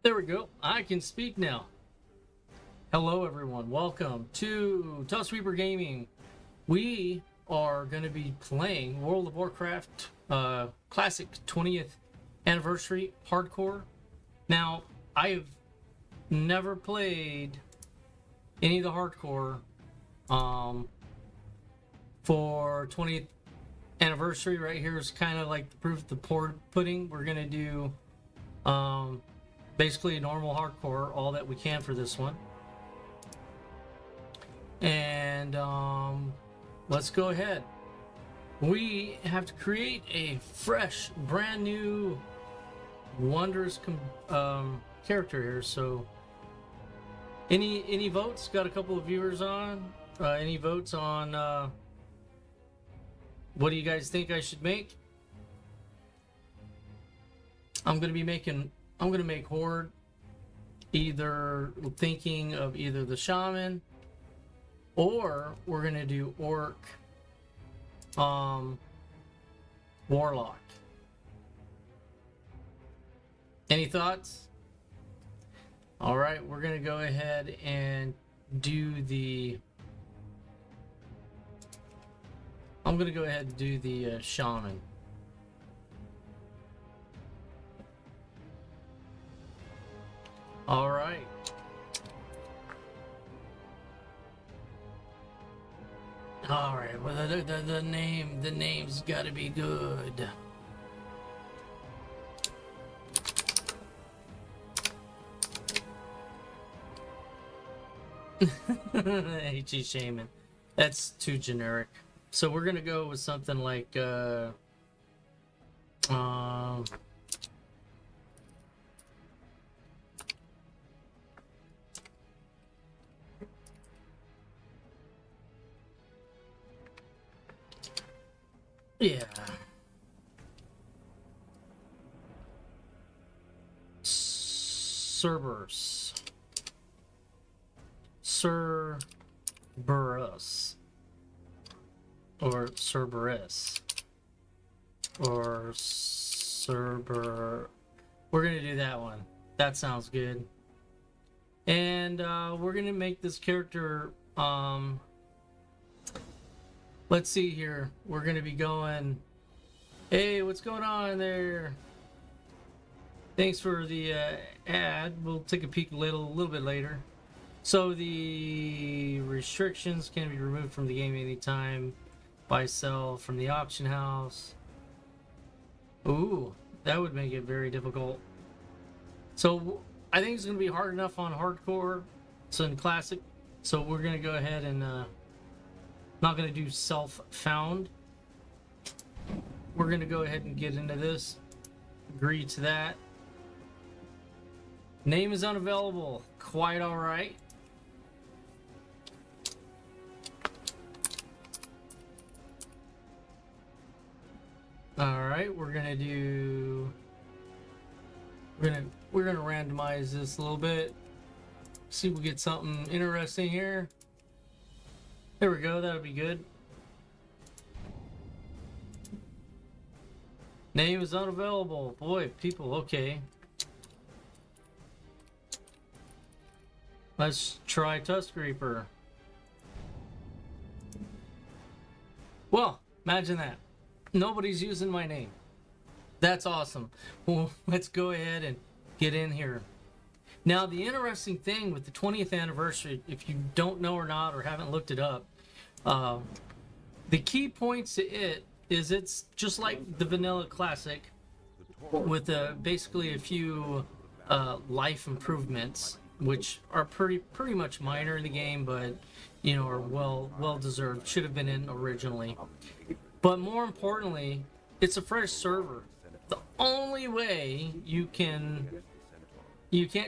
There we go. I can speak now. Hello, everyone. Welcome to Sweeper Gaming. We are going to be playing World of Warcraft Classic 20th Anniversary Hardcore. Now, I have never played any of the Hardcore for 20th Anniversary. Right here is kind of like the proof of the pudding. We're going to do basically a normal hardcore, all that we can for this one. And let's go ahead. We have to create a fresh, brand new, wondrous character here. So, any votes? Got a couple of viewers on. Any votes on what do you guys think I should make? I'm gonna make Horde, either thinking of either the Shaman, or we're gonna do Orc, Warlock. Any thoughts? All right, we're gonna go ahead and do the. I'm gonna go ahead and do the Shaman. All right. All right. Well, the name's got to be good. HE Shaman. That's too generic. So we're gonna go with something like yeah. Cerberus. Or Cerberus. Or Cerber. We're gonna do that one. That sounds good. And we're gonna make this character. Let's see here. We're gonna be going. Hey, what's going on there? Thanks for the ad. We'll take a peek a little bit later. So the restrictions can be removed from the game anytime. Buy, sell from the auction house. Ooh, that would make it very difficult. So I think it's gonna be hard enough on hardcore. So in classic. So we're gonna go ahead and not gonna do self-found. We're gonna go ahead and get into this. Agree to that. Name is unavailable. Quite all right. All right, we're gonna randomize this a little bit. See if we get something interesting here. There we go. That'll be good. Name is unavailable. Boy, people. Okay. Let's try Tusk Reaper. Well, imagine that. Nobody's using my name. That's awesome. Well, let's go ahead and get in here. Now, the interesting thing with the 20th anniversary, if you don't know or not or haven't looked it up, the key points to it is it's just like the vanilla classic with basically a few life improvements, which are pretty much minor in the game, but you know, are well deserved. Should have been in originally. But more importantly, it's a fresh server. The only way you can't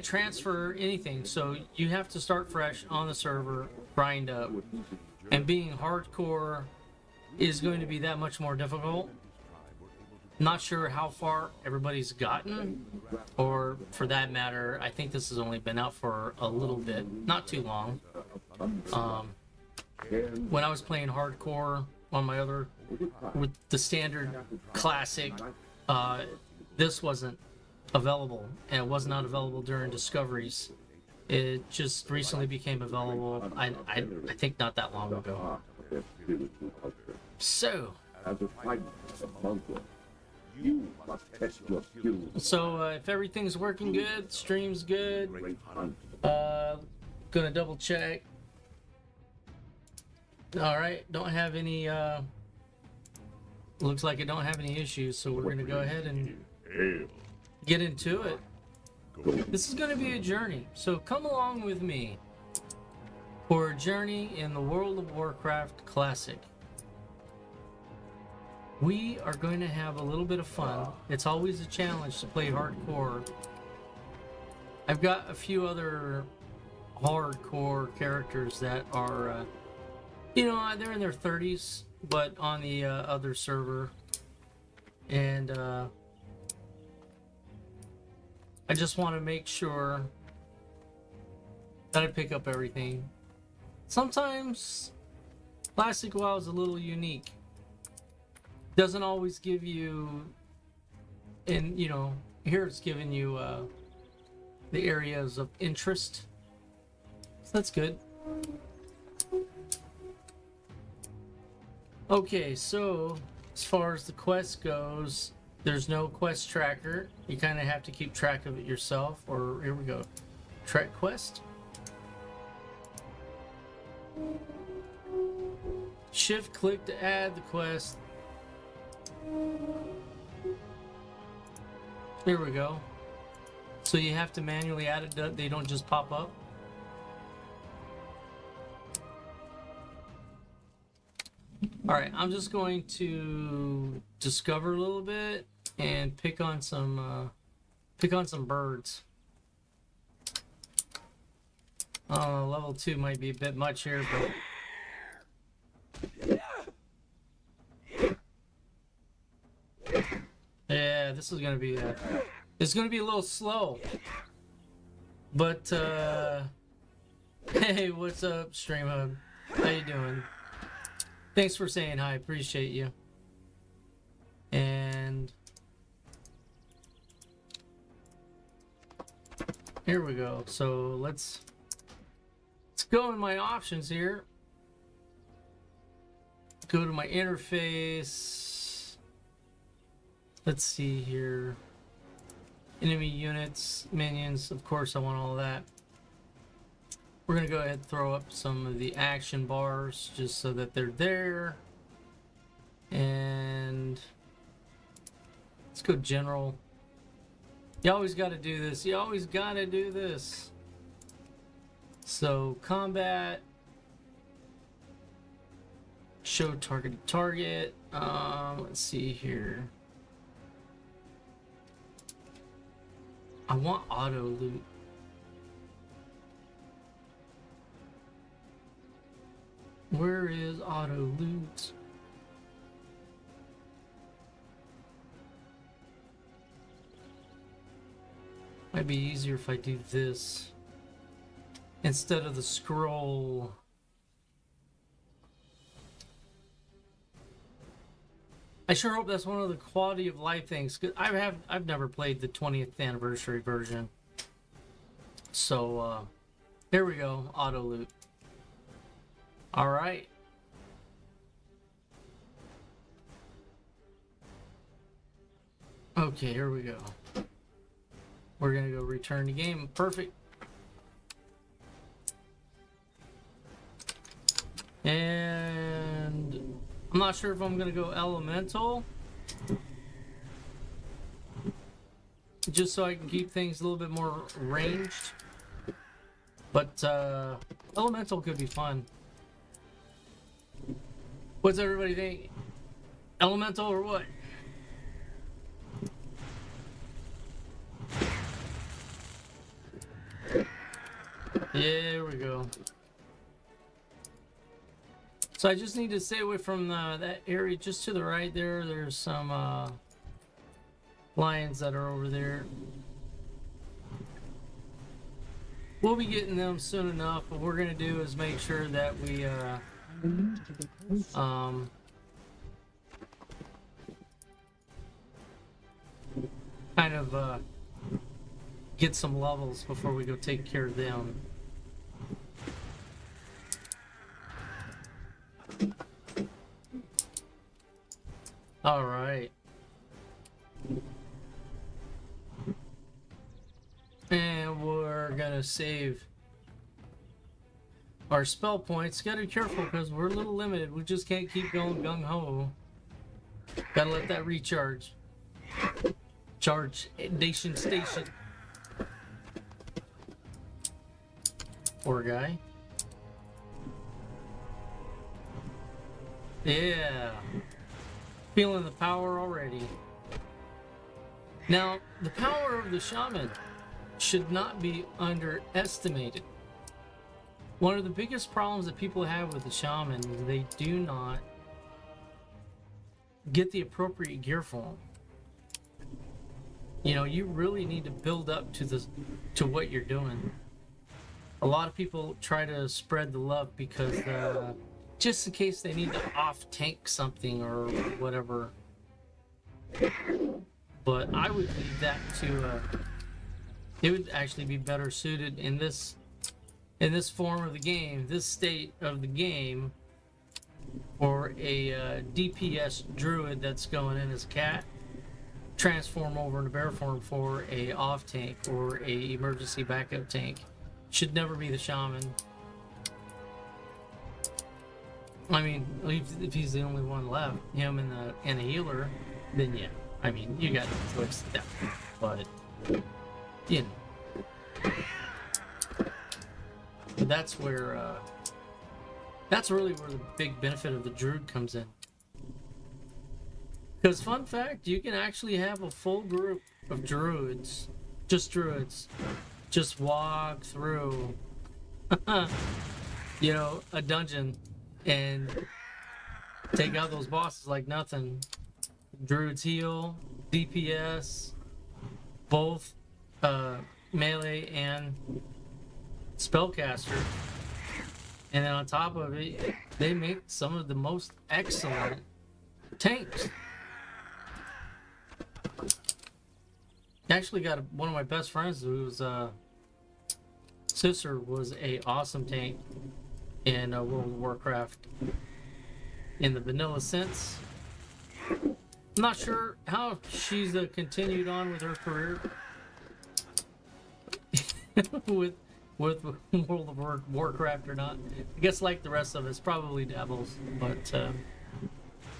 transfer anything, so you have to start fresh on the server, grind up, and being hardcore is going to be that much more difficult. Not sure how far everybody's gotten, or for that matter, I think this has only been out for a little bit, not too long. When I was playing hardcore on my other, with the standard classic, this wasn't available, and it was not available during discoveries. It just recently became available. I think not that long ago. So. So if everything's working good, stream's good. Gonna double check. All right, don't have any. Looks like I don't have any issues, so we're gonna go ahead and get into it. This is gonna be a journey, so come along with me for a journey in the World of Warcraft Classic. We are going to have a little bit of fun. It's always a challenge to play hardcore. I've got a few other hardcore characters that are, you know, they're in their 30s, but on the other server. And I just want to make sure that I pick up everything. Sometimes Classic WoW is a little unique. Doesn't always give you, and you know, here it's giving you the areas of interest, so that's good. Okay, so as far as the quest goes, there's no quest tracker. You kind of have to keep track of it yourself. Or here we go, track quest. Shift click to add the quest. Here we go. So you have to manually add it, they don't just pop up. Alright, I'm just going to discover a little bit and pick on some birds. Level 2 might be a bit much here, but yeah, this is gonna be it's gonna be a little slow. But hey, what's up, Stream Hub? How you doing? Thanks for saying hi, appreciate you. And here we go. So let's go in my options here. Go to my interface. Let's see here. Enemy units, minions, of course I want all of that. We're gonna go ahead and throw up some of the action bars just so that they're there. And let's go general. You always gotta do this. You always gotta do this. So combat. Show targeted target. Let's see here. I want auto loot. Where is auto loot? Might be easier if I do this instead of the scroll. I sure hope that's one of the quality of life things, because I've never played the 20th anniversary version. So here we go, auto loot. All right. Okay, here we go. We're gonna go return the game. Perfect. And I'm not sure if I'm gonna go elemental, just so I can keep things a little bit more ranged. But elemental could be fun. What's everybody think? Elemental or what? There we go. So I just need to stay away from that area just to the right there. There's some lions that are over there. We'll be getting them soon enough. What we're gonna do is make sure that we kind of get some levels before we go take care of them. All right. And we're gonna save our spell points. Gotta be careful because we're a little limited. We just can't keep going gung-ho. Gotta let that recharge. Charge nation station. Poor guy. Yeah. Feeling the power already. Now, the power of the shaman should not be underestimated. One of the biggest problems that people have with the shaman is they do not get the appropriate gear for them. You know, you really need to build up to what you're doing. A lot of people try to spread the love because just in case they need to off tank something or whatever. But I would leave that to it would actually be better suited in this form of the game, this state of the game, for a DPS druid that's going in as a cat, transform over into bear form for a off tank or a emergency backup tank. Should never be the shaman. I mean, if he's the only one left, him and the healer, then yeah. I mean, you got no choice at that point. But you know. But that's where that's really where the big benefit of the druid comes in. Because fun fact, you can actually have a full group of druids, just walk through you know, a dungeon and take out those bosses like nothing. Druids heal, DPS, both melee and spellcaster, and then on top of it, they make some of the most excellent tanks. I actually got one of my best friends whose sister was a awesome tank in World of Warcraft in the vanilla sense. I'm not sure how she's continued on with her career with World of Warcraft or not. I guess like the rest of us, probably dabbles. But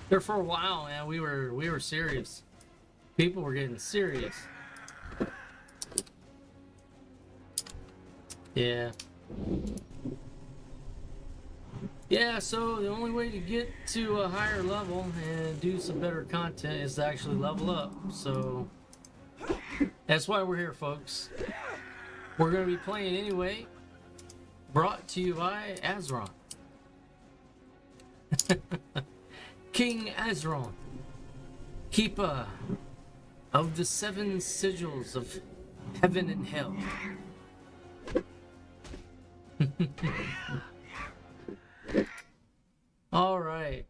there for a while, man, we were serious. People were getting serious. Yeah. Yeah, so the only way to get to a higher level and do some better content is to actually level up. So that's why we're here, folks. We're going to be playing anyway. Brought to you by Azron. King Azron, keeper of the 7 sigils of heaven and hell. All right.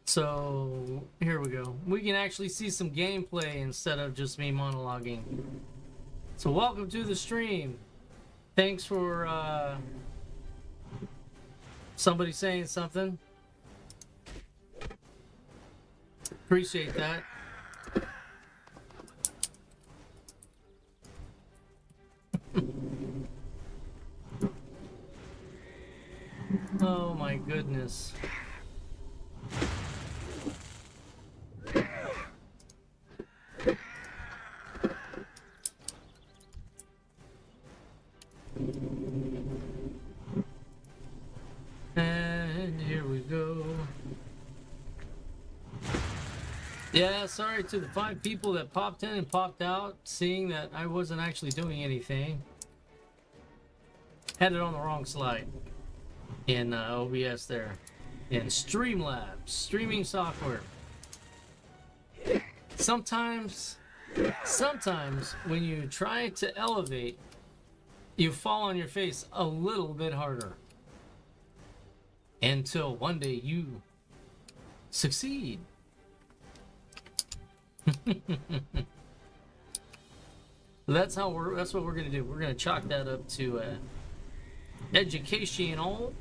So here we go. We can actually see some gameplay instead of just me monologuing. So welcome to the stream. Thanks for somebody saying something. Appreciate that. Oh my goodness. And here we go. Yeah, sorry to the 5 people that popped in and popped out, seeing that I wasn't actually doing anything. Had it on the wrong slide in OBS there. In Streamlabs, streaming software. Sometimes when you try to elevate, you fall on your face a little bit harder. Until one day you succeed. That's what we're gonna do. We're gonna chalk that up to educational,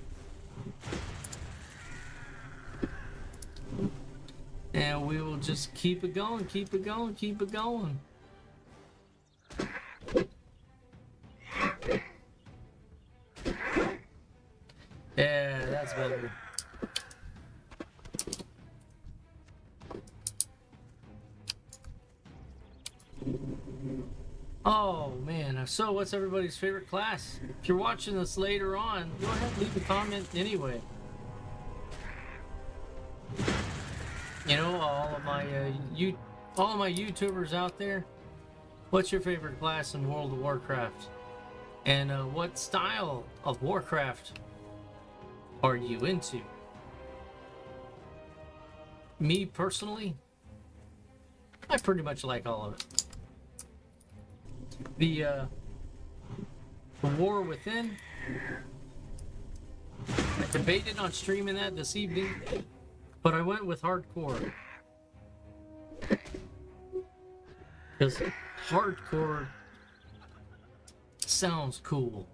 and we will just keep it going, keep it going, keep it going. Yeah, that's better. Oh man, so what's everybody's favorite class? If you're watching this later on, go ahead and leave a comment anyway. You know, all of my YouTubers out there, what's your favorite class in World of Warcraft? And what style of Warcraft are you into? Me personally, I pretty much like all of it. The War Within, I debated on streaming that this evening, but I went with hardcore. Because hardcore sounds cool.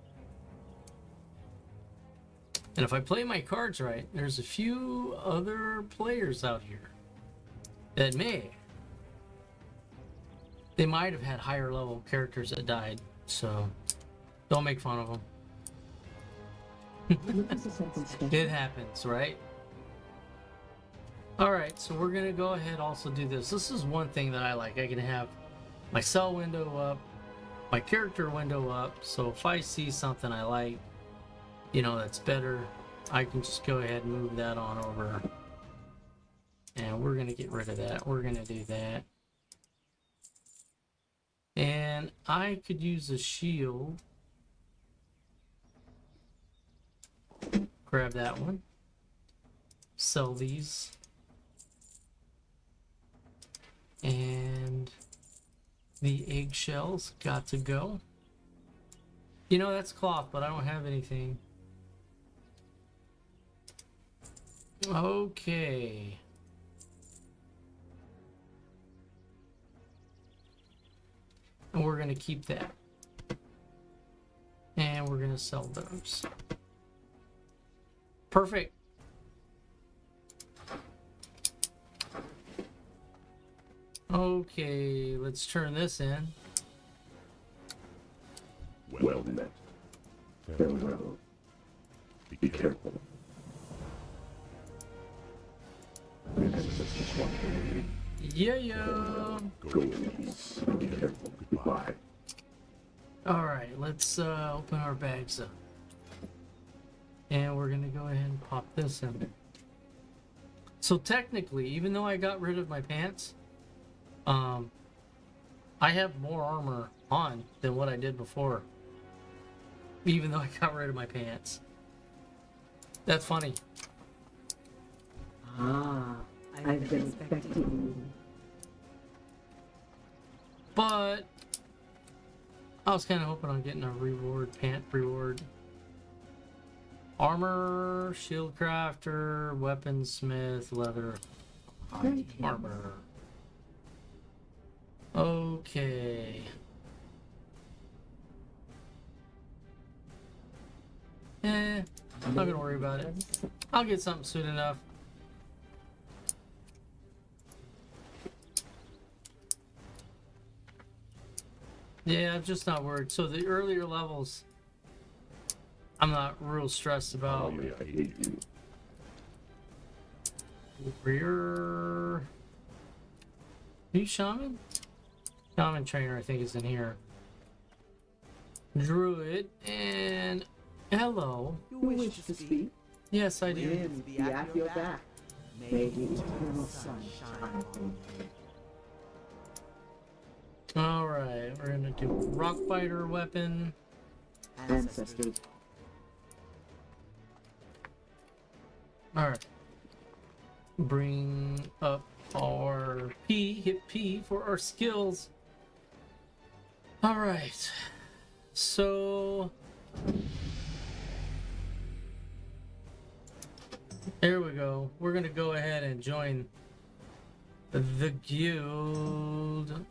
And if I play my cards right, there's a few other players out here that they might have had higher level characters that died, so don't make fun of them. It happens, right? Alright, so we're gonna go ahead and also do this. This is one thing that I like. I can have my cell window up, my character window up, so if I see something I like, you know, that's better, I can just go ahead and move that on over. And we're gonna get rid of that. We're gonna do that. And I could use a shield. Grab that one. Sell these. And the eggshells got to go. You know, that's cloth, but I don't have anything. Okay. And we're going to keep that. And we're going to sell those. Perfect. Okay, let's turn this in. Well met. Farewell. Be careful. Yeah. Go in peace. Be careful. Goodbye. Alright, let's open our bags up. And we're gonna go ahead and pop this in there. So technically, even though I got rid of my pants, I have more armor on than what I did before. Even though I got rid of my pants. That's funny. Ah, I've been expecting you. But I was kind of hoping on getting a reward, pant reward. Armor, shield crafter, weaponsmith, leather, armor. Okay. I'm not gonna worry about it. I'll get something soon enough. Yeah, I'm just not worried. So the earlier levels, I'm not real stressed about. Oh, I hate you. Rear. Are you shaman? Shaman trainer, I think, is in here. Druid and hello. You wish to speak? Yes, I do. Winds be at your back. May the eternal sun shine on you. All right, we're gonna do rock fighter weapon. Ancestors. All right. Bring up our P. Hit P for our skills. All right. So there we go. We're gonna go ahead and join the guild.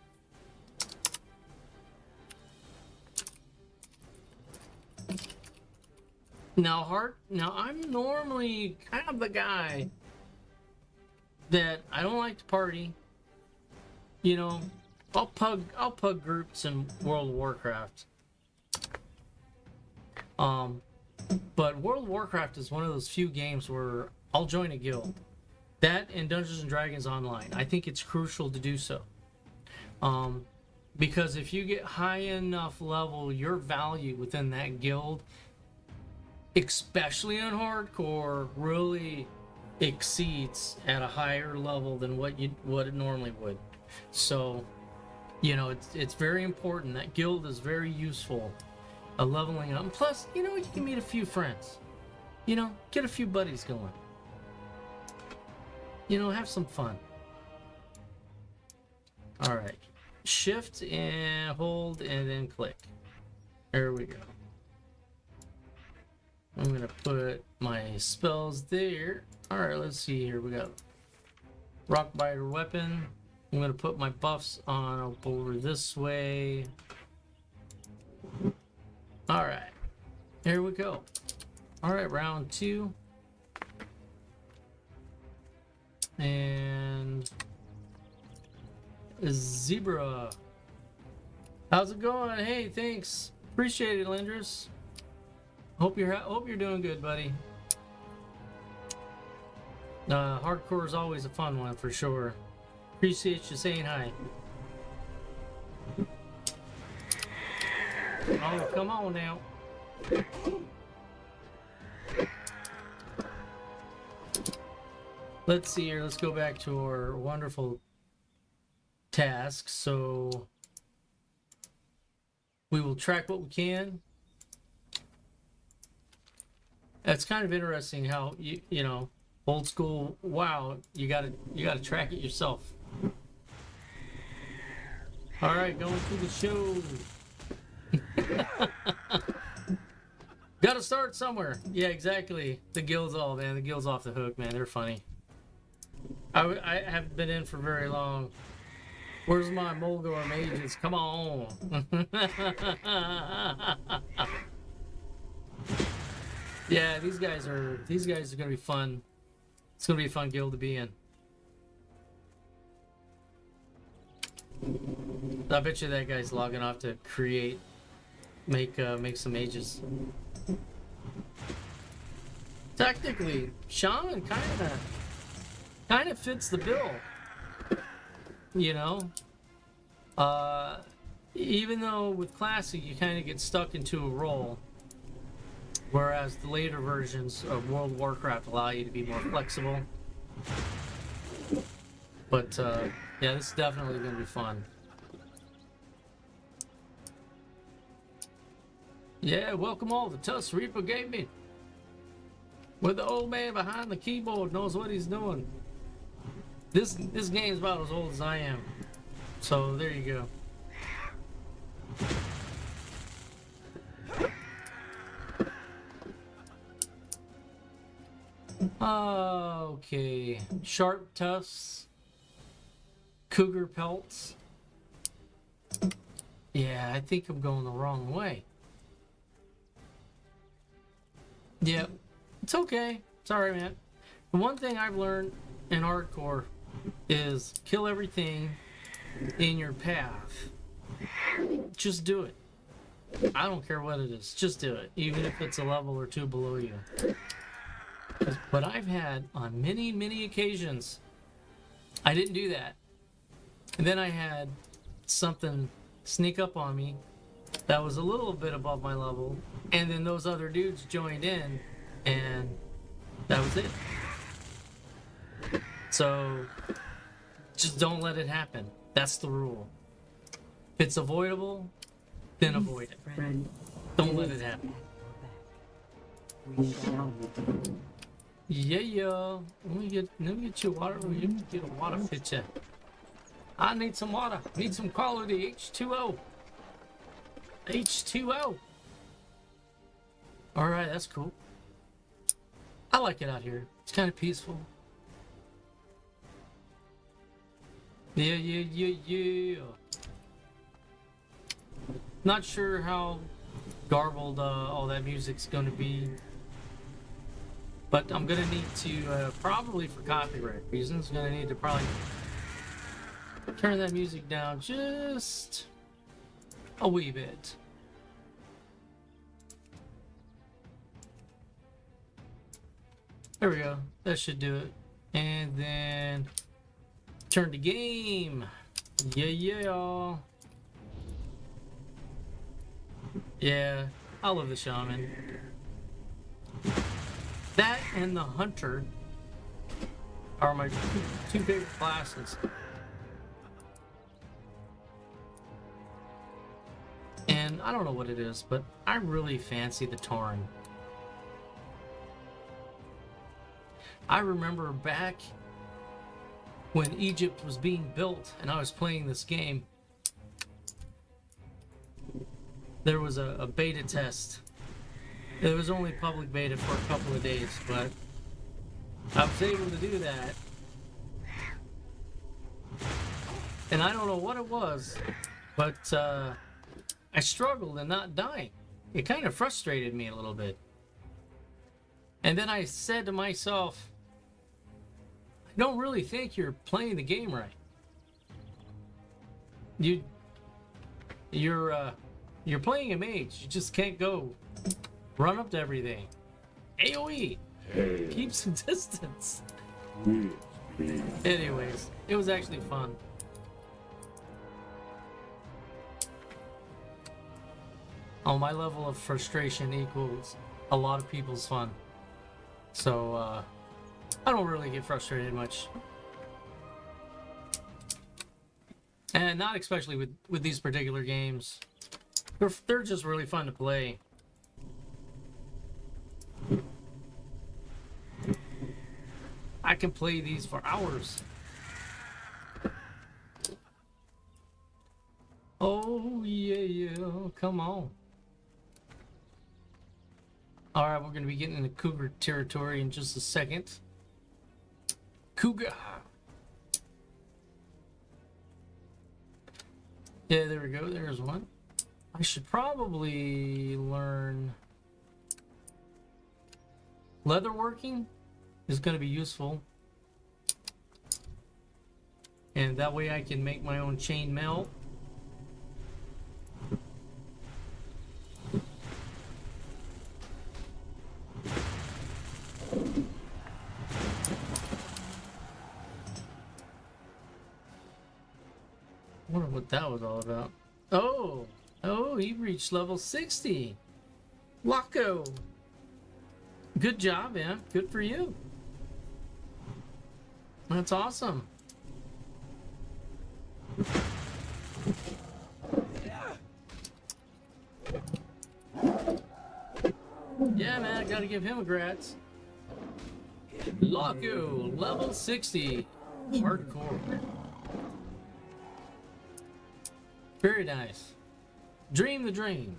Now I'm normally kind of the guy that I don't like to party. You know, I'll pug groups in World of Warcraft. But World of Warcraft is one of those few games where I'll join a guild. That and Dungeons and Dragons Online. I think it's crucial to do so. Because if you get high enough level, your value within that guild, especially on hardcore, really exceeds at a higher level than what it normally would. So, you know, it's very important. That guild is very useful. Leveling up. Plus, you know, you can meet a few friends. You know, get a few buddies going. You know, have some fun. All right. Shift and hold and then click. There we go. I'm going to put my spells there. All right, let's see here. We got Rock Biter Weapon. I'm going to put my buffs on up over this way. All right. Here we go. All right, round 2. And Zebra. How's it going? Hey, thanks. Appreciate it, Lindris. Hope you're doing good, buddy. Hardcore is always a fun one for sure. Appreciate you saying hi. Oh, come on now. Let's see here. Let's go back to our wonderful tasks. So we will track what we can. It's kind of interesting how you know, old school. Wow, you gotta track it yourself. All right, going through the show. Gotta start somewhere. Yeah, exactly. The guild's man. The guild's off the hook, man. They're funny. I haven't been in for very long. Where's my Mulgore mages? Come on. Yeah, these guys are gonna be fun. It's gonna be a fun guild to be in. I bet you that guy's logging off to make some mages. Technically, Shaman kind of fits the bill. You know, even though with Classic you kind of get stuck into a role, whereas the later versions of World of Warcraft allow you to be more flexible. But yeah, this is definitely going to be fun. Yeah, welcome all. The Tusk Reaper gave me. Where the old man behind the keyboard knows what he's doing. This game's about as old as I am. So there you go. Okay. Sharp tusks. Cougar pelts. Yeah, I think I'm going the wrong way. Yeah, it's okay. It's alright, man. The one thing I've learned in hardcore is kill everything in your path. Just do it. I don't care what it is. Just do it. Even if it's a level or 2 below you. But I've had on many, many occasions, I didn't do that. And then I had something sneak up on me that was a little bit above my level. And then those other dudes joined in, and that was it. So, just don't let it happen. That's the rule. If it's avoidable, then avoid it. Don't let it happen. Yeah. Let me get you water. Let me get a water pitcher. I need some water. Need some quality H2O. H2O. All right, that's cool. I like it out here. It's kind of peaceful. Yeah. Not sure how garbled all that music's going to be But I'm gonna need to, probably for copyright reasons, gonna need to probably turn that music down just a wee bit. There we go. That should do it. And then turn to game. Yeah. Yeah, I love the shaman. That and the hunter are my two favorite classes. And I don't know what it is, but I really fancy the Tauren. I remember back when Egypt was being built and I was playing this game, there was a beta test. It was only public beta for a couple of days, but I was able to do that. And I don't know what it was, but I struggled in not dying. It kind of frustrated me a little bit. And then I said to myself, I don't really think you're playing the game right. You're playing a mage. You just can't go run up to everything. AoE. Keep some distance. Anyways, it was actually fun. Oh, my level of frustration equals a lot of people's fun. So, I don't really get frustrated much. And not especially with these particular games. They're just really fun to play. I can play these for hours. Oh, yeah, come on. Alright, we're going to be getting into cougar territory in just a second. Cougar! Yeah, there we go. There's one. I should probably learn... leatherworking is going to be useful. And that way I can make my own chain mail. I wonder what that was all about. Oh, he reached level 60. Loco. Good job, man. Good for you. That's awesome. Yeah, man, I gotta give him a grats. Loco, level 60. Hardcore. Very nice. Dream the dream.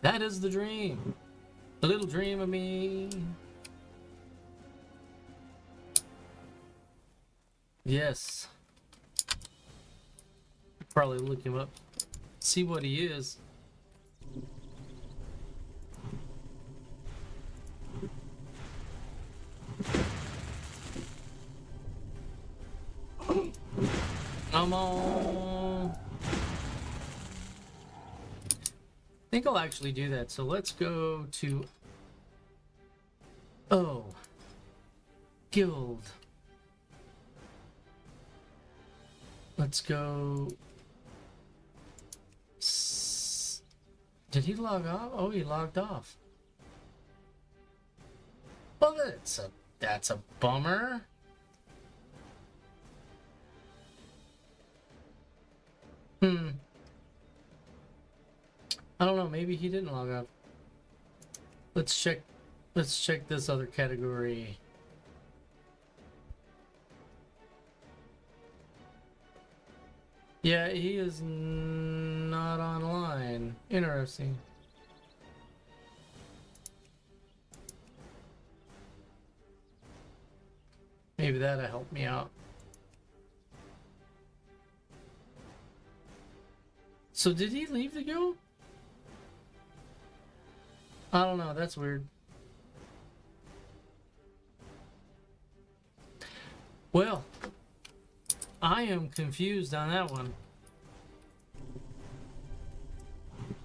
That is the dream. A little dream of me. Yes. Probably look him up. See what he is. Come on. I think I'll actually do that. So let's go to... oh. Guild. Let's go... did he log off? Oh, he logged off. Well, that's a bummer. I don't know, maybe he didn't log off. Let's check this other category. Yeah, he is not online. Interesting. Maybe that'll help me out. So did he leave the guild? I don't know, that's weird. Well, I am confused on that one.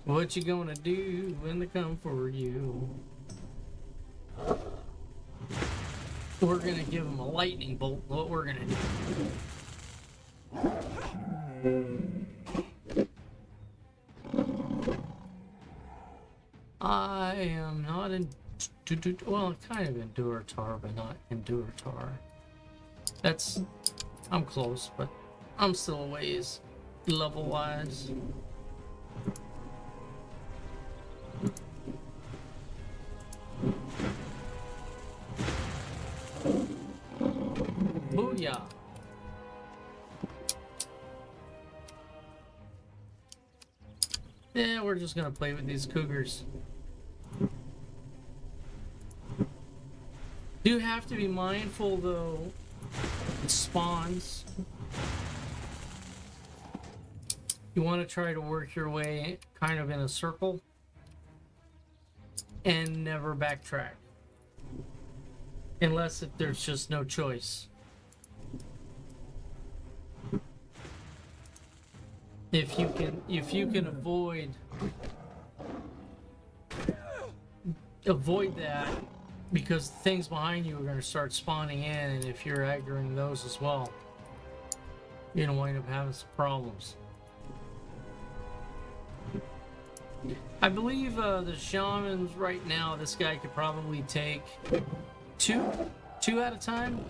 What you gonna do when they come for you? We're gonna give them a lightning bolt. What we're gonna do. I am not in. Well, kind of Enduratar, but not Enduratar. That's. I'm close, but I'm still a ways level wise. Booyah! Yeah, we're just gonna play with these cougars. Do have to be mindful though. It spawns. You want to try to work your way kind of in a circle and never backtrack. Unless if there's just no choice. If you can avoid that, because things behind you are going to start spawning in, and if you're aggroing those as well, you're going to wind up having some problems. I believe the shamans right now, this guy could probably take two at a time.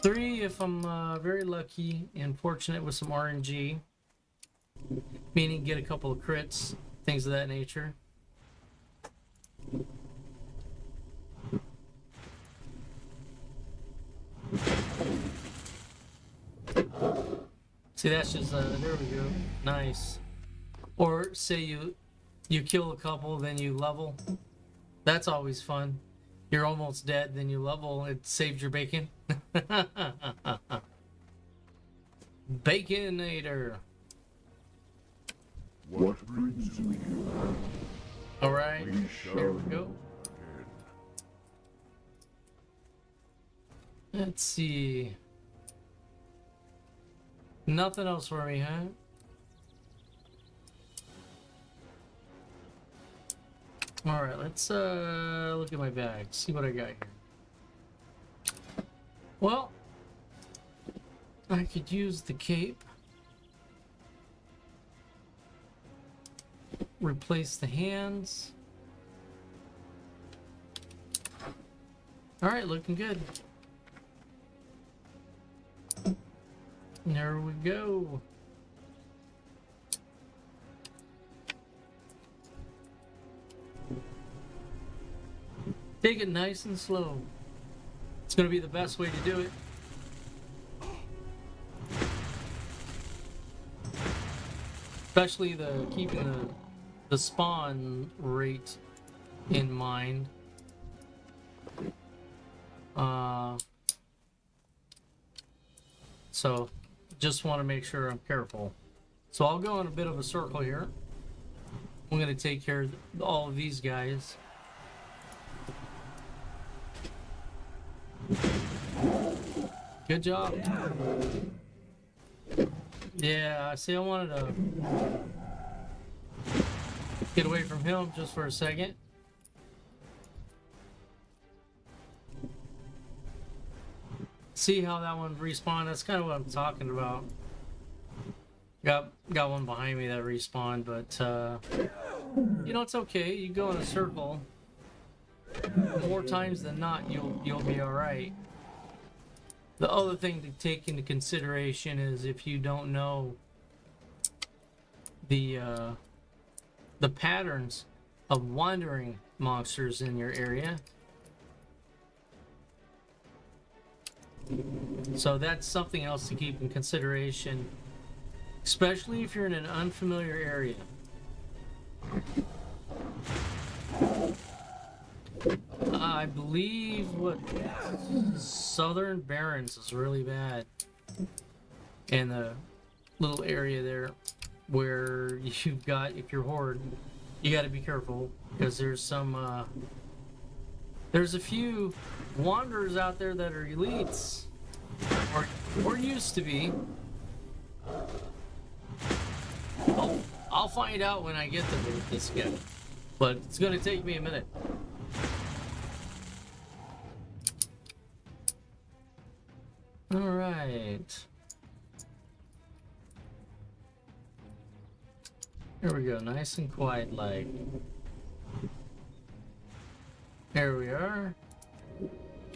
3 if I'm very lucky and fortunate with some RNG, meaning get a couple of crits, things of that nature. See, that's just there we go, nice. Or say you kill a couple, then you level. That's always fun. You're almost dead, then you level. It saved your bacon. Baconator. What brings you here? All right, there we go. Let's see. Nothing else for me, huh? All right, let's look at my bag, see what I got here. Well, I could use the cape. Replace the hands. All right, looking good. There we go. Take it nice and slow. It's going to be the best way to do it. Especially keeping the spawn rate in mind. So just want to make sure I'm careful. So I'll go in a bit of a circle here. I'm going to take care of all of these guys. Good job. Yeah, see, I wanted to get away from him just for a second. See how that one respawned? That's kind of what I'm talking about. Got one behind me that respawned, but you know, it's okay. You go in a circle. More times than not, you'll be all right. The other thing to take into consideration is if you don't know the patterns of wandering monsters in your area. So that's something else to keep in consideration, especially if you're in an unfamiliar area. I believe what Southern Barrens is really bad, and the little area there where you've got, if you're Horde, you got to be careful because there's There's a few wanderers out there that are elites, or used to be. I'll find out when I get to this guy, but it's gonna take me a minute. All right. Here we go, nice and quiet like. There we are.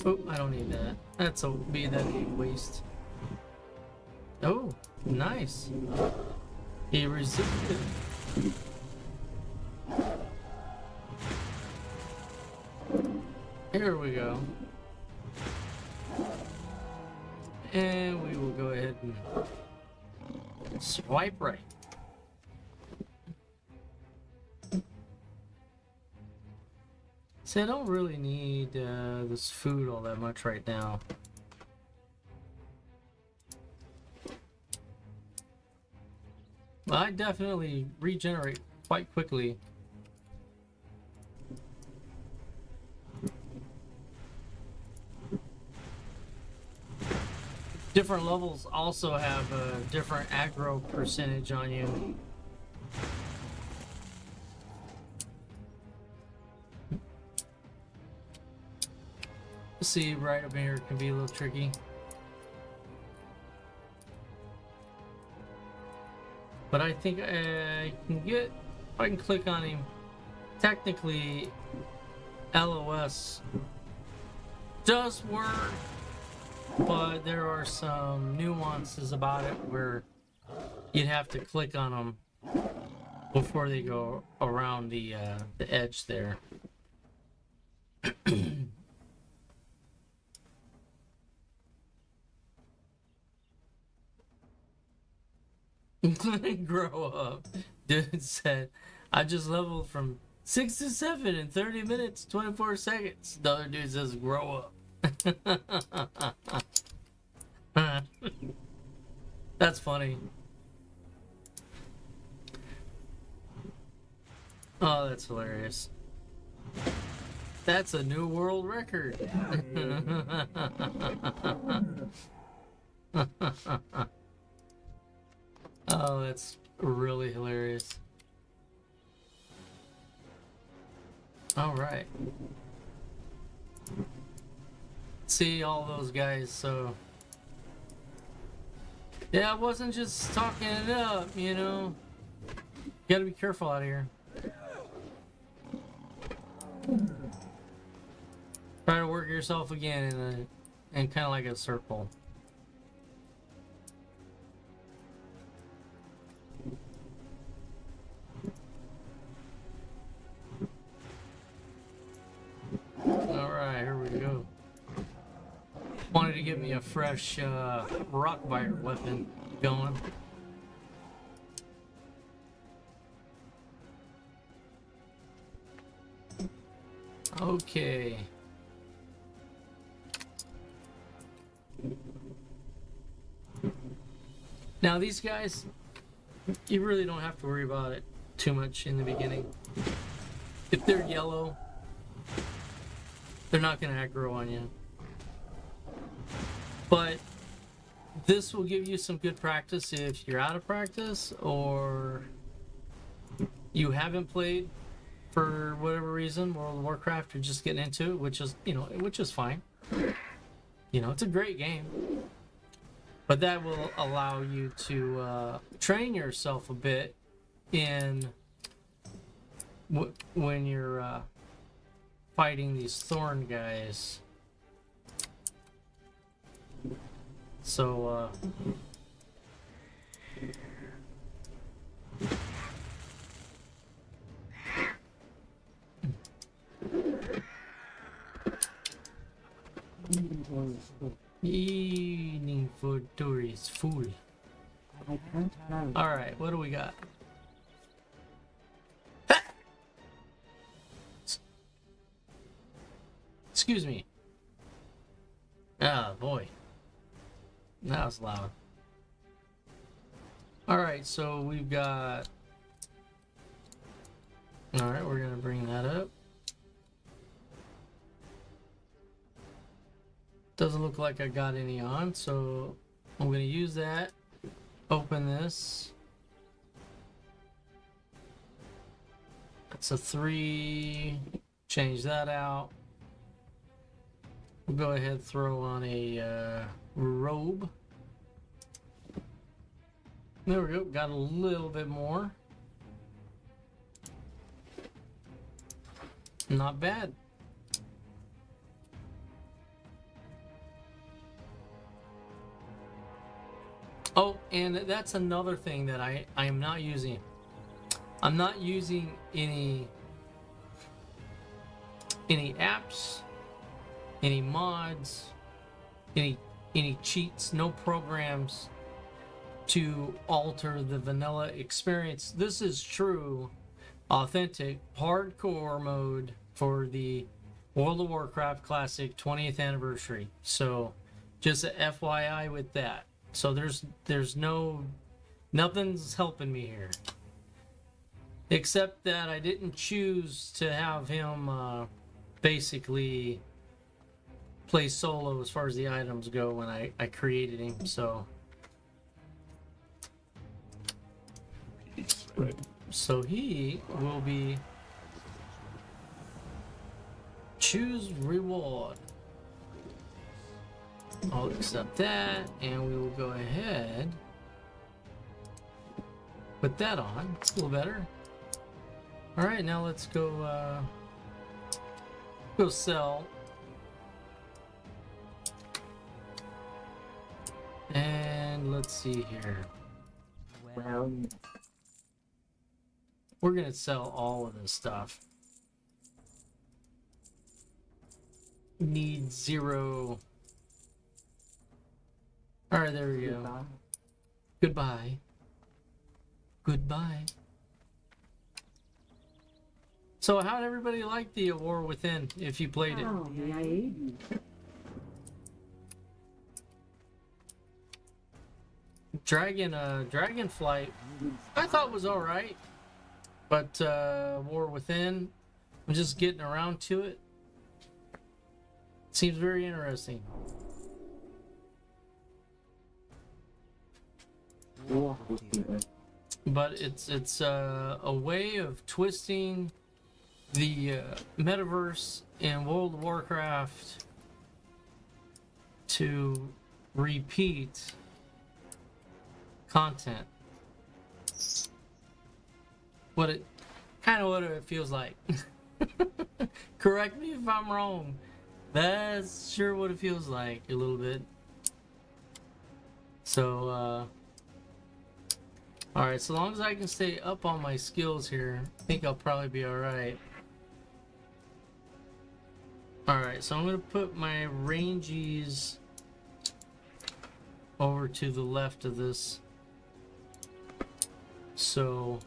Oh, I don't need that. That'd be waste. Oh, nice. He resisted. Here we go. And we will go ahead and swipe right. See, I don't really need this food all that much right now. Well, I definitely regenerate quite quickly. Different levels also have a different aggro percentage on you. See, right up in here can be a little tricky. But I think I can get, if I can click on him, technically LOS does work, but there are some nuances about it where you'd have to click on them before they go around the edge there. Grow up. Dude said, I just leveled from 6 to 7 in 30 minutes, 24 seconds. The other dude says, grow up. That's funny. Oh, that's hilarious. That's a new world record. Oh, that's really hilarious. All right. See all those guys, so yeah, I wasn't just talking it up, you know. You gotta be careful out here. Try to work yourself again in kind of like a circle. Alright, here we go. Wanted to get me a fresh rock biter weapon going. Okay. Now these guys, you really don't have to worry about it too much in the beginning. If they're yellow, they're not going to aggro on you. But this will give you some good practice if you're out of practice or you haven't played for whatever reason, World of Warcraft, you're just getting into it, which is fine. You know, it's a great game. But that will allow you to train yourself a bit in when you're fighting these thorn guys. So evening for tourists full. All right, what do we got? Excuse me. Ah, boy. That was loud. Alright, so we've got... Alright, we're going to bring that up. Doesn't look like I got any on, so I'm going to use that. Open this. It's a 3. Change that out. We'll go ahead and throw on a robe. There we go. Got a little bit more. Not bad. Oh, and that's another thing that I am not using. I'm not using any apps, any mods, any cheats, no programs to alter the vanilla experience. This is true, authentic, hardcore mode for the World of Warcraft Classic 20th anniversary. So just a FYI with that. So there's nothing's helping me here. Except that I didn't choose to have him basically play solo as far as the items go when I created him, so. Right. So he will be choose reward. I'll accept that, and we will go ahead put that on. It's a little better. All right, now let's go sell. And let's see here. Well, We're gonna sell all of this stuff. Need 0. All right, there we go. Goodbye. Goodbye. So how'd everybody like the War Within if you played it? Oh, yay. Dragonflight I thought was alright. But War Within, I'm just getting around to it. Seems very interesting. But it's a way of twisting the metaverse in World of Warcraft to repeat content. What it feels like. Correct me if I'm wrong. That's sure what it feels like a little bit. So alright, so long as I can stay up on my skills here, I think I'll probably be alright. Alright, so I'm gonna put my rangies over to the left of this. So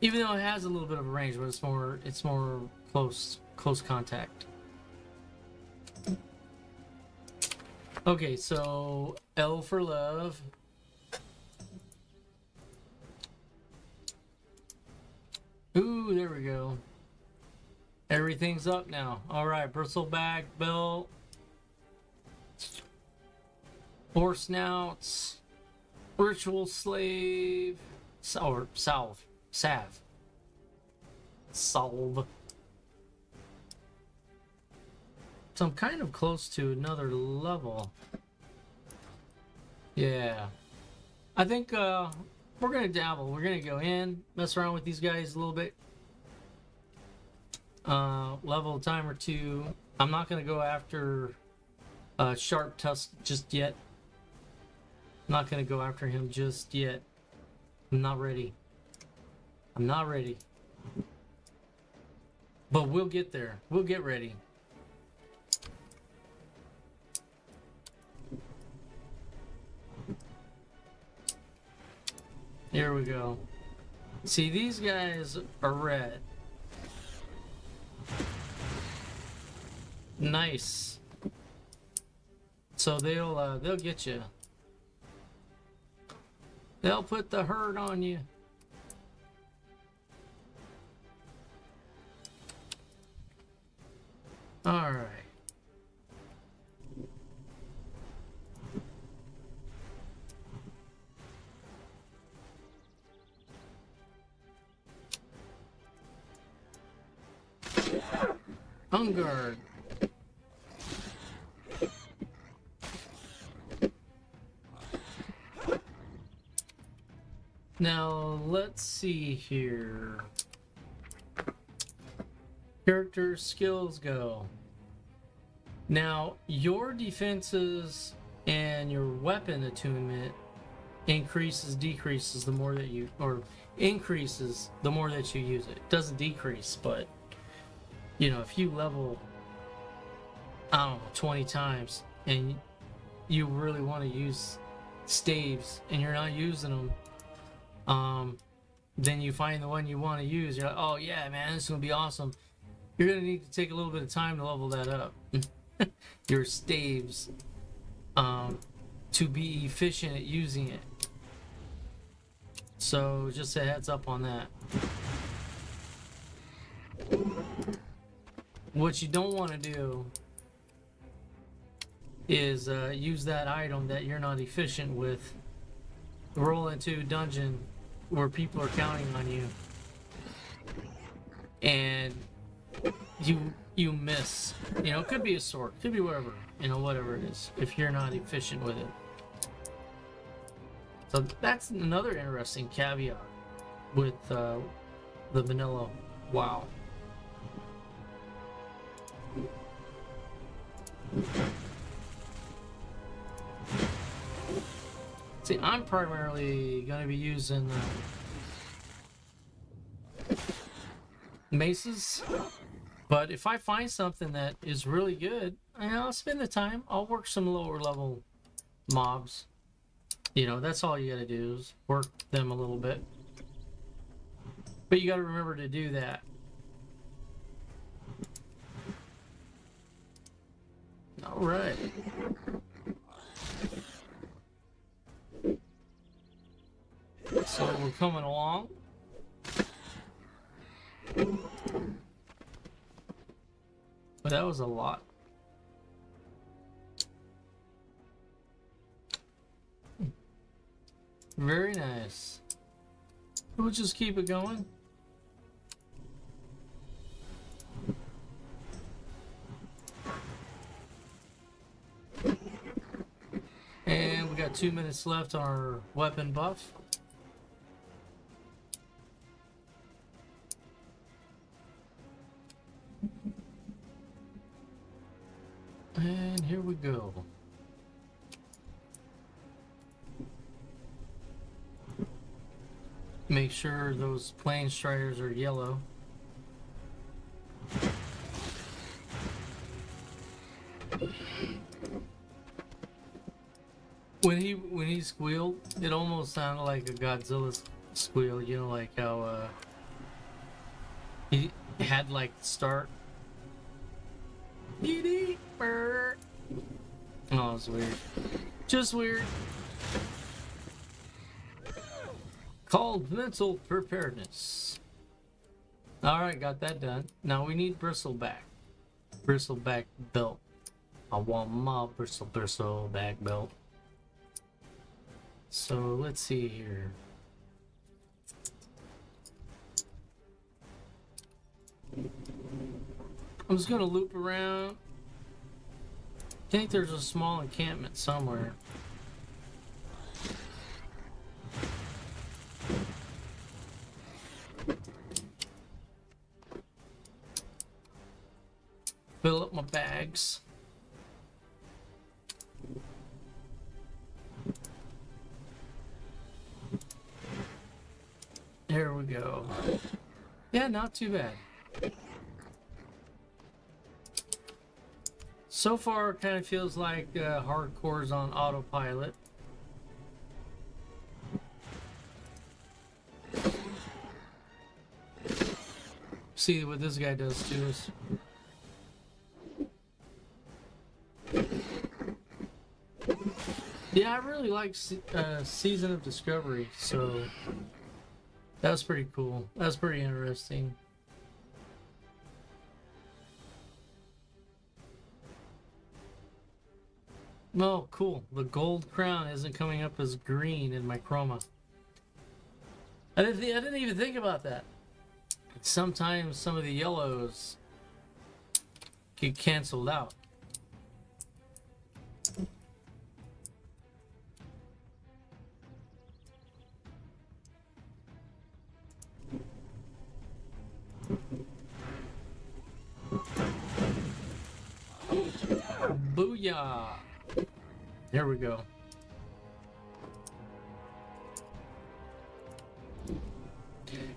even though it has a little bit of a range, but it's more close contact. Okay, so L for love. Ooh, there we go. Everything's up now. All right, bristleback belt, horse snouts, ritual slave, or salve. So I'm kind of close to another level. Yeah. I think we're gonna dabble. We're gonna go in, mess around with these guys a little bit. Level a time or 2. I'm not gonna go after Sharp Tusk just yet. I'm not gonna go after him just yet. I'm not ready. I'm not ready. But we'll get there. We'll get ready. Here we go. See, these guys are red. Nice. So they'll get you. They'll put the hurt on you. All right. On guard. Now, let's see here. Character skills go. Now, your defenses and your weapon attunement increases, decreases the more that you, or increases the more that you use it. It doesn't decrease, but, you know, if you level, I don't know, 20 times, and you really want to use staves, and you're not using them, then you find the one you want to use. You're like, oh yeah, man, this is gonna be awesome. You're gonna need to take a little bit of time to level that up. Your staves, to be efficient at using it. So just a heads up on that. What you don't want to do is use that item that you're not efficient with, roll into a dungeon where people are counting on you, and you miss. You know, it could be a sword, could be whatever, you know, whatever it is, if you're not efficient with it. So that's another interesting caveat with the vanilla WoW. See, I'm primarily going to be using maces, but if I find something that is really good, I'll spend the time. I'll work some lower level mobs. You know, that's all you got to do is work them a little bit. But you got to remember to do that. All right. So we're coming along. But that was a lot. Very nice. We'll just keep it going. And we got 2 minutes left on our weapon buff. And here we go. Make sure those plane striders are yellow. When he squealed, it almost sounded like a Godzilla squeal. You know, like how he had like the start. Oh, it's weird. Just weird. Called mental preparedness. Alright, got that done. Now we need bristleback. Bristleback belt. I want my bristleback belt. So let's see here. I'm just gonna loop around. I think there's a small encampment somewhere. Fill up my bags. There we go. Yeah, not too bad. So far, it kind of feels like hardcore's on autopilot. See what this guy does to us. Yeah, I really like Season of Discovery, so that was pretty cool. That was pretty interesting. Oh, cool. The gold crown isn't coming up as green in my chroma. I didn't even think about that. Sometimes some of the yellows get canceled out. Booyah! There we go.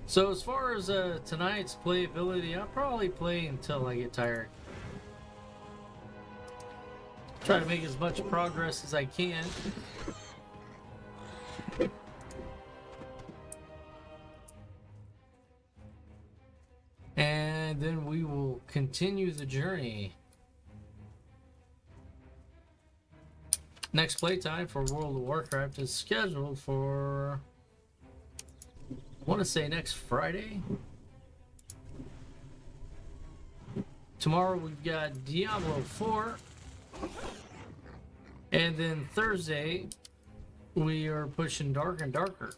So as far as tonight's playability, I'll probably play until I get tired. Try to make as much progress as I can. And then we will continue the journey. Next playtime for World of Warcraft is scheduled for, I want to say, next Friday. Tomorrow we've got Diablo 4. And then Thursday we are pushing Dark and Darker.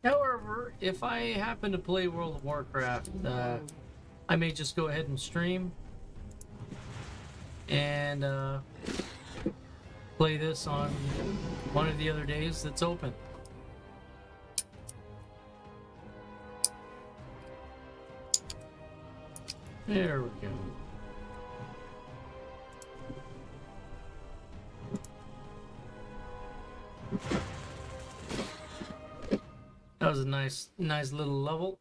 However, if I happen to play World of Warcraft, I may just go ahead and stream and play this on one of the other days that's open. There we go. That was a nice little level.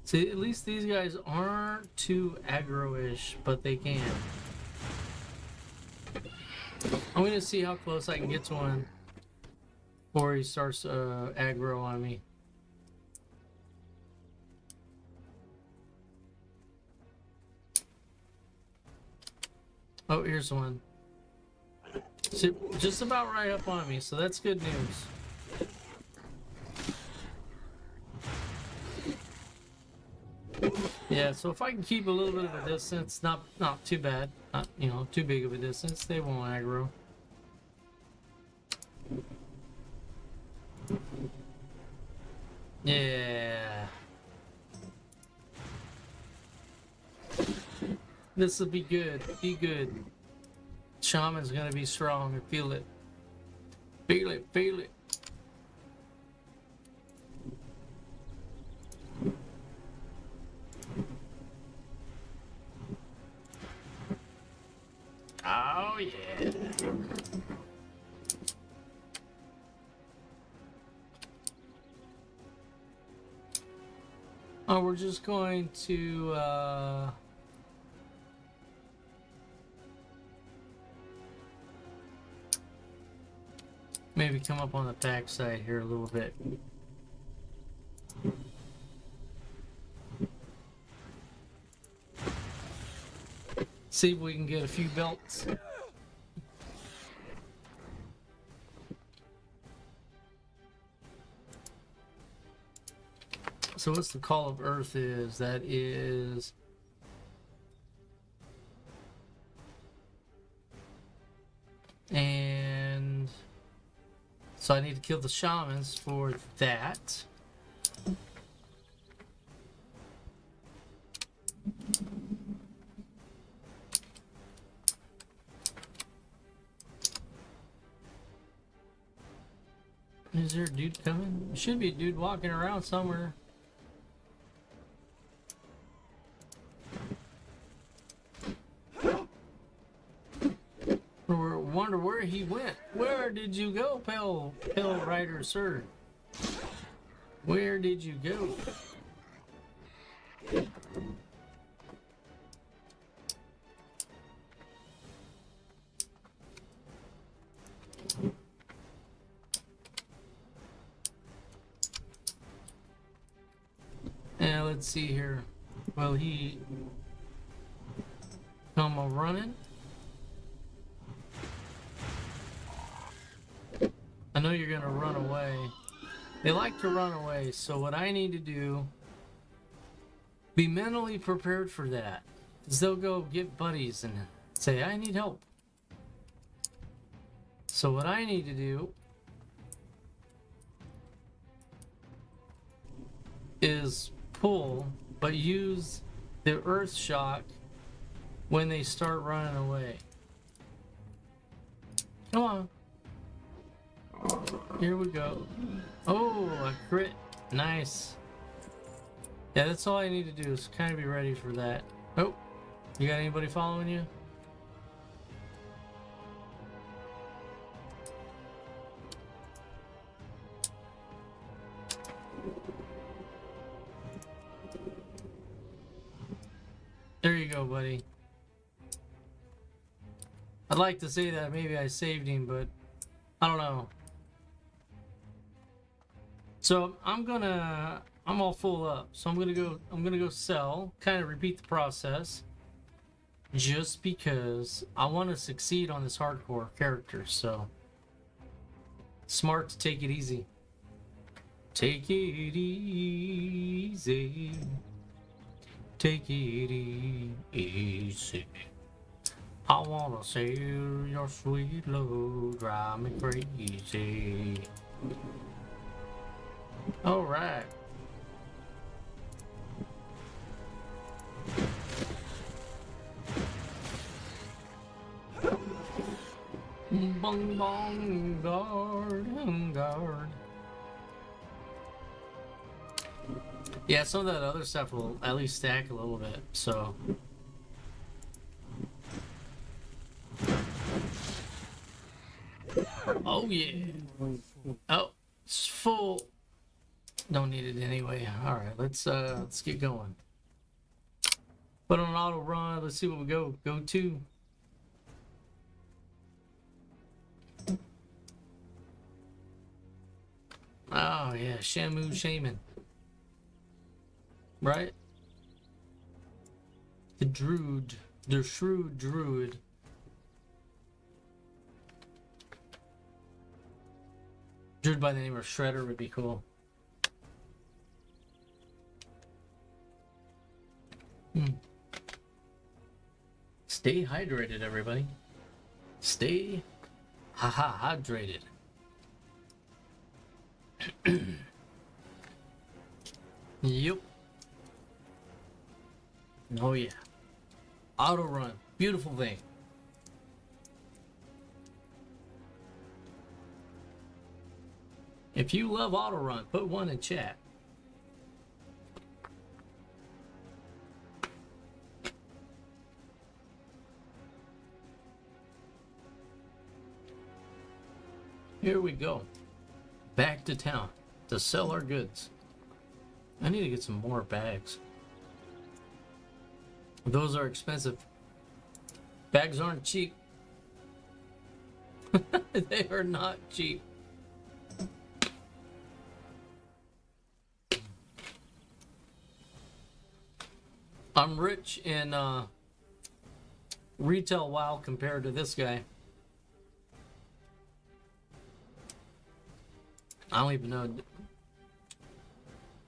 See, at least these guys aren't too aggro-ish, but they can. I'm gonna see how close I can get to one before he starts aggro on me. Oh, here's one. See, just about right up on me, so that's good news. Yeah, so if I can keep a little bit of a distance, not too bad, not, you know, too big of a distance, they won't aggro. Yeah. This will be good. Be good. Shaman's gonna be strong. I feel it. Feel it. Feel it. Oh yeah. Oh, we're just going to maybe come up on the back side here a little bit. See if we can get a few belts. So what's the Call of Earth is? That is... And... So I need to kill the shamans for that. Is there a dude coming? There should be a dude walking around somewhere. Wonder where he went. Where did you go, Pale Rider, sir? Where did you go? And let's see here. Well, he come a running. I know you're gonna run away. They like to run away, so what I need to do, be mentally prepared for that. Because they'll go get buddies and Say, I need help. So what I need to do is pull, but use the earth shock when they start running away. Come on. Here we go. Oh, a crit. Nice. Yeah, that's all I need to do is kind of be ready for that. Oh, you got anybody following you? There you go, buddy. I'd like to say that maybe I saved him, but I don't know. So I'm all full up. So I'm gonna go sell, kind of repeat the process. Just because I want to succeed on this hardcore character, so smart to take it easy. Take it easy. Take it easy. I wanna say your sweet love drive me crazy. All right. Bong bong guard, guard. Yeah, some of that other stuff will at least stack a little bit, so. Oh yeah. Oh, it's full. Don't need it anyway. All right, let's get going. Put on auto run. Let's see what we go to. Oh yeah, Shamu Shaman. Right? The Druid. The Shrewd Druid. Druid by the name of Shredder would be cool. Stay hydrated, everybody. Stay hydrated. Yep. Oh yeah. Auto run. Beautiful thing. If you love auto run, put one in chat. Here we go. Back to town to sell our goods. I need to get some more bags. Those are expensive. Bags aren't cheap. They are not cheap. I'm rich in retail WoW compared to this guy. I don't even know.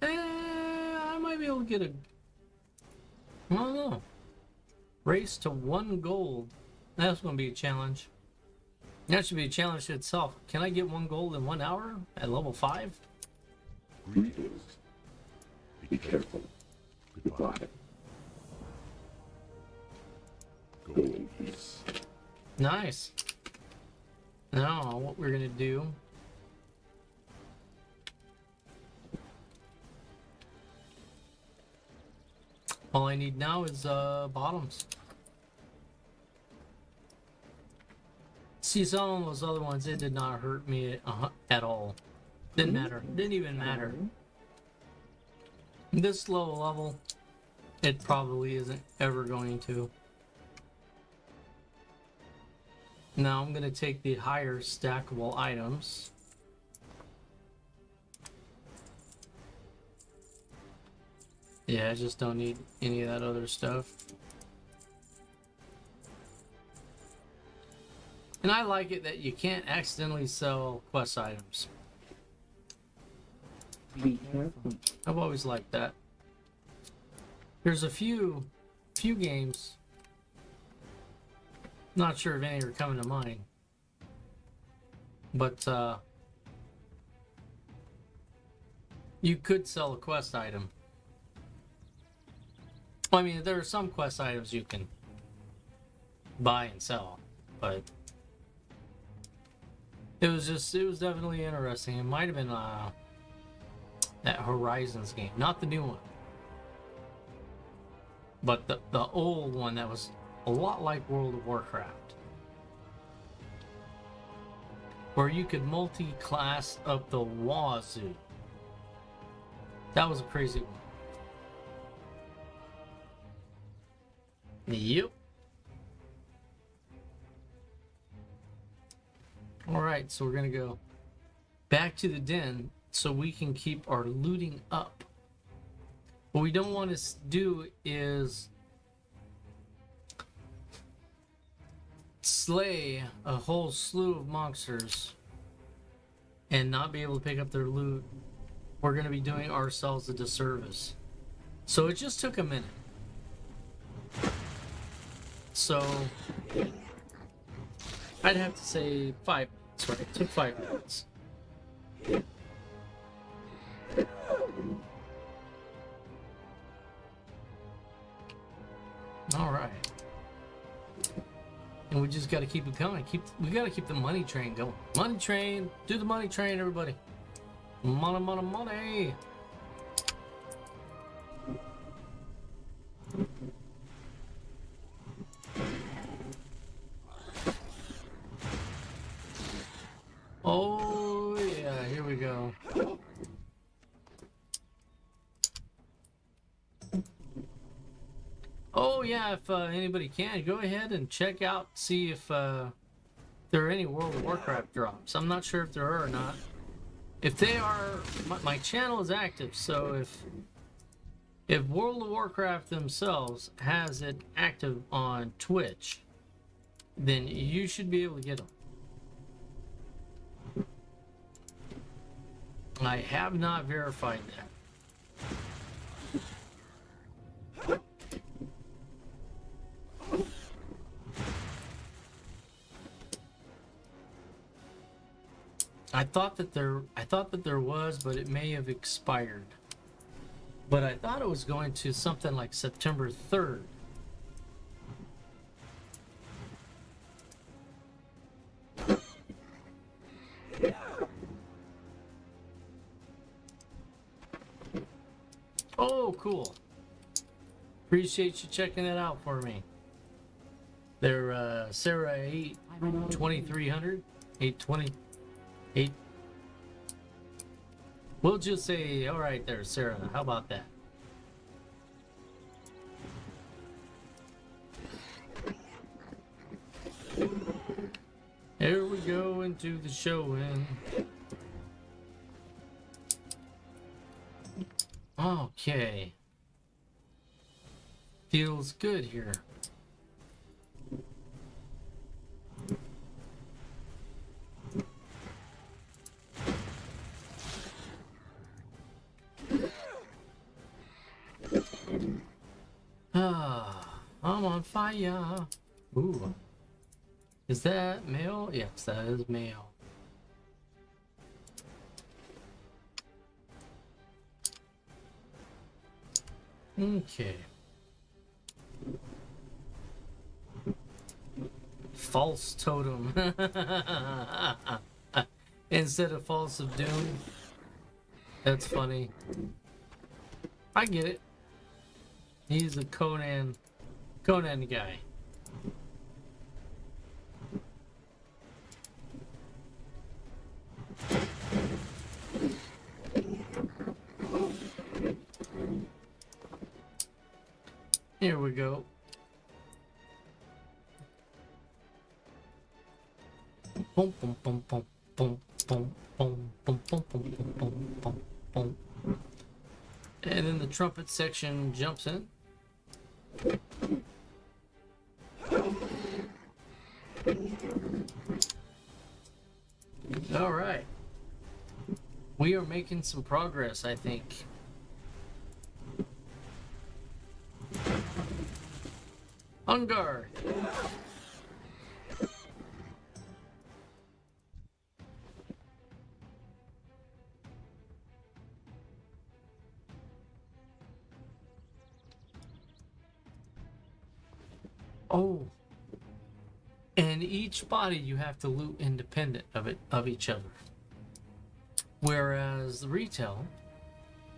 I might be able to get a. I don't know. Race to 1 gold. That's going to be a challenge. That should be a challenge to itself. Can I get 1 gold in 1 hour at level 5? Greetings. Be careful. Goodbye. Go in peace. Nice. Now, what we're going to do. All I need now is bottoms. See, some of those other ones, it did not hurt me at all. Didn't matter. Didn't even matter. This low level, it probably isn't ever going to. Now I'm going to take the higher stackable items. Yeah, I just don't need any of that other stuff. And I like it that you can't accidentally sell quest items. Be careful. I've always liked that. There's a few games Not sure if any are coming to mind. But you could sell a quest item. I mean, there are some quest items you can buy and sell, but it was definitely interesting. It might have been that Horizons game, not the new one, but the old one that was a lot like World of Warcraft, where you could multi-class up the wazoo. That was a crazy one. Yep. Alright, so we're gonna go back to the den so we can keep our looting up. What we don't want to do is slay a whole slew of monsters and not be able to pick up their loot. We're gonna be doing ourselves a disservice. So it just took a minute. So I'd have to say 5 minutes, right? It took 5 minutes. All right. And we just got to keep it going. We got to keep the money train going. Money train, do the money train, everybody. Money, money, money. Oh yeah, here we go. Oh yeah, if anybody can, go ahead and check out, see if there are any World of Warcraft drops. I'm not sure if there are or not. If they are, my channel is active, so if World of Warcraft themselves has it active on Twitch, then you should be able to get them. I have not verified that. I thought that there was, but it may have expired. But I thought it was going to something like September 3rd. Oh, cool. Appreciate you checking that out for me. They're Sarah 82300, 828. We'll just say, all right there, Sarah. How about that? Here we go into the showing. Okay. Feels good here. I'm on fire. Ooh. Is that mail? Yes, that is mail. Okay. False totem. Instead of false of doom. That's funny. I get it. He's a Conan guy. Here we go. Boom, boom, boom, boom, boom, boom, boom, boom, boom, boom, boom, boom, boom. And then the trumpet section jumps in. All right. We are making some progress, I think. On guard. Oh. And each body you have to loot independent of each other. Whereas the retail,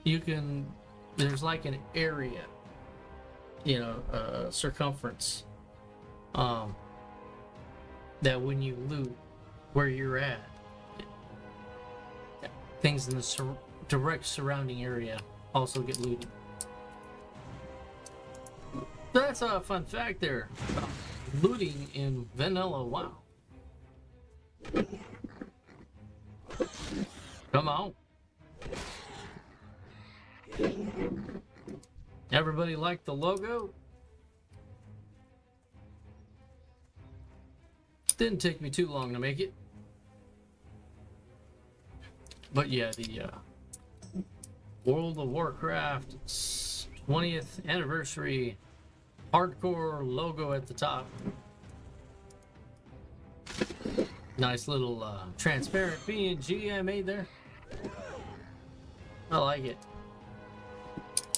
there's like an area, circumference, that when you loot where you're at, things in the direct surrounding area also get looted. That's a fun fact there. Looting in vanilla WoW. Come on. Everybody like the logo? Didn't take me too long to make it. But yeah, the World of Warcraft 20th anniversary hardcore logo at the top. Nice little transparent PNG I made there. I like it.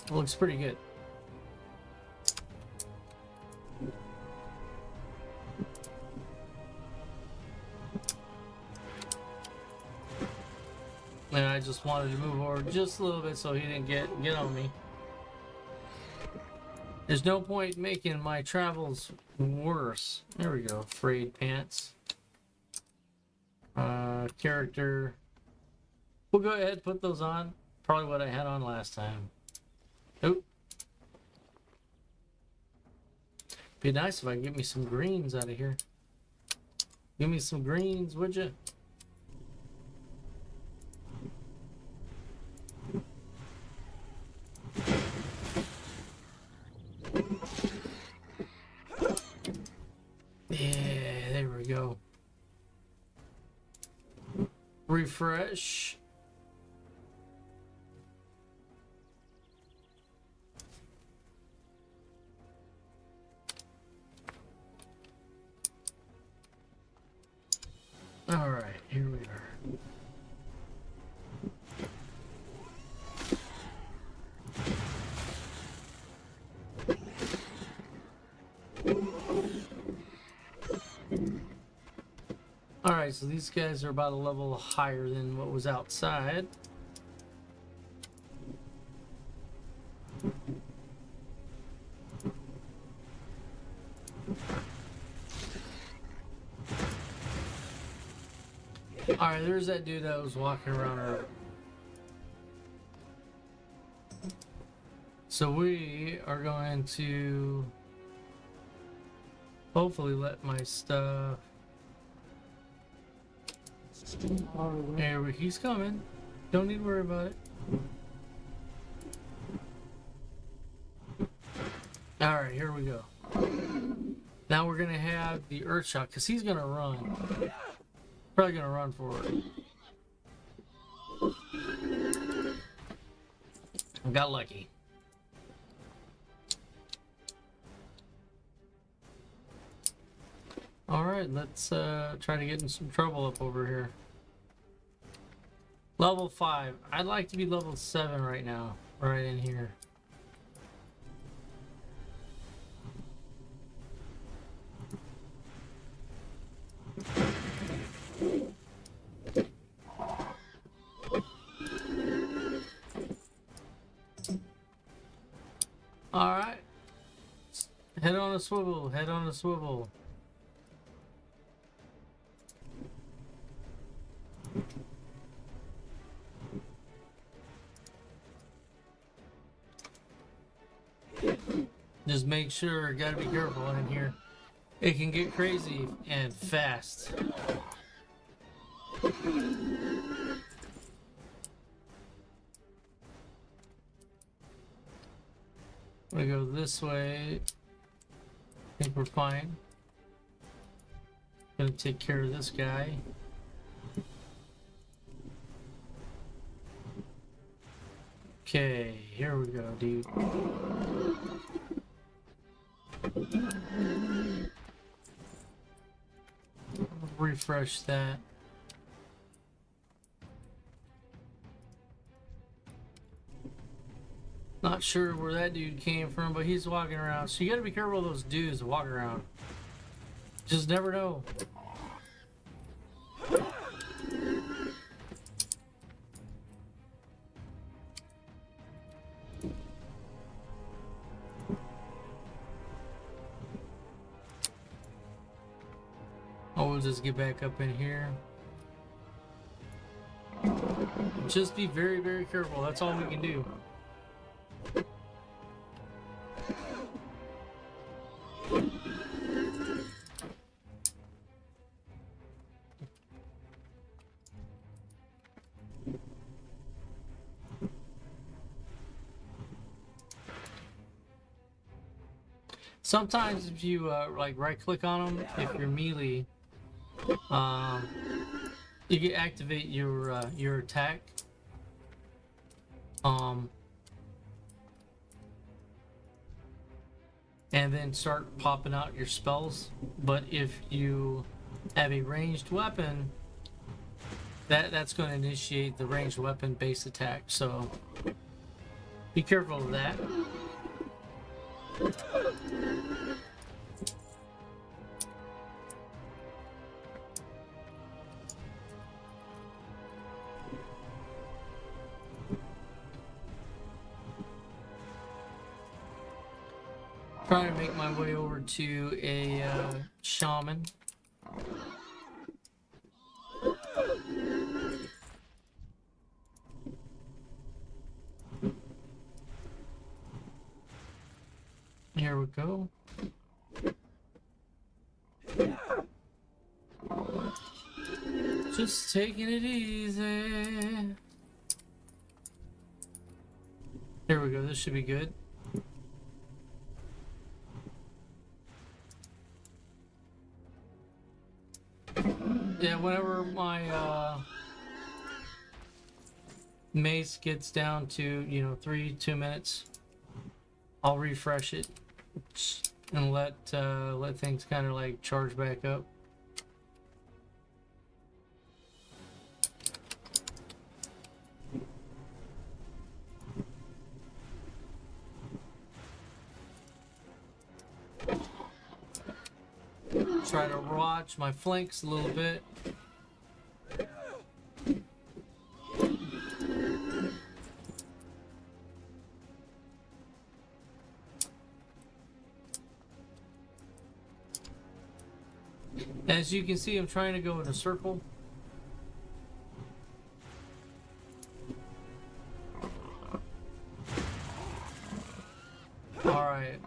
It looks pretty good. And I just wanted to move over just a little bit so he didn't get on me. There's no point making my travels worse. There we go. Frayed pants. Character. We'll go ahead and put those on. Probably what I had on last time. Oop. Be nice if I could get me some greens out of here. Give me some greens, would you? Yeah, there we go. Refresh. All right, here we are. Alright, so these guys are about a level higher than what was outside. Alright, there's that dude that was walking around earlier. So we are going to hopefully let my stuff... There, he's coming. Don't need to worry about it. Alright, here we go. Now we're gonna have the Earthshock, because he's gonna run. Probably gonna run for it. I got lucky. Alright, let's try to get in some trouble up over here. Level 5. I'd like to be level 7 right now. Right in here. Alright. Head on a swivel. Head on a swivel. Just make sure, gotta be careful in here. It can get crazy and fast. We go this way. I think we're fine. Gonna take care of this guy. Okay, here we go, dude. Refresh that. Not sure where that dude came from, but he's walking around. So you gotta be careful of those dudes that walk around. Just never know. Oh, we'll just get back up in here. Just be very, very careful. That's all we can do. Sometimes if you like right click on them, if you're melee, you can activate your attack. And then start popping out your spells. But if you have a ranged weapon, that's going to initiate the ranged weapon base attack. So be careful of that. Trying to make my way over to a shaman. Here we go. Just taking it easy. Here we go. This should be good. Yeah, whenever my mace gets down to 2 minutes, I'll refresh it and let things kind of like charge back up. Try to watch my flanks a little bit. As you can see, I'm trying to go in a circle. Alright,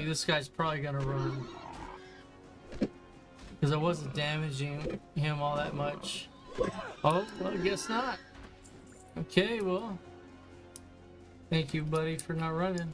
this guy's probably gonna run. Because I wasn't damaging him all that much. Oh, well, I guess not. Okay, well. Thank you, buddy, for not running.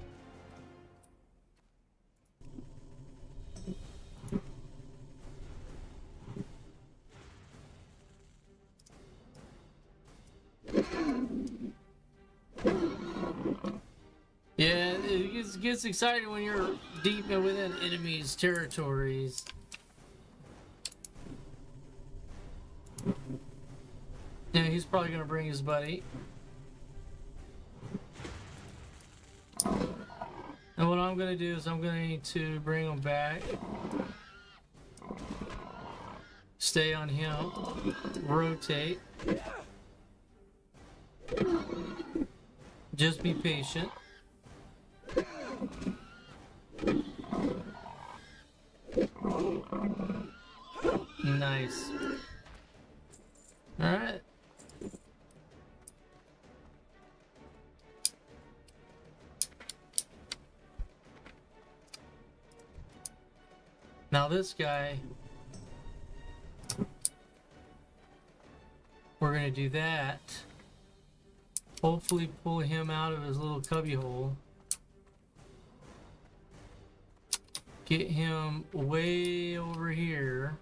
Yeah, it gets exciting when you're deep within enemies' territories. Yeah, he's probably gonna bring his buddy. And what I'm gonna do is I'm gonna need to bring him back. Stay on him. Rotate. Just be patient. Nice. Alright. Now this guy, we're gonna do that. Hopefully pull him out of his little cubby hole. Get him way over here.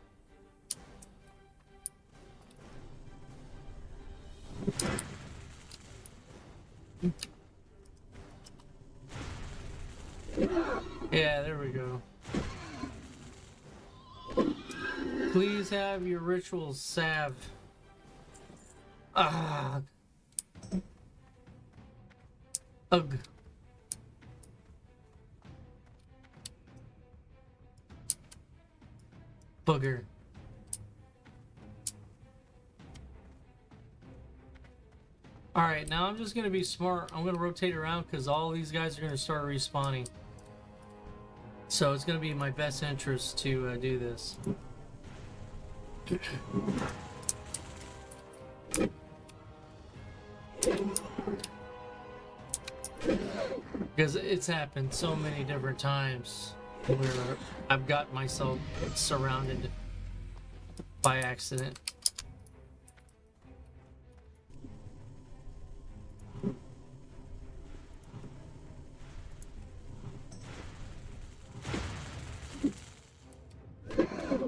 Yeah, there we go. Please have your ritual salve. Ah. Ugh. booger. Alright, now I'm just going to be smart. I'm going to rotate around because all these guys are going to start respawning. So it's going to be in my best interest to do this. Because it's happened so many different times where I've got myself surrounded by accident.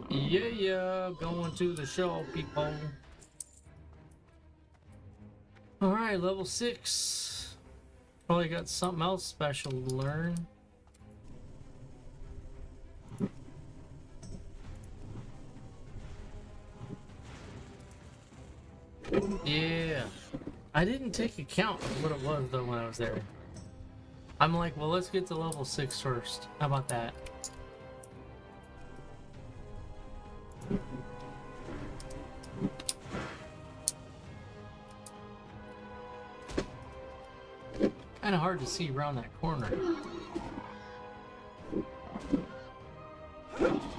Yeah, going to the show, people. Alright, level 6. Probably got something else special to learn. Yeah. I didn't take account of what it was though when I was there. I'm like, well, let's get to level 6 first. How about that? Kind of hard to see around that corner.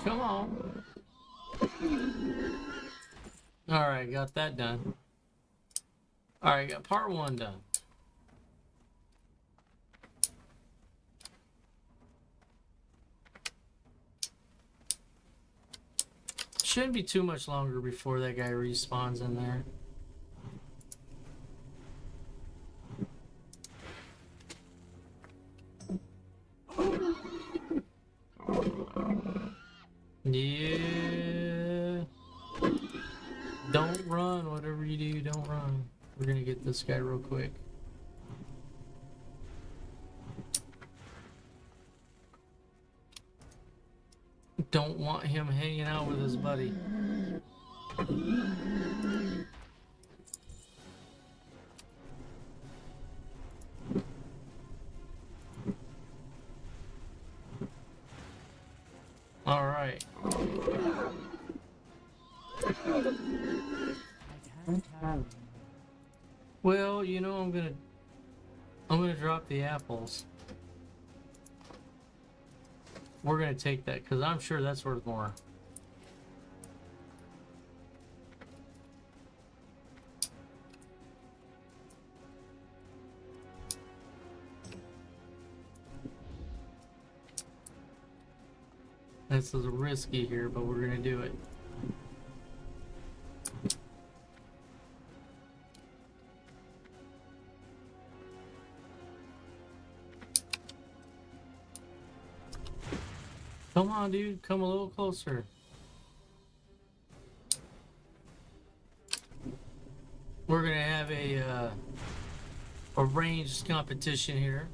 Come on. Alright, got that done. Alright, got part 1 done. Shouldn't be too much longer before that guy respawns in there. Yeah. Don't run, whatever you do, don't run. We're gonna get this guy real quick. Don't want him hanging out with his buddy. All right. Well, you know, I'm gonna drop the apples. We're gonna take that because I'm sure that's worth more. This is risky here, but we're gonna do it. Come on, dude. Come a little closer. We're gonna have a ranged competition here.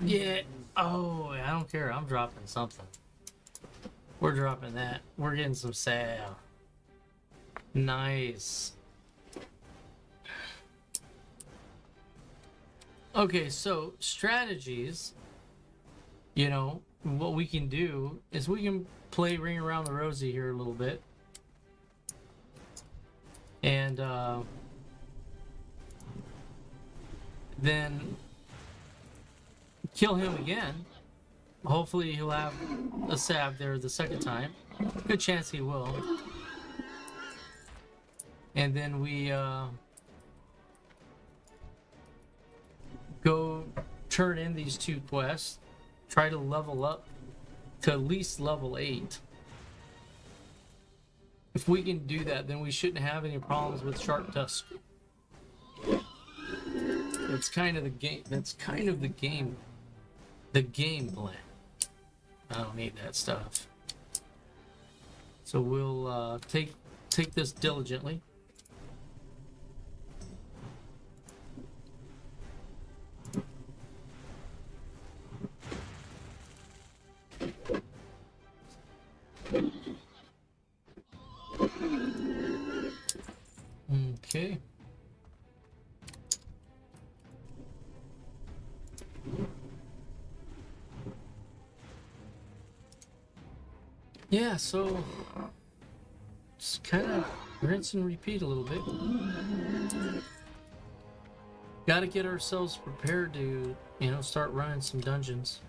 Yeah. Oh, I don't care. I'm dropping something. We're dropping that. We're getting some salve. Nice. Okay, so strategies, you know, what we can do is we can play Ring Around the Rosie here a little bit. And then kill him again. Hopefully he'll have a salve there the second time. Good chance he will. And then we go turn in these 2 quests, try to level up to at least level 8. If we can do that, then we shouldn't have any problems with Sharp Tusk. It's kind of the game. That's kind of the game plan. I don't need that stuff. So we'll take this diligently. Okay. Yeah, so just kind of rinse and repeat a little bit. Got to get ourselves prepared to, start running some dungeons.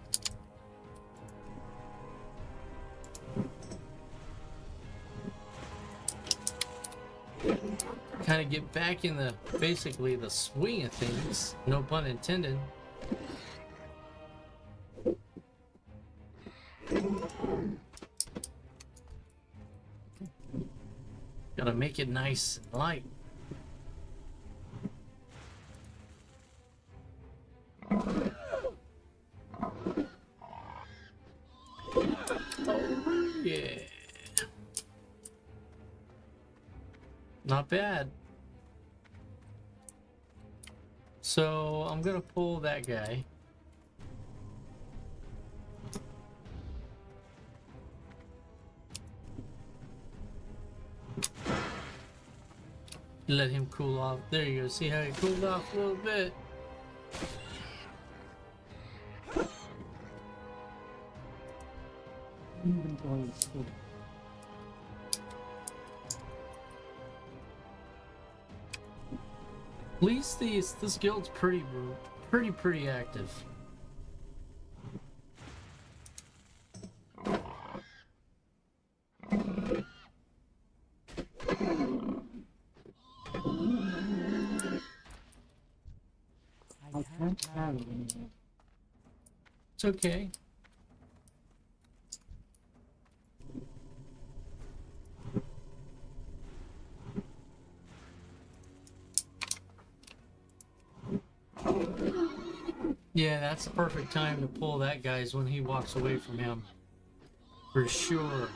Kind of get back in basically the swing of things, no pun intended. Gotta make it nice and light. Oh, yeah. Not bad. So I'm gonna pull that guy. Let him cool off. There you go. See how he cooled off a little bit? Inventory full. At least this guild's pretty active. I can't carry anymore. It's okay. Yeah, that's the perfect time to pull that guy's when he walks away from him. For sure.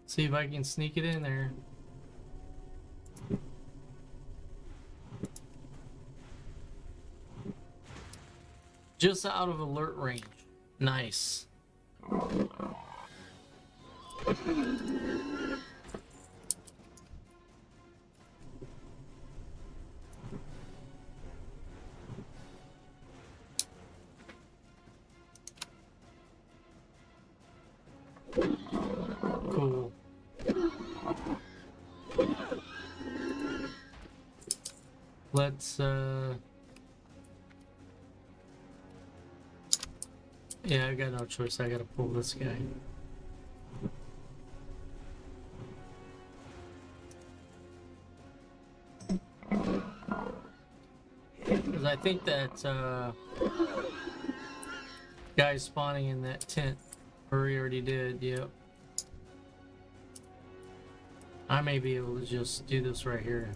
See if I can sneak it in there. Just out of alert range. Nice. Cool. Let's yeah, I got no choice. I gotta pull this guy. Because I think that guy's spawning in that tent. Or he already did, yep. I may be able to just do this right here.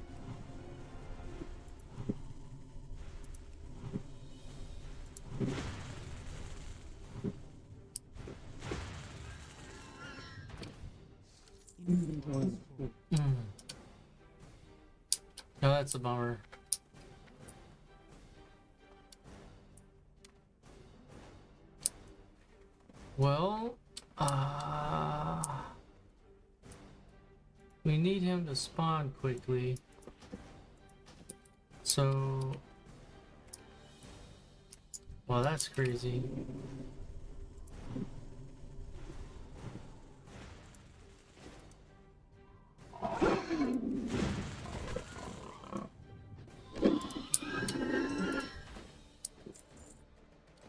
Inventory full. Oh, that's a bummer. Well, we need him to spawn quickly. So, well, that's crazy.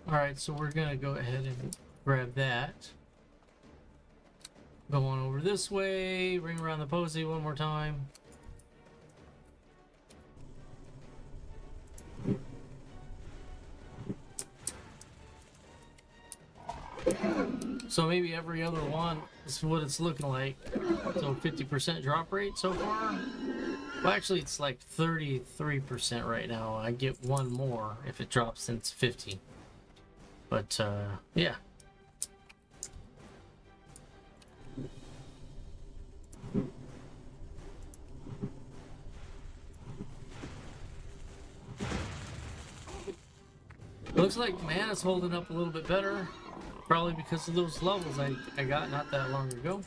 Alright, so we're gonna go ahead and grab that. Go on over this way, ring around the posy one more time. So maybe every other one is what it's looking like. So 50% drop rate so far. Well, actually, it's like 33% right now. I get one more if it drops, then it's 50. But yeah. Looks like mana's holding up a little bit better. Probably because of those levels I got not that long ago.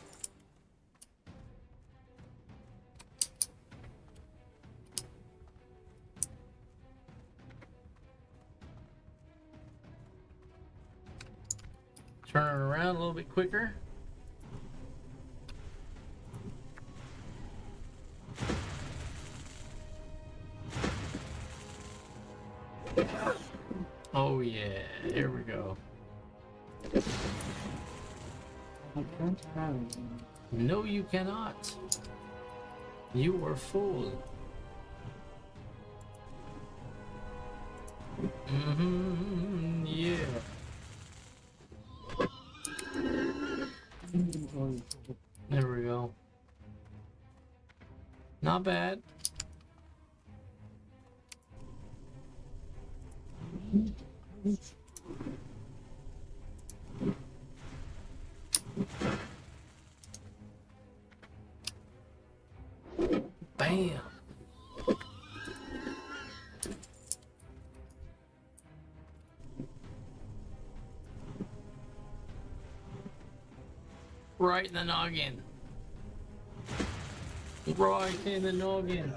Turn it around a little bit quicker. Oh yeah, here we go. I can't hurry. No, you cannot. You were fooled. Yeah. Inventory. There we go. Not bad. Bam. Right in the noggin. Right in the noggin.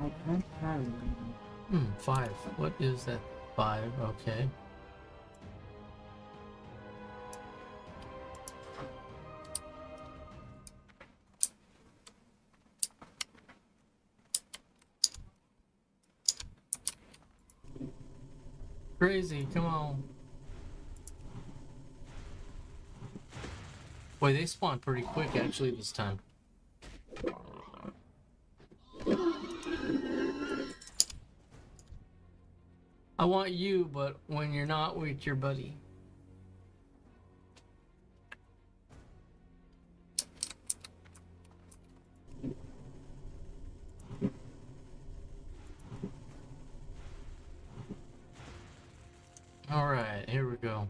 I can't hurry. 5. What is that? 5, okay. Crazy, come on. Boy, they spawn pretty quick actually this time. I want you, but when you're not with your buddy. All right, here we go.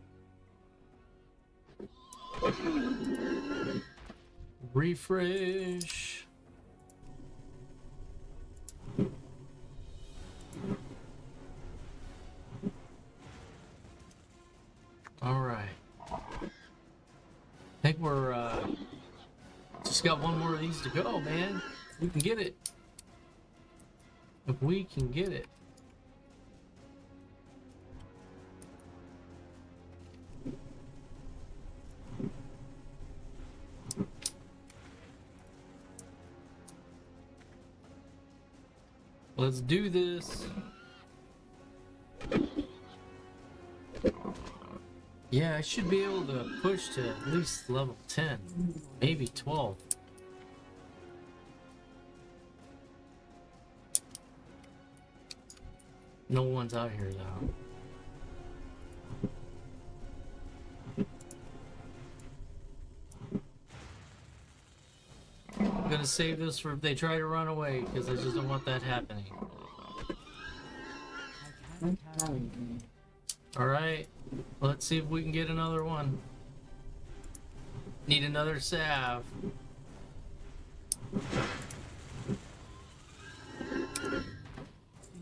Refresh. All right. I think we're just got one more of these to go, man. We can get it. If we can get it. Let's do this. Yeah, I should be able to push to at least level 10, maybe 12. No one's out here though. I'm gonna save this for if they try to run away, because I just don't want that happening. I can't hurry. Alright, let's see if we can get another one. Need another salve.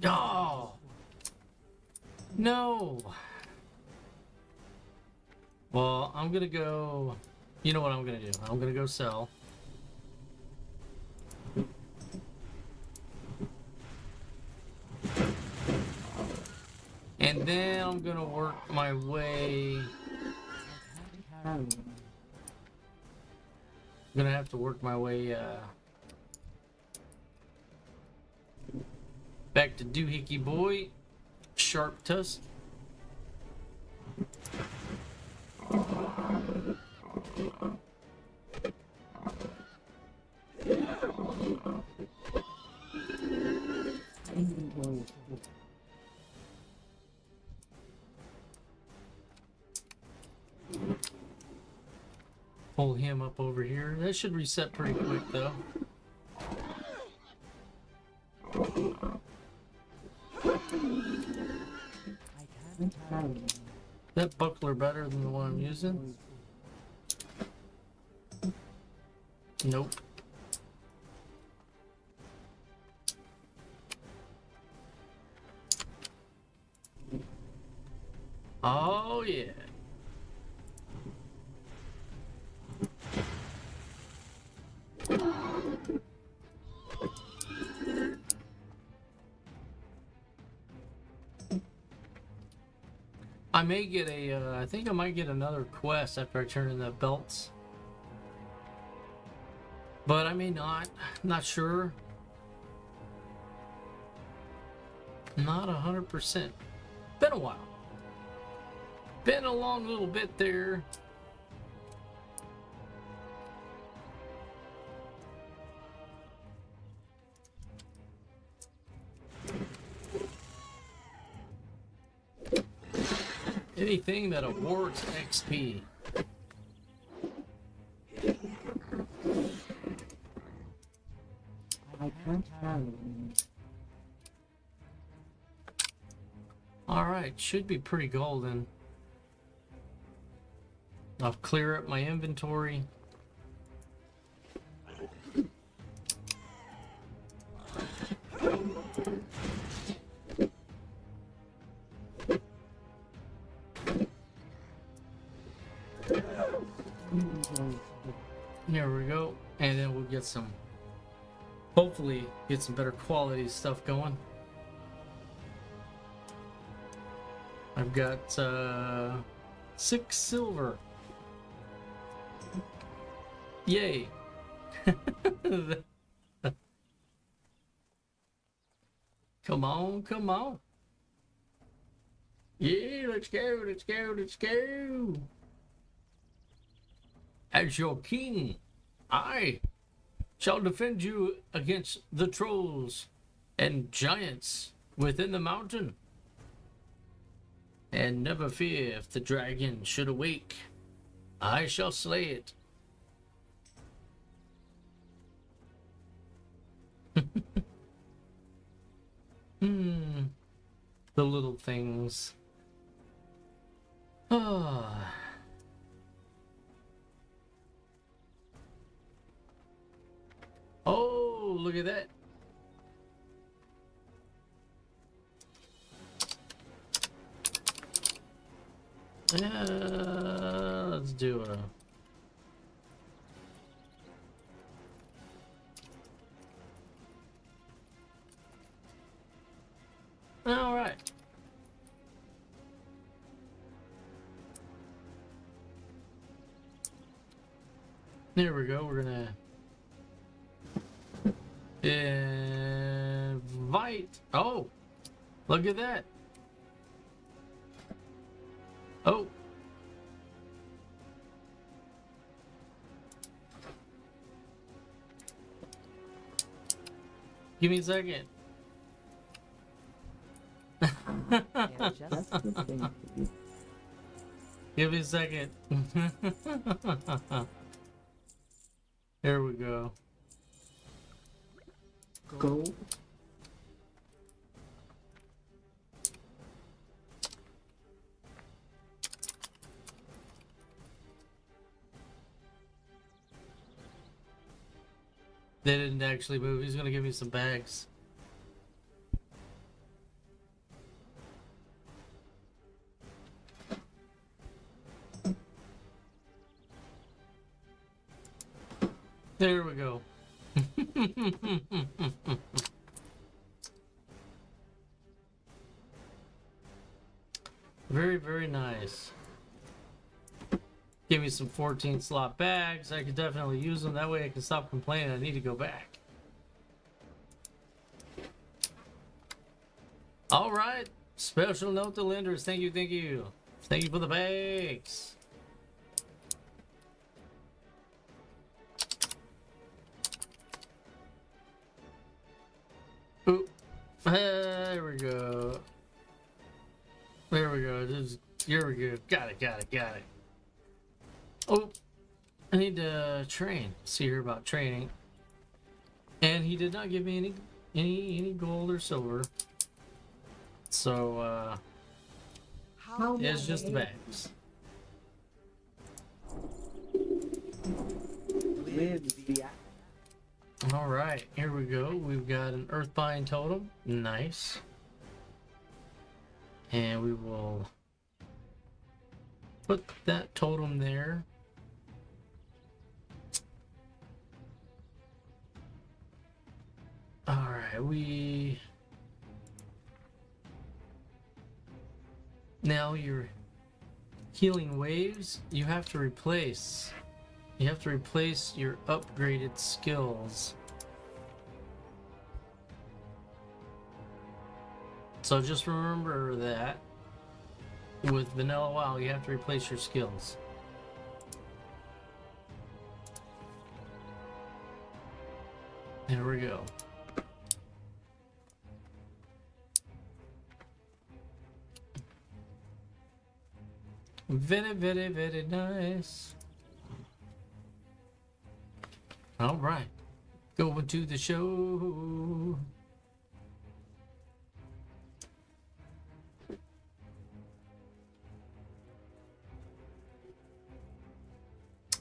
Oh! No! Well, I'm gonna go... You know what I'm gonna do? I'm gonna go sell. And then I'm gonna work my way... Hurry. I'm gonna have to work my way, back to Doohickey Boy. Sharp Tusk. Inventory. Pull him up over here. That should reset pretty quick though. I can't hurry. That buckler better than the one I'm using? Nope. Oh yeah. I may get a, I think I might get another quest after I turn in the belts. But I may not. Not sure. Not 100%. Been a while. Been a long little bit there. Anything that awards XP. I can't tell. Alright, should be pretty golden. I'll clear up my inventory. There we go. And then we'll get some, hopefully get some better quality stuff going. I've got 6 silver. Yay. Come on, come on. Yeah, let's go, let's go, let's go. As your king, I shall defend you against the trolls and giants within the mountain. And never fear, if the dragon should awake, I shall slay it. The little things. Ah. Oh, look at that. Let's do a... All right. There we go. We're gonna invite. Oh, look at that. Oh. Give me a second. Give me a second. There we go. Go. They didn't actually move. He's gonna give me some bags. There we go. Very, very nice. Give me some 14 slot bags. I could definitely use them. That way I can stop complaining I need to go back. All right. Special note to lenders. Thank you, thank you. Thank you for the bags. Oop. There we go. There we go. Here we go. Got it, got it, got it. Oh, I need to train. See here about training. And he did not give me any gold or silver. So it's just the bags. All right, here we go. We've got an Earthbind totem. Nice. And we will put that totem there. All right, now healing waves, you have to replace. You have to replace your upgraded skills. So just remember that with Vanilla WoW, you have to replace your skills. There we go. Very, very, very nice. All right, going to the show.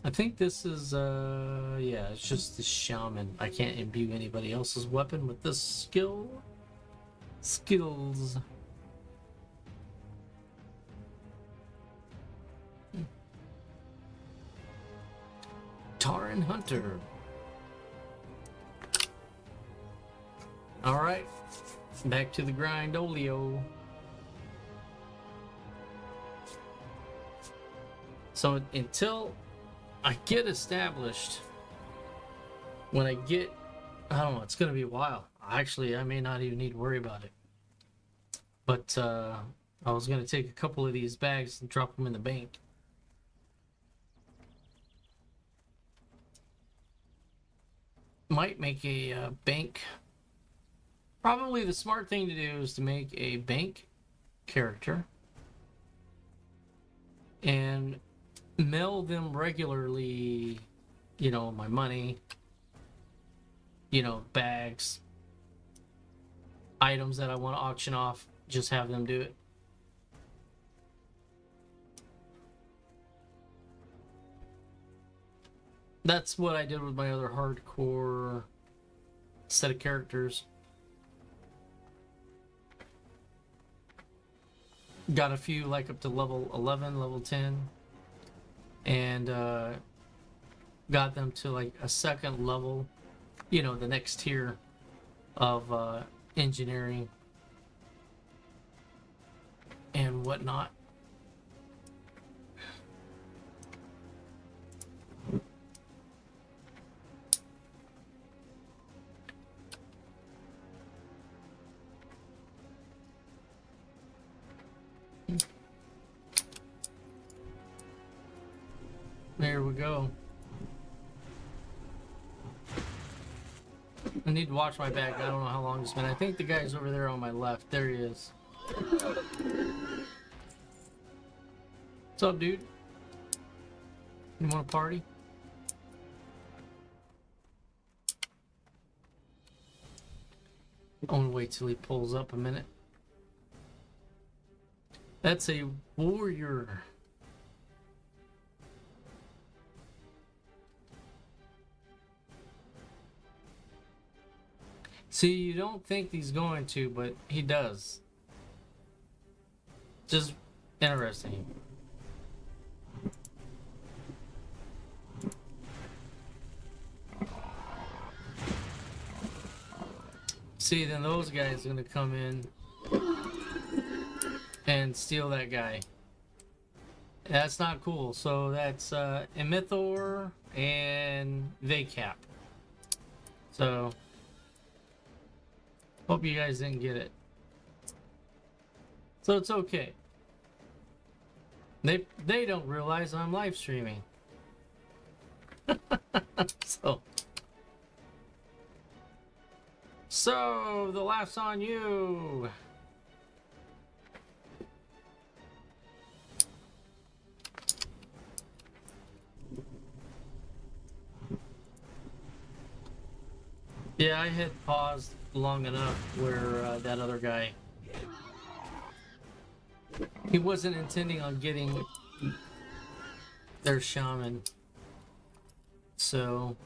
I think this is, yeah, it's just the shaman. I can't imbue anybody else's weapon with this skills. Taran Hunter. All right, back to the grind, Olio. So until I get established, when I get, I don't know, it's gonna be a while. Actually, I may not even need to worry about it. But I was gonna take a couple of these bags and drop them in the bank. Might make a bank. Probably the smart thing to do is to make a bank character and mail them regularly, you know, my money, you know, bags, items that I want to auction off, just have them do it. That's what I did with my other hardcore set of characters. Got a few like up to level 11, level 10, and got them to like a second level, you know, the next tier of engineering and whatnot. There we go. I need to watch my back. I don't know how long it's been. I think the guy's over there on my left. There he is. What's up, dude? You want to party? I'm gonna wait till he pulls up a minute. That's a warrior. See, you don't think he's going to, but he does. Just interesting. See, then those guys are gonna come in and steal that guy. That's not cool. So that's Emithor and Vacap. So hope you guys didn't get it. So it's okay. They don't realize I'm live streaming. So the laugh's on you. Yeah, I had paused long enough where that other guy, he wasn't intending on getting their shaman. So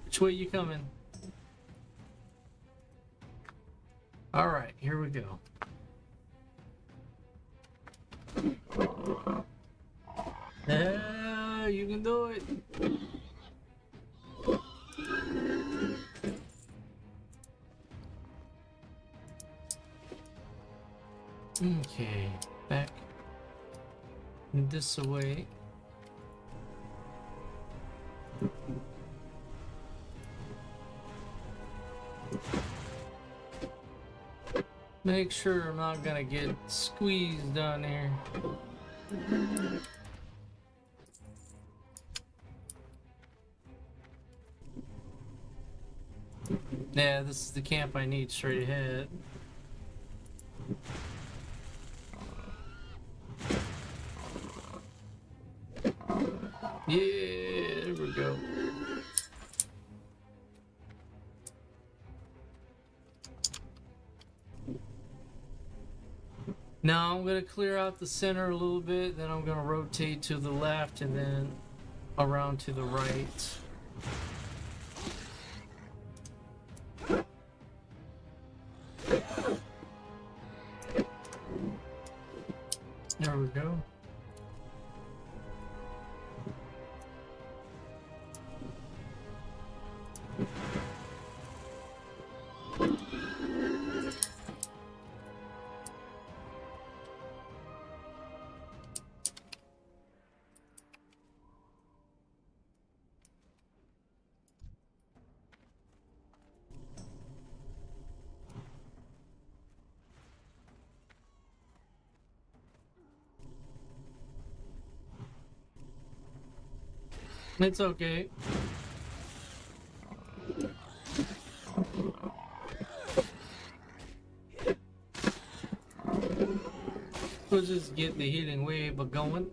which way you coming? All right, here we go. Yeah, you can do it. Okay, back this way. Make sure I'm not gonna get squeezed down here. Yeah, this is the camp I need straight ahead. Yeah, there we go. Now I'm going to clear out the center a little bit, then I'm going to rotate to the left and then around to the right. There we go. It's okay. We'll just get the healing wave going.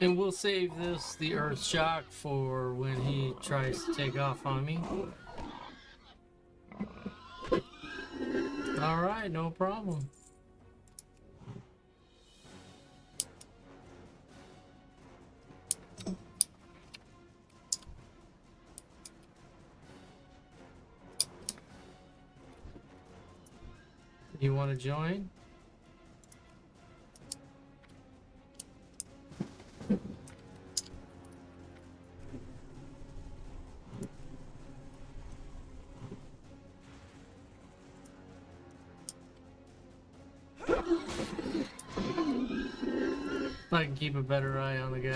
And we'll save this, the Earth Shock, for when he tries to take off on me. Alright, no problem. You want to join? I can keep a better eye on the guy.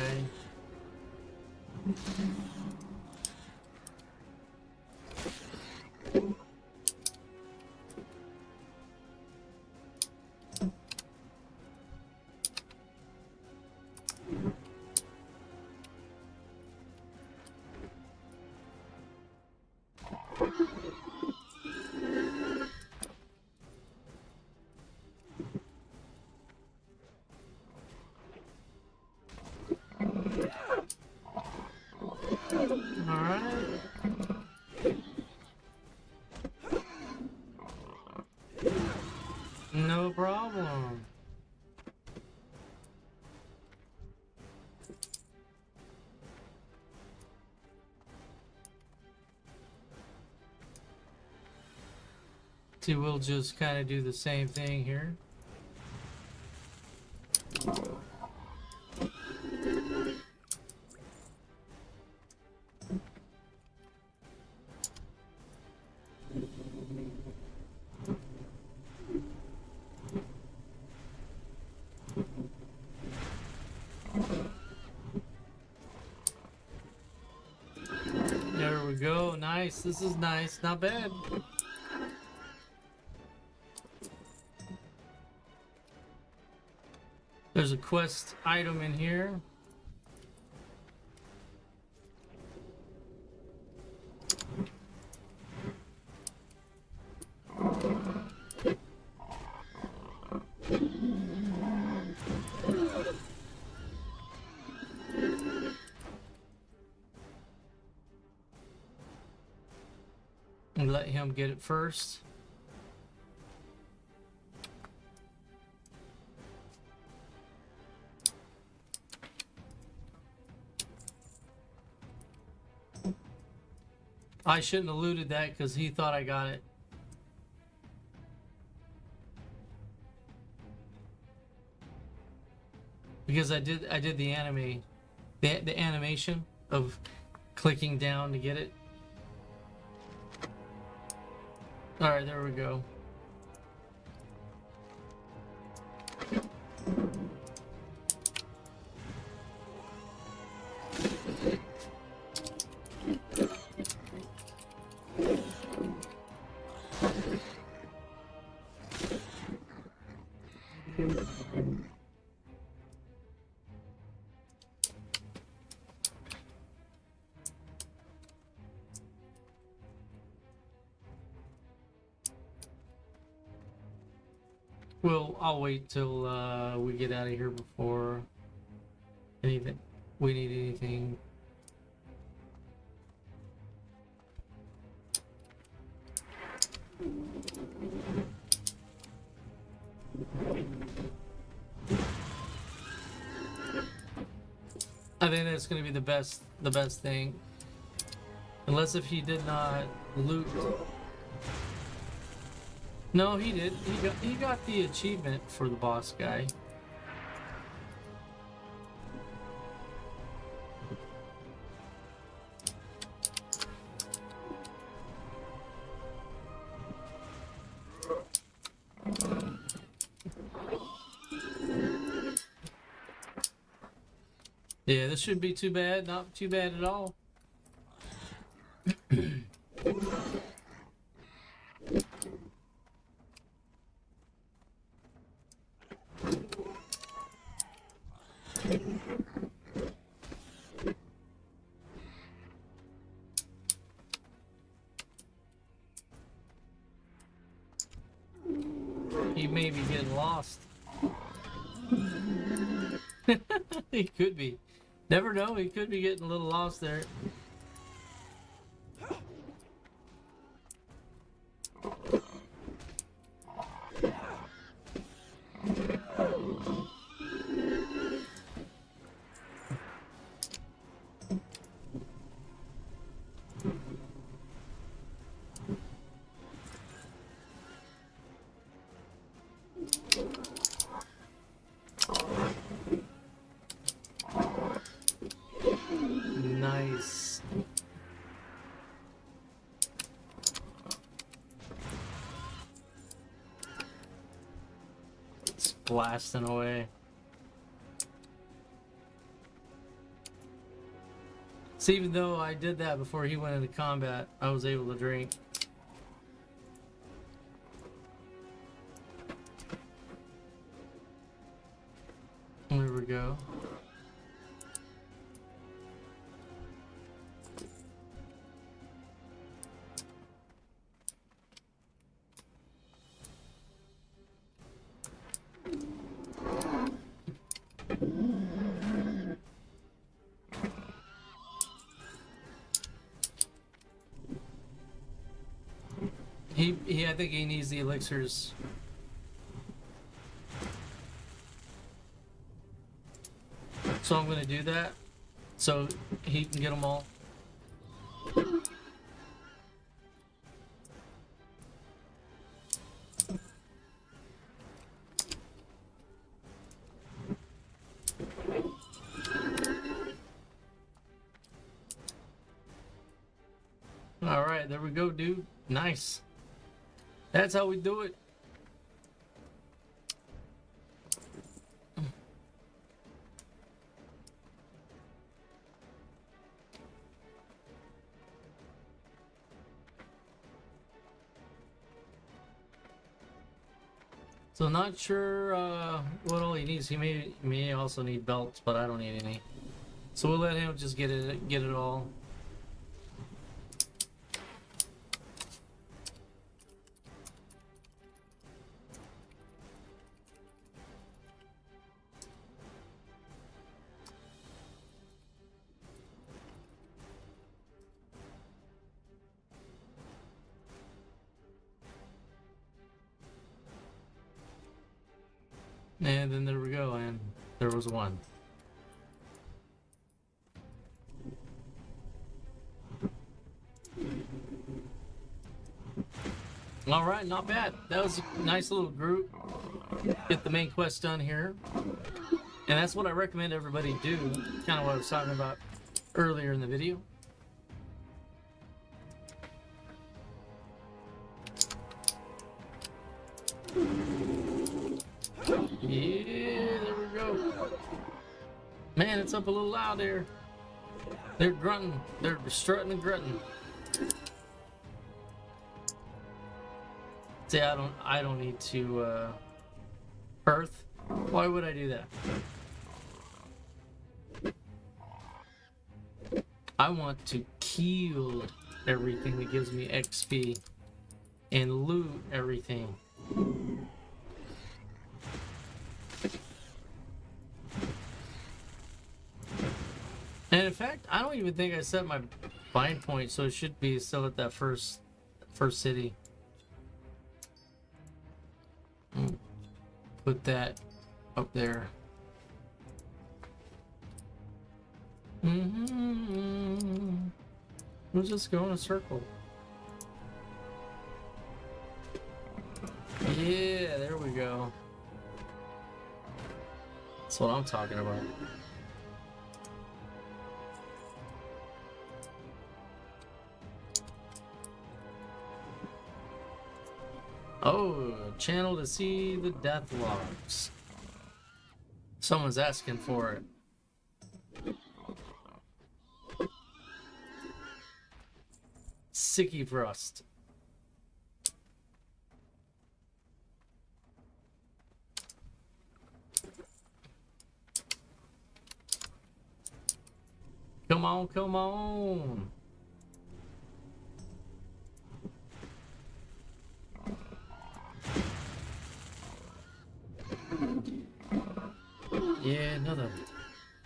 No problem. See, we'll just kind of do the same thing here. There we go. Nice. This is nice. Not bad. There's a quest item in here. And let him get it first. I shouldn't have looted that because he thought I got it. Because I did the animation of clicking down to get it. Alright, there we go. Well, I'll wait till we get out of here before anything. We need anything. I think that's gonna be the best thing. Unless if he did not loot. No, he did. He got the achievement for the boss guy. Yeah, this shouldn't be too bad. Not too bad at all. He may be getting lost. He could be. Never know, he could be getting a little lost there. Nice. It's blasting away. So even though I did that before he went into combat, I was able to drink. There we go. I think he needs the elixirs. So I'm gonna do that, so he can get them all. All right, there we go, dude. Nice. That's how we do it. So not sure what all he needs. He may also need belts, but I don't need any. So we'll let him just get it all. And then there we go, and there was one. All right, not bad. That was a nice little group. Get the main quest done here. And that's what I recommend everybody do. Kind of what I was talking about earlier in the video. Yeah, there we go. Man, it's up a little loud there. They're grunting. They're strutting and grunting. See, I don't need to Earth. Why would I do that? I want to kill everything that gives me XP and loot everything. And in fact, I don't even think I set my bind point, so it should be still at that first city. Put that up there. We'll just go in a circle. Yeah, there we go. That's what I'm talking about. Oh, channel to see the death logs. Someone's asking for it. Sicky Frost. Come on, come on. Yeah, another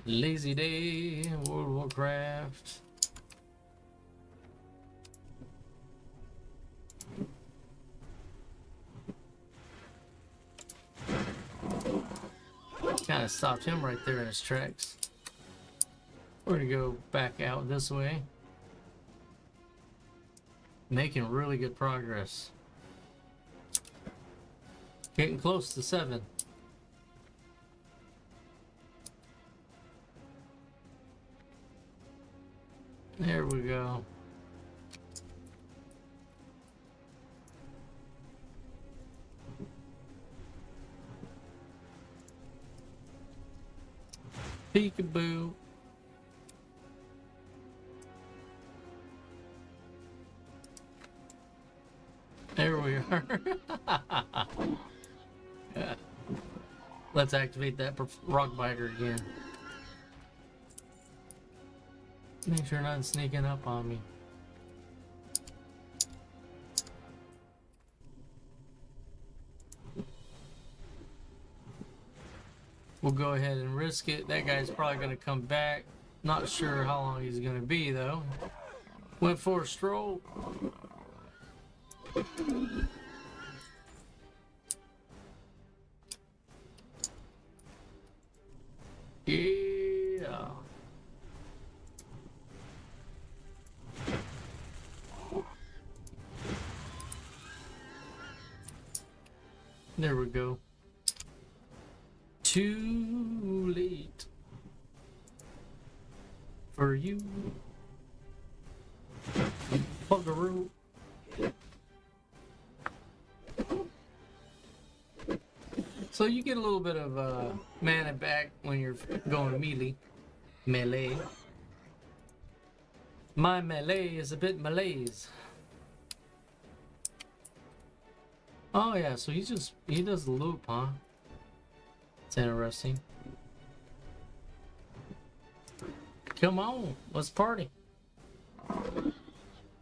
lazy day in World of Warcraft. Kind of stopped him right there in his tracks. We're gonna go back out this way. Making really good progress. Getting close to 7. There we go. Peekaboo. There we are. Yeah. Let's activate that rock biter again. Make sure nothing's sneaking up on me. We'll go ahead and risk it. That guy's probably going to come back. Not sure how long he's going to be, though. Went for a stroll. Yeah. There we go. Too late for you, buggeroo. So you get a little bit of mana back when you're going melee. My melee is a bit malaise. Oh yeah, so he does the loop, huh? It's interesting. Come on, let's party.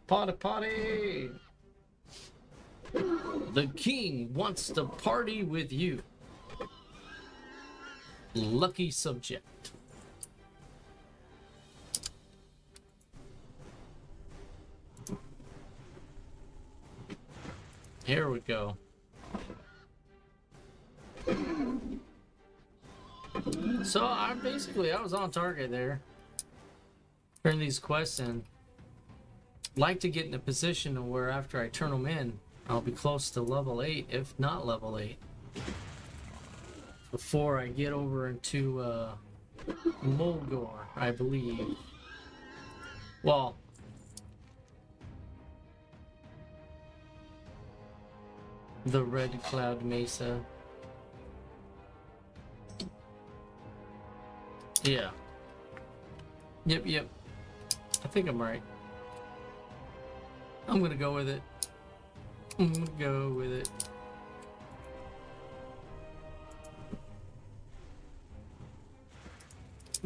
Party. The king wants to party with you. Lucky subject. Here we go. So I was on target there. Turn these quests in. Like to get in a position where after I turn them in, I'll be close to level 8, if not level 8. Before I get over into Mulgore, I believe. Well, the Red Cloud Mesa. Yeah. Yep. I think I'm right. I'm gonna go with it.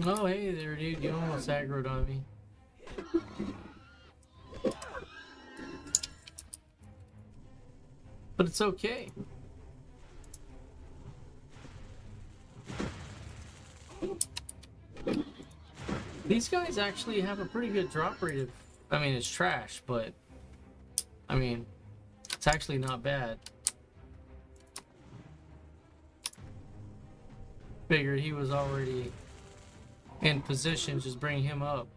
Oh, hey there, dude. You almost aggroed on me. But it's okay. These guys actually have a pretty good drop rate of... I mean, it's trash, but... I mean, it's actually not bad. Figured he was already in position, just bring him up.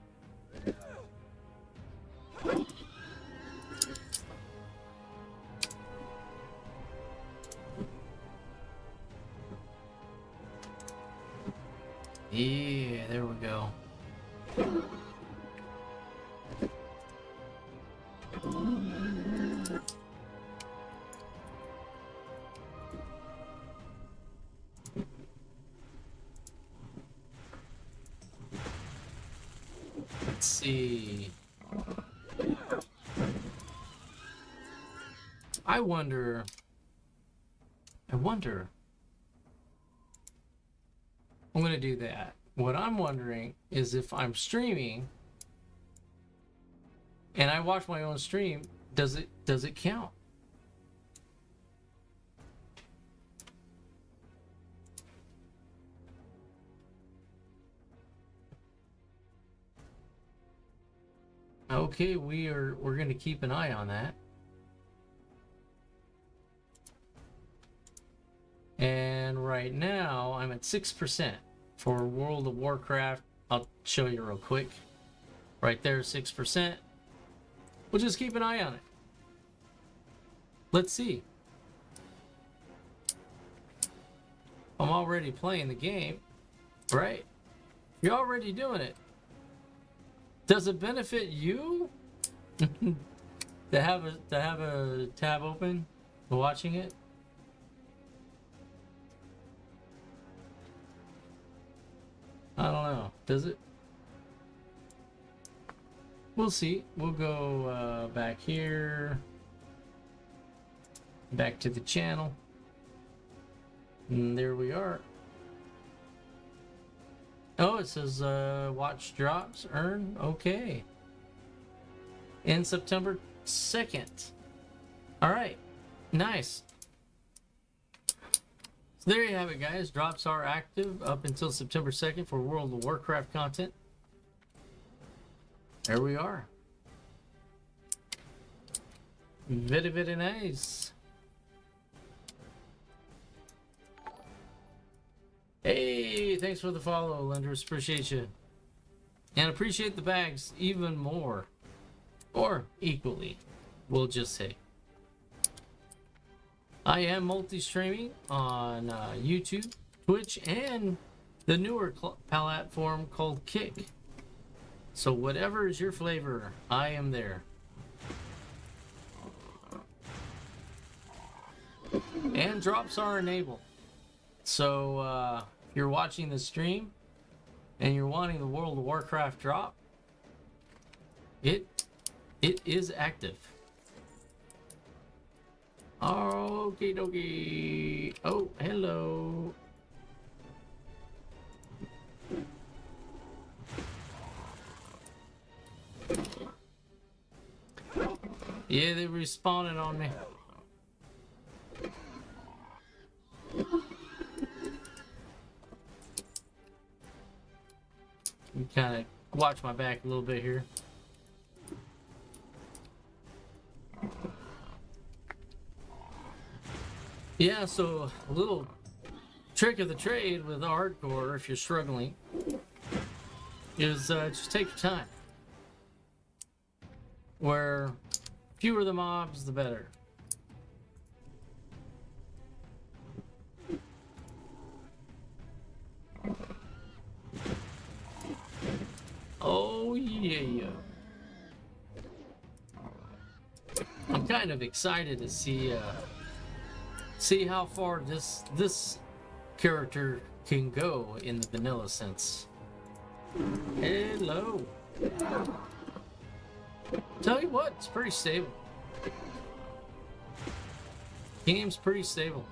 Yeah, there we go. Let's see. I wonder. I'm gonna do that. What I'm wondering is if I'm streaming and I watch my own stream, does it count? Okay, we're gonna keep an eye on that. And right now I'm at 6% for World of Warcraft. I'll show you real quick. Right there, 6%. We'll just keep an eye on it. Let's see. I'm already playing the game, right? You're already doing it. Does it benefit you to have a tab open watching it? I don't know. Does it? We'll see. We'll go back here. Back to the channel. And there we are. Oh, it says watch drops, earn. Okay. In September 2nd. Alright. Nice. So there you have it, guys. Drops are active up until September 2nd for World of Warcraft content. There we are. Very nice. Hey, thanks for the follow, Lenders. Appreciate you. And appreciate the bags even more. Or equally, we'll just say. I am multi-streaming on YouTube, Twitch, and the newer platform called Kick. So whatever is your flavor, I am there. And drops are enabled. So if you're watching the stream and you're wanting the World of Warcraft drop, it is active. Okie dokie. Oh, hello. Yeah, they're respawning on me. Kind of watch my back a little bit here. Yeah, so a little trick of the trade with hardcore, if you're struggling, is just take your time. Where fewer the mobs, the better. Oh yeah. I'm kind of excited to see see how far this character can go in the vanilla sense. Hello. Tell you what, it's pretty stable. Game's pretty stable.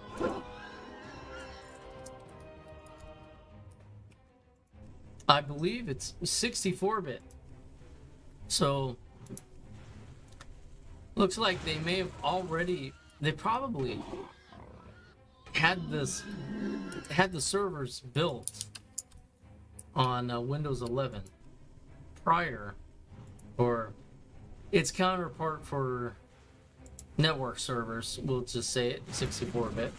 I believe it's 64-bit. So looks like they may have already, they probably had the servers built on Windows 11 prior, or its counterpart for network servers, we'll just say it 64-bit,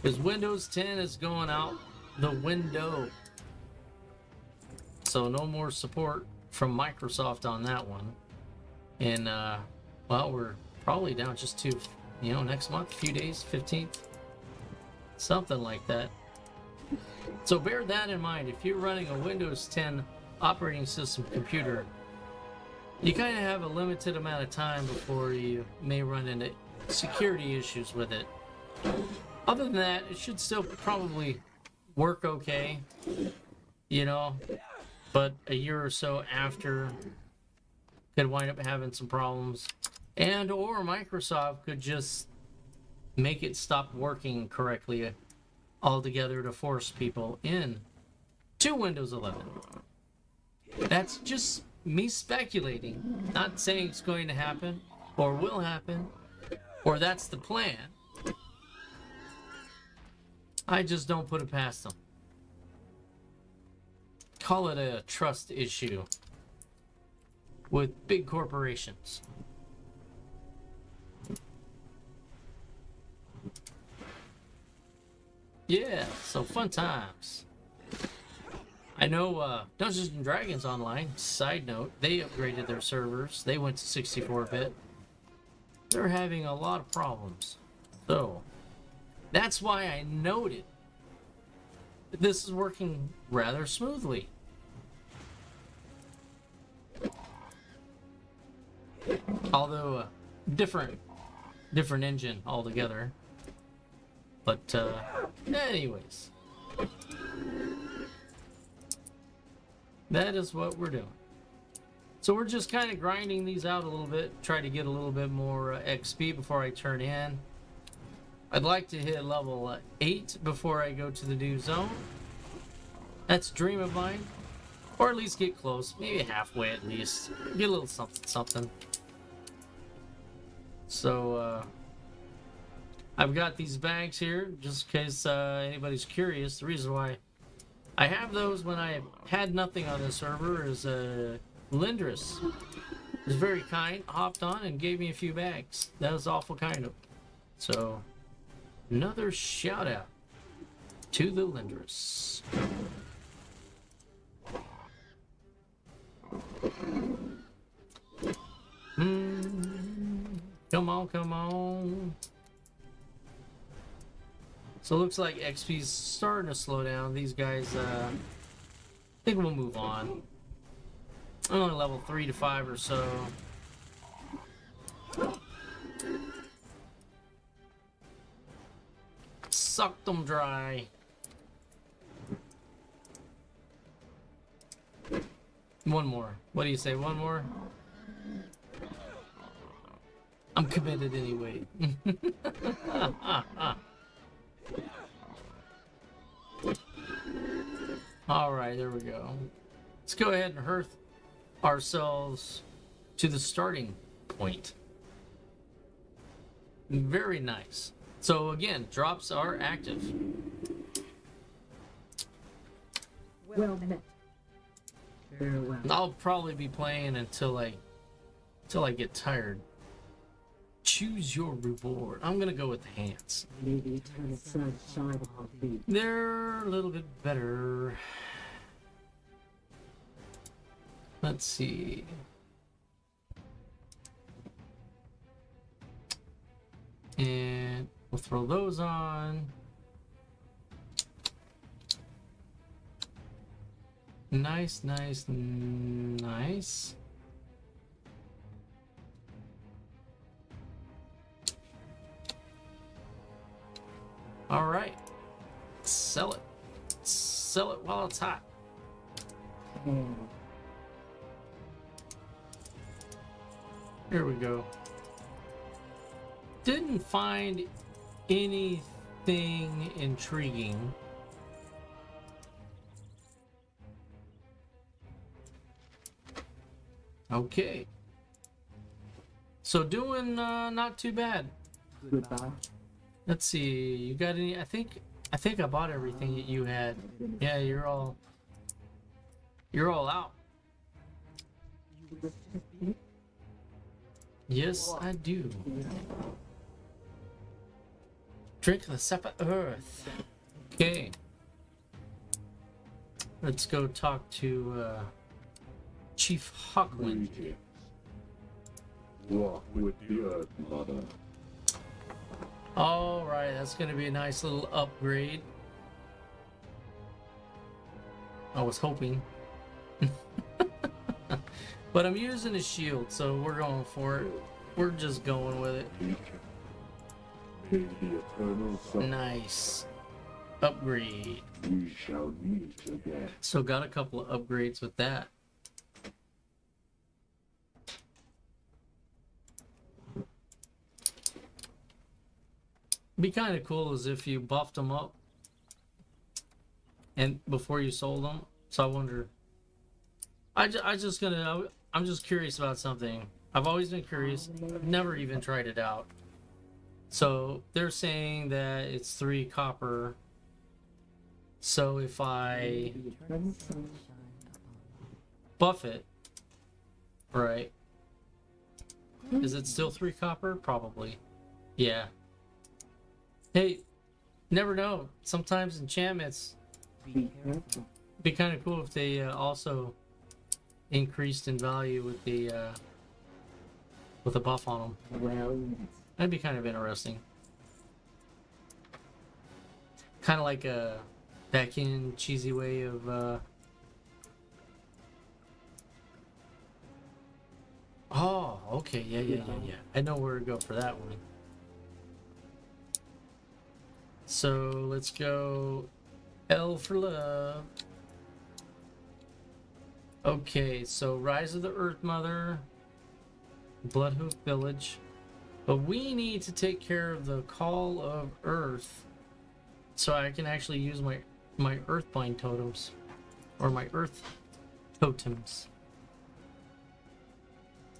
because Windows 10 is going out the window, so no more support from Microsoft on that one. And well, we're probably down just to, you know, next month, a few days, 15th, something like that. So bear that in mind. If you're running a Windows 10 operating system computer, you kind of have a limited amount of time before you may run into security issues with it. Other than that, it should still probably work okay, you know, but a year or so after could wind up having some problems, and or Microsoft could just make it stop working correctly altogether to force people in to Windows 11. That's just me speculating, not saying it's going to happen or will happen or that's the plan. I just don't put it past them. Call it a trust issue with big corporations. Yeah, so fun times. I know Dungeons and Dragons Online, side note, they upgraded their servers. They went to 64-bit. They're having a lot of problems. So, that's why I noted that this is working rather smoothly. Although, different engine altogether. But, anyways. That is what we're doing. So we're just kind of grinding these out a little bit, try to get a little bit more XP before I turn in. I'd like to hit level 8 before I go to the new zone. That's a dream of mine. Or at least get close, maybe halfway at least. Get a little something. So, I've got these bags here, just in case anybody's curious. The reason why I have those when I had nothing on the server is Lindris was very kind, hopped on and gave me a few bags. That was awful kind of. So, another shout out to the Lindris. Come on, come on. So it looks like XP's starting to slow down. These guys, I think we'll move on. Only level 3 to 5 or so. Sucked them dry. One more. What do you say? One more? I'm committed anyway. Alright, there we go. Let's go ahead and hearth ourselves to the starting point. Very nice. So again, drops are active. Well met. Farewell. I'll probably be playing until I get tired. Choose your reward. I'm gonna go with the hands. May the eternal sun shine upon thee. They're a little bit better. Let's see. And we'll throw those on. Nice, nice, nice. All right. Sell it. Sell it while it's hot. Here we go. Didn't find anything intriguing. Okay. So doing not too bad. Goodbye. Let's see. You got any? I think I bought everything that you had. Yeah, you're all out. Yes, I do. Drink the sap of earth. Okay. Let's go talk to Chief Hawkwind. Greetings. Walk with the earth, mother. Alright, that's gonna be a nice little upgrade. I was hoping. But I'm using a shield, so we're going for it. We're just going with it. May the eternal sun. Nice. Upgrade. We shall meet again. So got a couple of upgrades with that. Be kind of cool as if you buffed them up and before you sold them. So I wonder. I'm just curious about something. I've always been curious. I've never even tried it out. So they're saying that it's 3 copper. So if I buff it, right? Is it still 3 copper? Probably. Yeah. Hey, never know. Sometimes enchantments Be careful. be kind of cool if they also increased in value with the buff on them. Well, That'd be kind of interesting. Kind of like a back in cheesy way of oh, okay, yeah. I know where to go for that one. So let's go L for love. Okay, so Rise of the Earth Mother, Bloodhoof Village. But we need to take care of the Call of Earth so I can actually use my Earthbind totems. Or my Earth totems.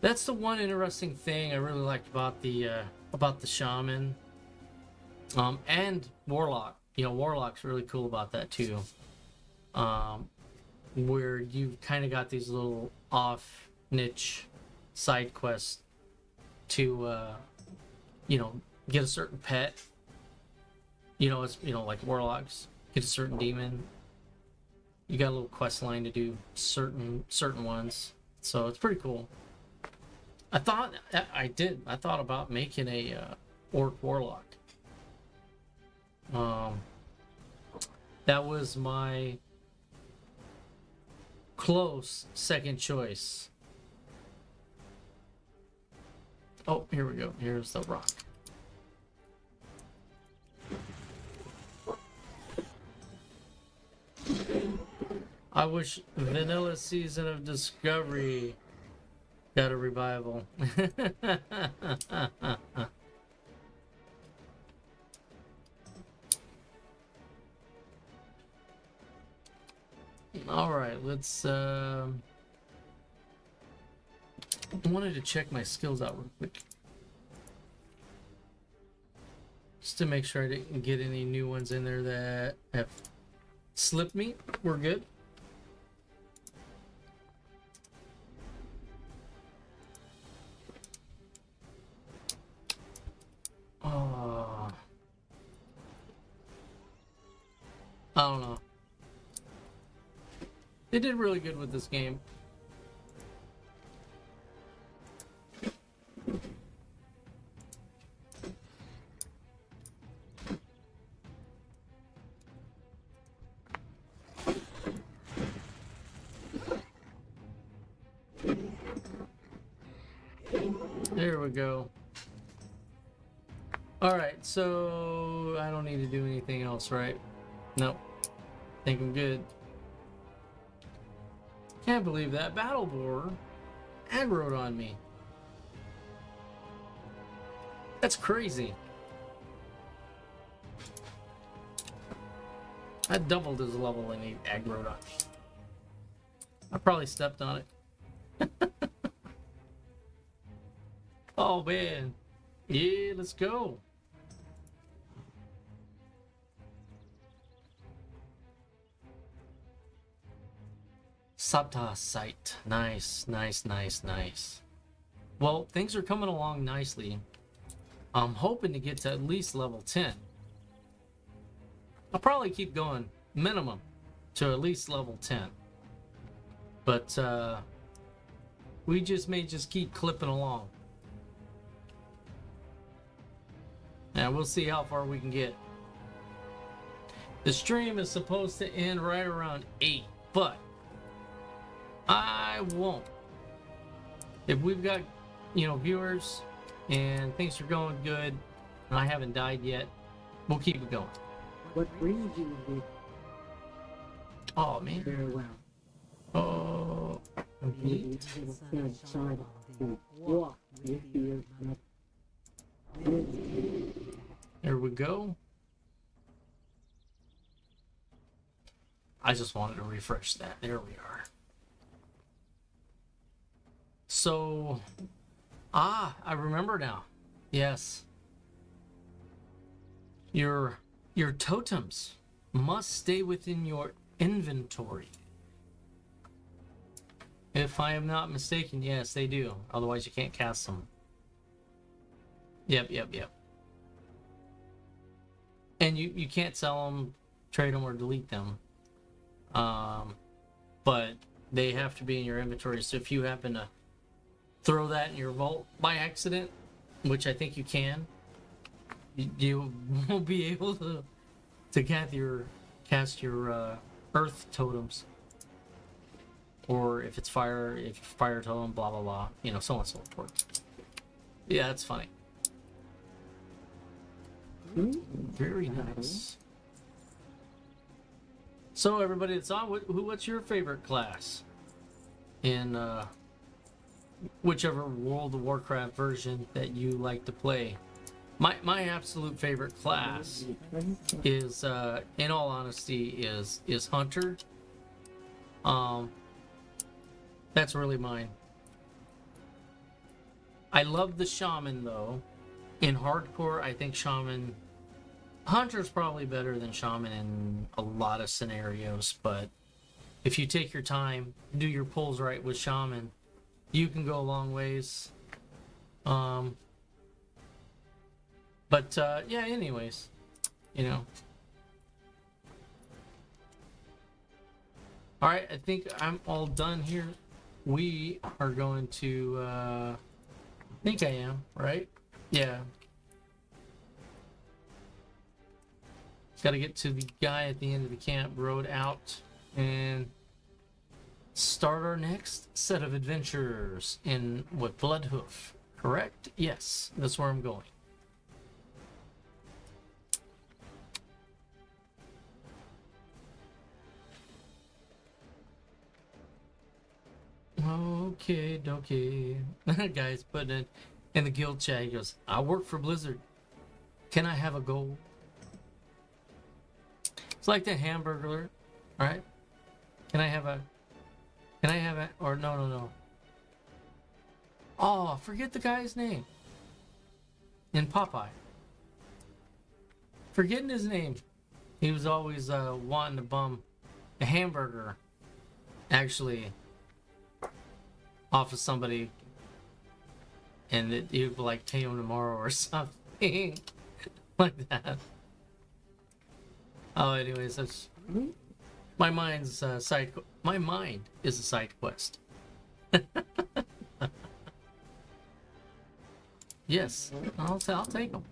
That's the one interesting thing I really liked about the Shaman. And Warlock. You know, Warlock's really cool about that too. Where you've kind of got these little off niche side quests to you know, get a certain pet. You know, it's, you know, like Warlocks, get a certain demon. You got a little quest line to do certain ones. So it's pretty cool. I thought about making a Orc Warlock. That was my close second choice. Oh, here we go. Here's the rock. I wish Vanilla Season of Discovery got a revival. All right, let's I wanted to check my skills out real quick. Just to make sure I didn't get any new ones in there that have slipped me. We're good. Oh. I don't know. They did really good with this game. There we go. Alright, so I don't need to do anything else, right? Nope. Think I'm good. Can't believe that battle boar aggroed on me. That's crazy. I doubled his level and he aggroed on me. I probably stepped on it. Oh man. Yeah, let's go. Sapta site. Nice, nice, nice, nice. Well, things are coming along nicely. I'm hoping to get to at least level 10. I'll probably keep going minimum to at least level 10. But we may just keep clipping along. And we'll see how far we can get. The stream is supposed to end right around 8, but I won't. If we've got, viewers and things are going good and I haven't died yet, we'll keep it going. What brings you here? Oh man. Very well. Oh, Maybe complete. it's a sad side to walk with you. There we go. I just wanted to refresh that. There we are. So, I remember now. Yes. Your totems must stay within your inventory. If I am not mistaken, yes, they do. Otherwise, you can't cast them. Yep. And you can't sell them, trade them, or delete them. But they have to be in your inventory. So if you happen to throw that in your vault by accident, which I think you can, you won't be able to cast your earth totems. Or if it's fire totem, blah blah blah, so on and so forth. Yeah, that's funny. Very nice. So everybody that's on, what's your favorite class in whichever World of Warcraft version that you like to play? My absolute favorite class is, in all honesty, is Hunter. That's really mine. I love the Shaman though. In hardcore, I think Hunter's probably better than Shaman in a lot of scenarios, but if you take your time, do your pulls right with Shaman, you can go a long ways. Yeah, anyways, Alright, I think I'm all done here. We are going to, I think I am, right? Yeah. Got to get to the guy at the end of the camp road out and start our next set of adventures with Bloodhoof. Correct? Yes, that's where I'm going. Okay, dokie. Guys putting it in the guild chat. He goes, I work for Blizzard. Can I have a gold? It's like the Hamburglar, right? Can I have a, or no. Oh, forget the guy's name. In Popeye. Forgetting his name. He was always wanting to bum a hamburger, actually, off of somebody, and he would like pay him tomorrow or something like that. Oh, anyways, that's my mind's side. My mind is a side quest. Yes, I'll take them.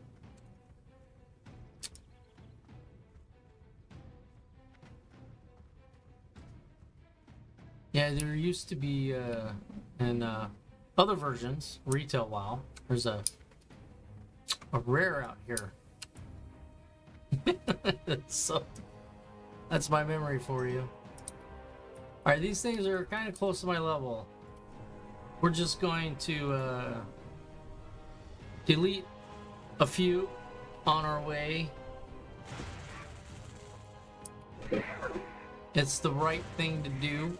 Yeah, there used to be in other versions, retail WoW. There's a a rare out here. So that's my memory for you. Alright, these things are kind of close to my level. We're just going to delete a few on our way. It's the right thing to do.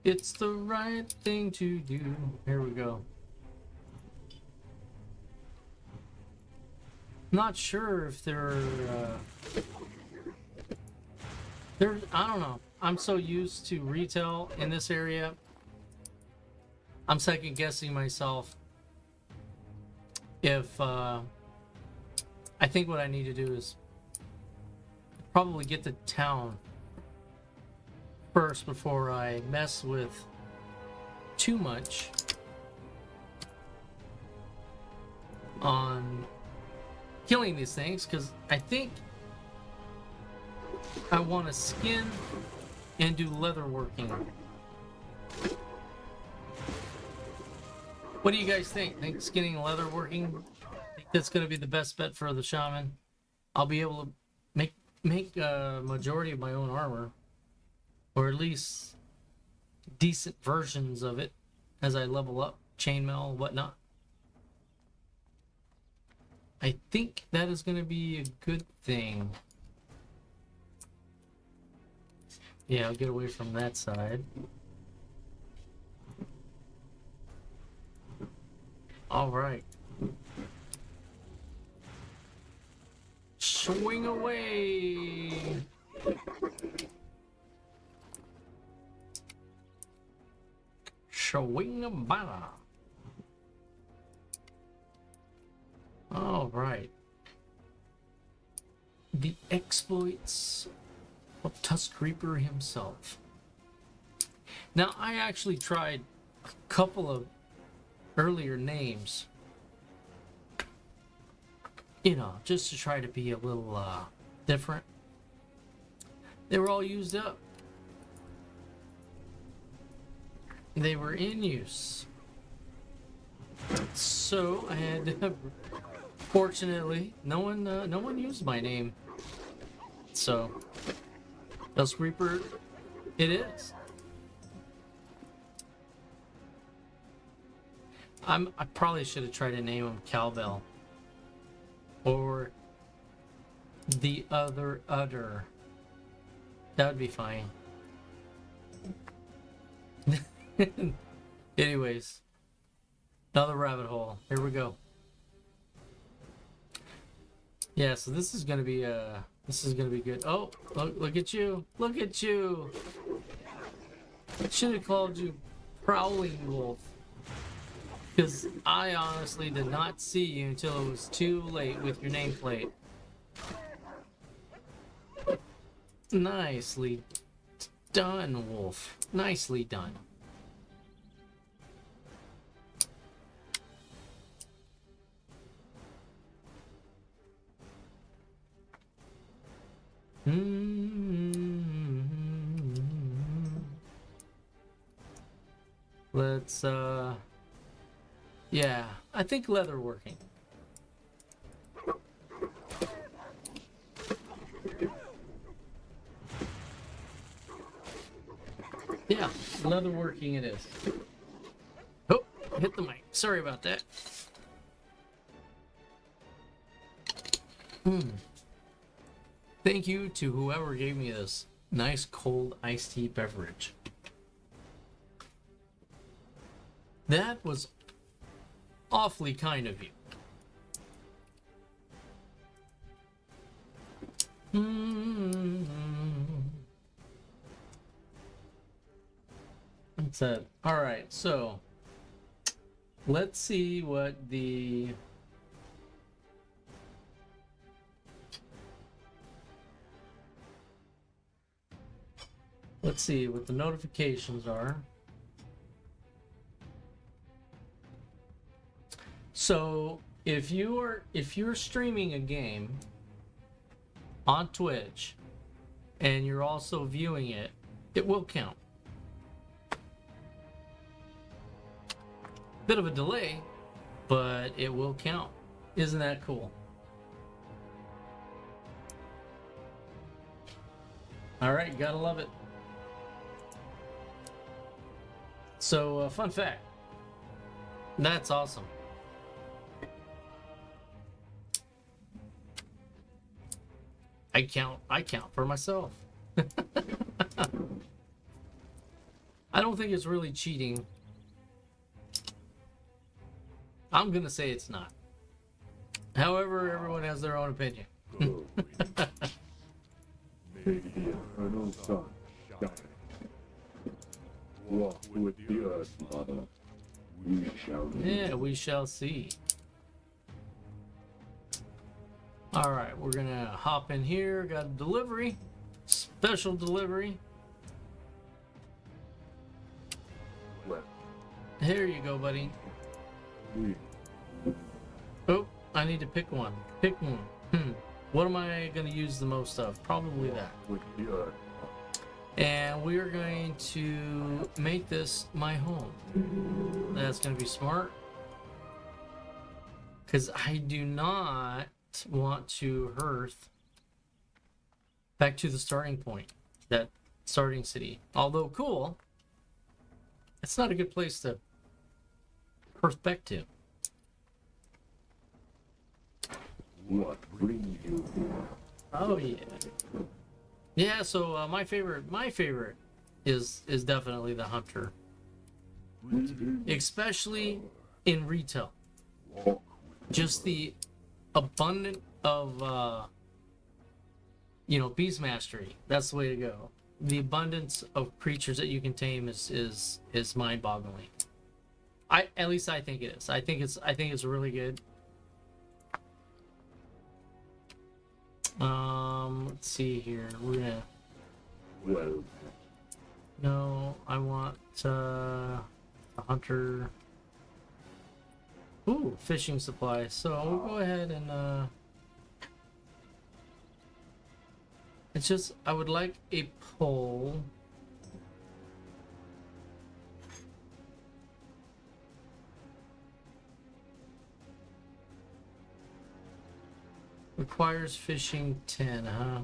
It's the right thing to do. Here we go. Not sure if they're I don't know. I'm so used to retail in this area. I'm second guessing myself. If I think what I need to do is probably get to town first before I mess with too much on killing these things, because I think I want to skin and do leather working. What do you guys think? Think skinning and leather working? Think that's going to be the best bet for the shaman? I'll be able to make a majority of my own armor, or at least decent versions of it as I level up, chainmail, whatnot. I think that is going to be a good thing. Yeah, I'll get away from that side. All right. Swing away. Swing a banner. All right. The exploits of Tusk Reaper himself. Now, I actually tried a couple of earlier names, you know, just to try to be a little different. They were all used up. They were in use. So I had to, fortunately, no one used my name. So Tusk Reaper it is. I probably should have tried to name him Cowbell or the other udder. That would be fine. Anyways, another rabbit hole. Here we go. Yeah, so this is gonna be good. Oh, look at you! Look at you! Should have called you Prowling Wolf, because I honestly did not see you until it was too late with your nameplate. Nicely done, Wolf. Nicely done. Let's yeah, I think leather working. Yeah, leather working it is. Oh, hit the mic. Sorry about that. Thank you to whoever gave me this nice cold iced tea beverage. That was awfully kind of you. That's it. All right, so let's see what the notifications are. So if you're streaming a game on Twitch and you're also viewing it, it will count. Bit of a delay, but it will count. Isn't that cool? All right, gotta love it. So, fun fact. That's awesome. I count for myself. I don't think it's really cheating. I'm gonna say it's not. However, everyone has their own opinion. May the eternal sun shine. Walk with the earth, mother. We shall meet. Yeah, we shall see. All right, we're gonna hop in here. Got a delivery, special delivery. Well, Here you go, buddy. we Oh, I need to pick one. Pick one. What am I gonna use the most of? Probably that. with the earth. And we are going to make this my home. That's gonna be smart. Because I do not want to hearth back to the starting point, that starting city. Although cool, it's not a good place to hearth back to. What brings you here? Oh yeah, yeah. So my favorite is definitely the hunter, especially in retail. Walk Just the abundant of beast mastery. That's the way to go. The abundance of creatures that you can tame is mind-boggling. At least I think it is. I think it's really good. Let's see here. We're gonna. well. No, I want a hunter. Ooh, fishing supplies. So we'll go ahead and it's just I would like a pole. Requires fishing 10, huh?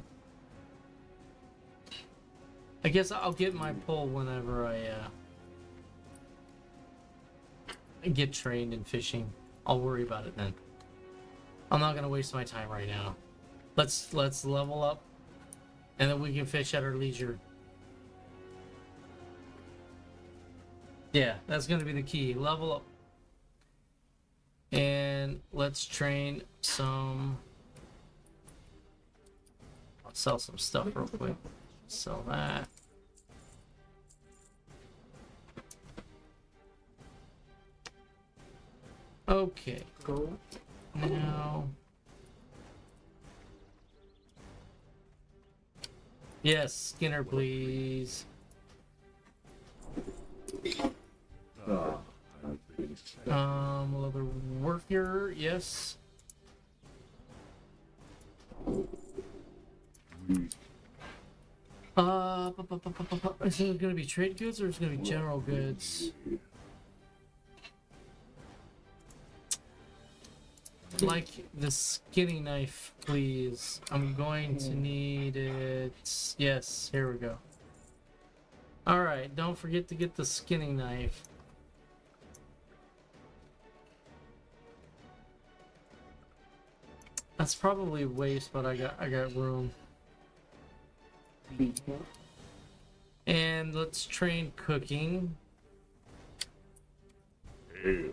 I guess I'll get my pole whenever I get trained in fishing. I'll worry about it then. I'm not gonna waste my time right now. Let's level up, and then we can fish at our leisure. Yeah, that's gonna be the key. Level up, and let's train some. I'll sell some stuff real quick. Sell that. Okay, Go. now. Yes, Skinner, please. Ah, I've been set. Another worker, yes. We Is it gonna be trade goods or is it gonna be general goods? Like the skinning knife, please. I'm going to need it. Yes, here we go. Alright, don't forget to get the skinning knife. That's probably waste, but I got room. Beat him. And let's train cooking. ale.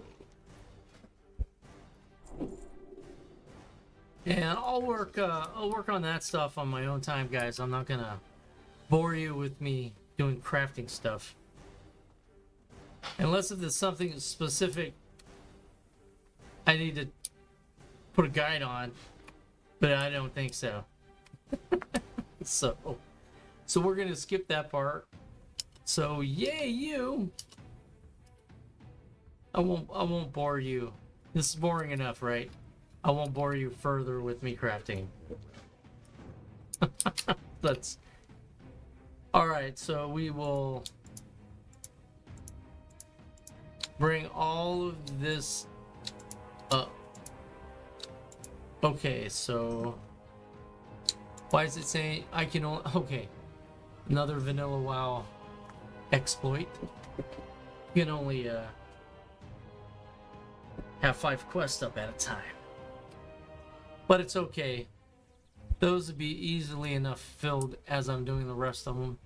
And I'll work on that stuff on my own time, guys. I'm not gonna bore you with me doing crafting stuff. Unless if it's something specific I need to put a guide on, but I don't think so. So we're gonna skip that part. So yay you! I won't bore you. This is boring enough, right? I won't bore you further with me crafting. Let's Alright, so we will bring all of this up. Okay, so why is it saying I can only... Okay, another vanilla WoW exploit. You can only have 5 quests up at a time. But it's okay. Those would be easily enough filled as I'm doing the rest of them.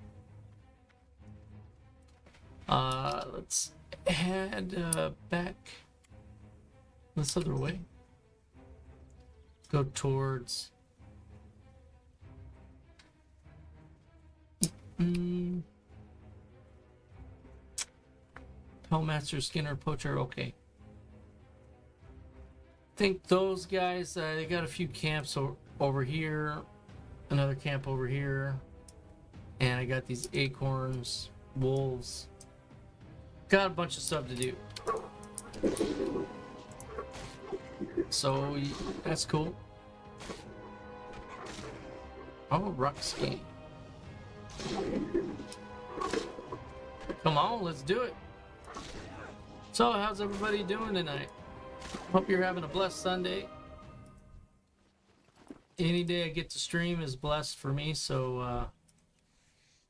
Let's head back this other way. Go towards... Hellmaster, Skinner, Poacher, okay. I think those guys, they got a few camps over here, another camp over here, and I got these acorns, wolves. Got a bunch of stuff to do. So, that's cool. Oh, Ruxky. Come on, let's do it. So, how's everybody doing tonight? Hope you're having a blessed Sunday. Any day I get to stream is blessed for me, so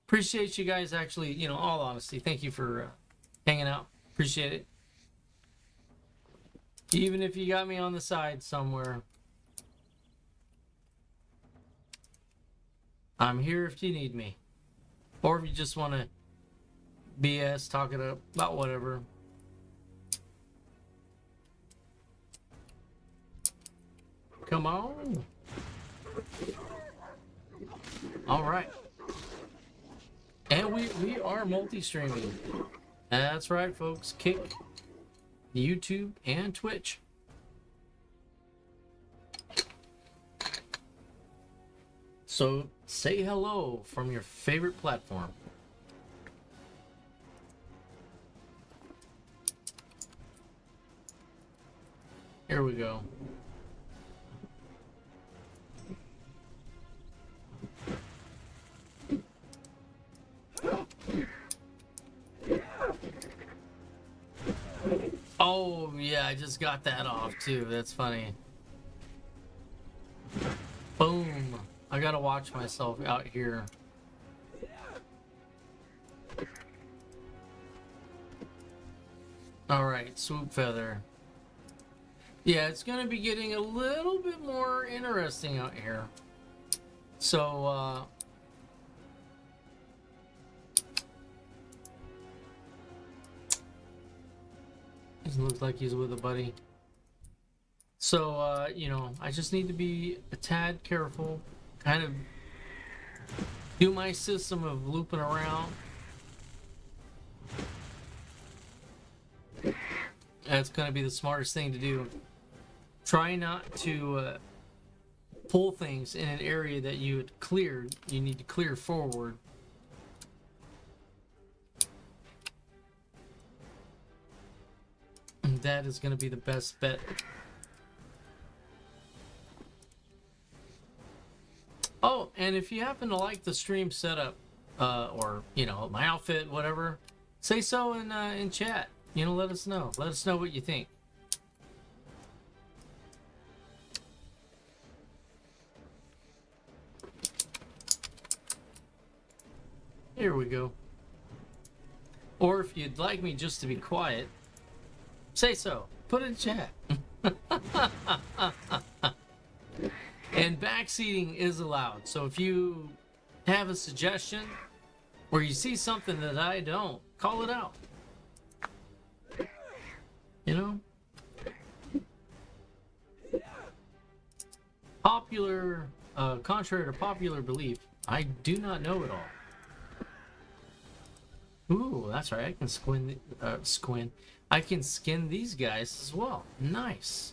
appreciate you guys actually, you know, all honesty. Thank you for hanging out. Appreciate it. Even if you got me on the side somewhere. I'm here if you need me. Or if you just want to BS, talk it up, about whatever. Come on. All right. And we are multi-streaming. That's right, folks. Kick, YouTube, and Twitch. So say hello from your favorite platform. Here we go. Oh, yeah, I just got that off, too. That's funny. Boom. I gotta watch myself out here. Alright, swoop feather. Yeah, it's gonna be getting a little bit more interesting out here. So, he looks like he's with a buddy. So, you know, I just need to be a tad careful. Kind of do my system of looping around. That's going to be the smartest thing to do. Try not to pull things in an area that you had cleared. You need to clear forward. And that is going to be the best bet. Oh, and if you happen to like the stream setup, or, you know, my outfit, whatever, say so in chat. You know, let us know. Let us know what you think. Here we go. Or if you'd like me just to be quiet, say so. Put it in chat. And backseating is allowed. So if you have a suggestion or you see something that I don't, call it out. You know? Popular, contrary to popular belief, I do not know it all. Ooh, that's right. I can I can skin these guys as well. Nice.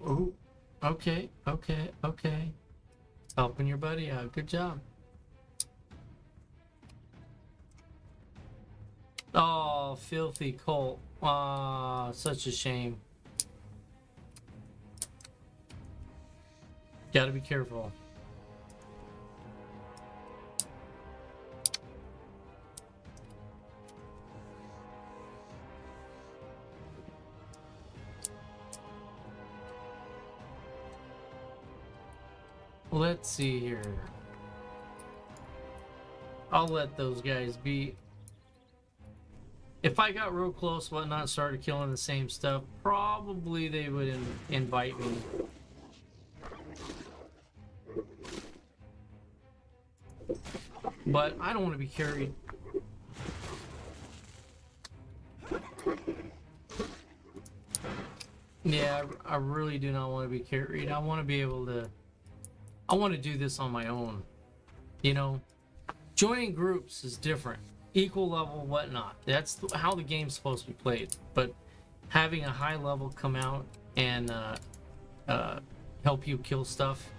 Ooh, okay. Helping your buddy out. Good job. Oh, Oh, filthy cult. Ah, such a shame. Gotta be careful. Let's see here. I'll let those guys be. If I got real close, whatnot, started killing the same stuff, probably they would invite me. But I don't want to be carried. Yeah, I really do not want to be carried. I want to be able to. I want to do this on my own. You know, joining groups is different. Equal level, whatnot. That's how the game's supposed to be played. But having a high level come out and help you kill stuff,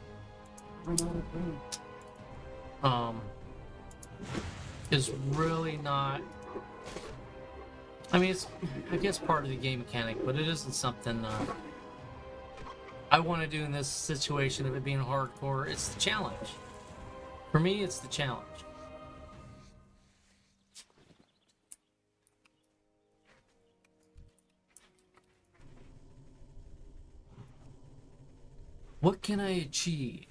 is really not. I mean, it's, I guess, part of the game mechanic, but it isn't something I want to do in this situation of it being hardcore. It's the challenge. For me, it's the challenge. What can I achieve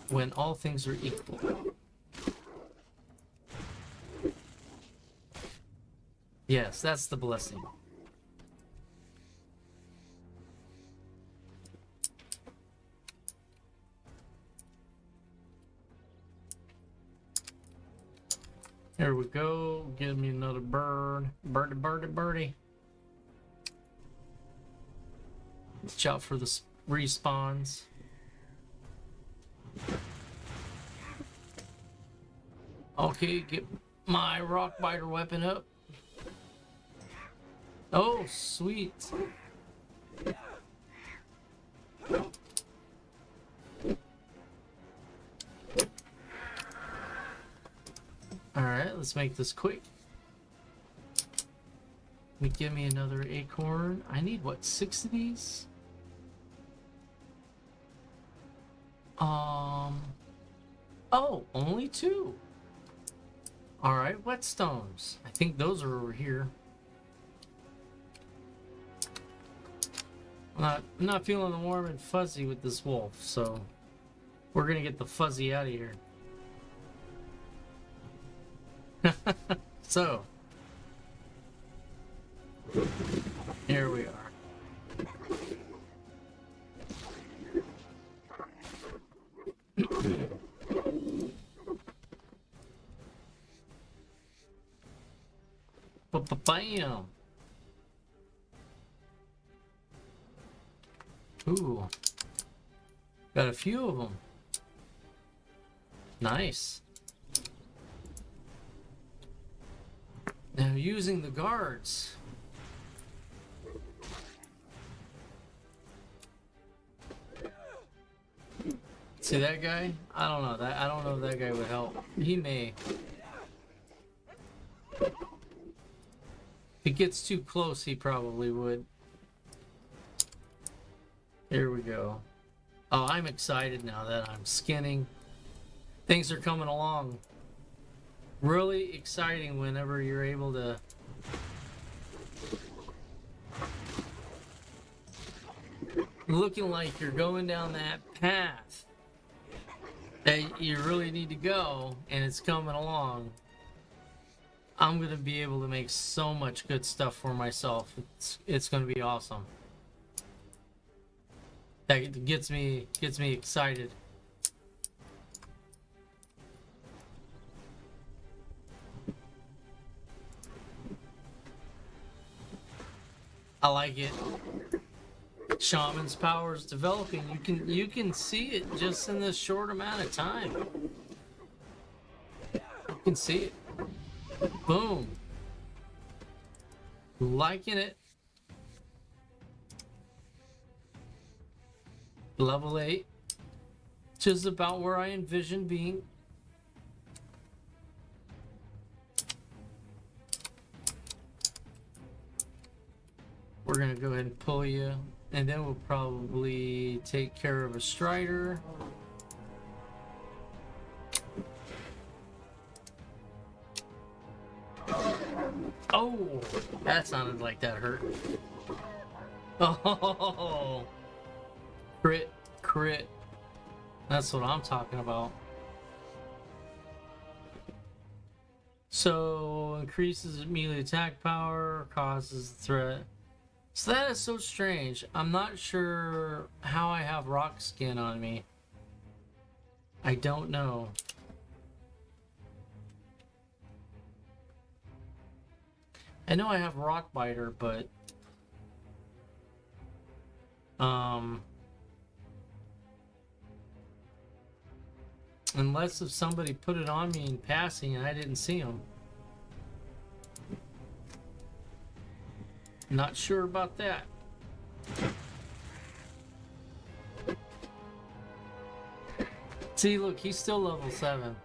when all things are equal? Yes, that's the blessing. There we go. Give me another bird. Birdie, birdie, birdie. Watch out for the respawns. Okay, get my rock biter weapon up. Oh, sweet. Alright, let's make this quick. Give me another acorn. I need, what, 6 of these? Oh, only 2. Alright, whetstones. I think those are over here. I'm not feeling the warm and fuzzy with this wolf, so we're gonna get the fuzzy out of here. So, here we are. Bam! Ooh, got a few of them. Nice. Now using the guards. See that guy? I don't know that. I don't know if that guy would help. He may. If he gets too close, he probably would. Here we go. Oh, I'm excited now that I'm skinning. Things are coming along. Really exciting whenever you're able to looking like you're going down that path that you really need to go, and it's coming along. I'm gonna be able to make so much good stuff for myself. It's gonna be awesome. That gets me excited. I like it. Shaman's power is developing. You can see it just in this short amount of time. You can see it. Boom. Liking it. Level 8. Just about where I envision being. we're gonna go ahead and pull you, and then we'll probably take care of a Strider. Oh, that sounded like that hurt. Oh, crit, crit. That's what I'm talking about. So, increases melee attack power, causes threat. So that is so strange. I'm not sure how I have rock skin on me. I don't know. I know I have rock biter, but unless if somebody put it on me in passing and I didn't see them. Not sure about that. See, look, he's still level 7.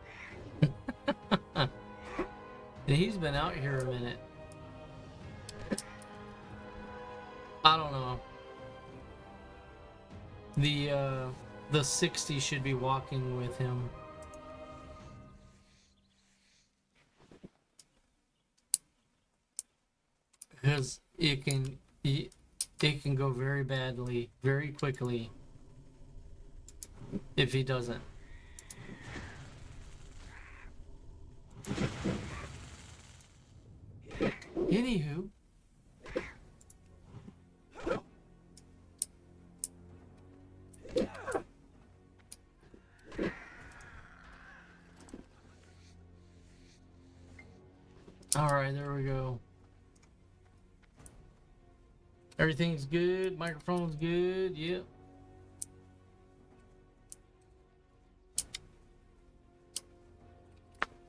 And he's been out here a minute. I don't know. The 60 should be walking with him. Because it can go very badly, very quickly if he doesn't. Anywho. Alright, there we go. Everything's good, microphone's good, yep.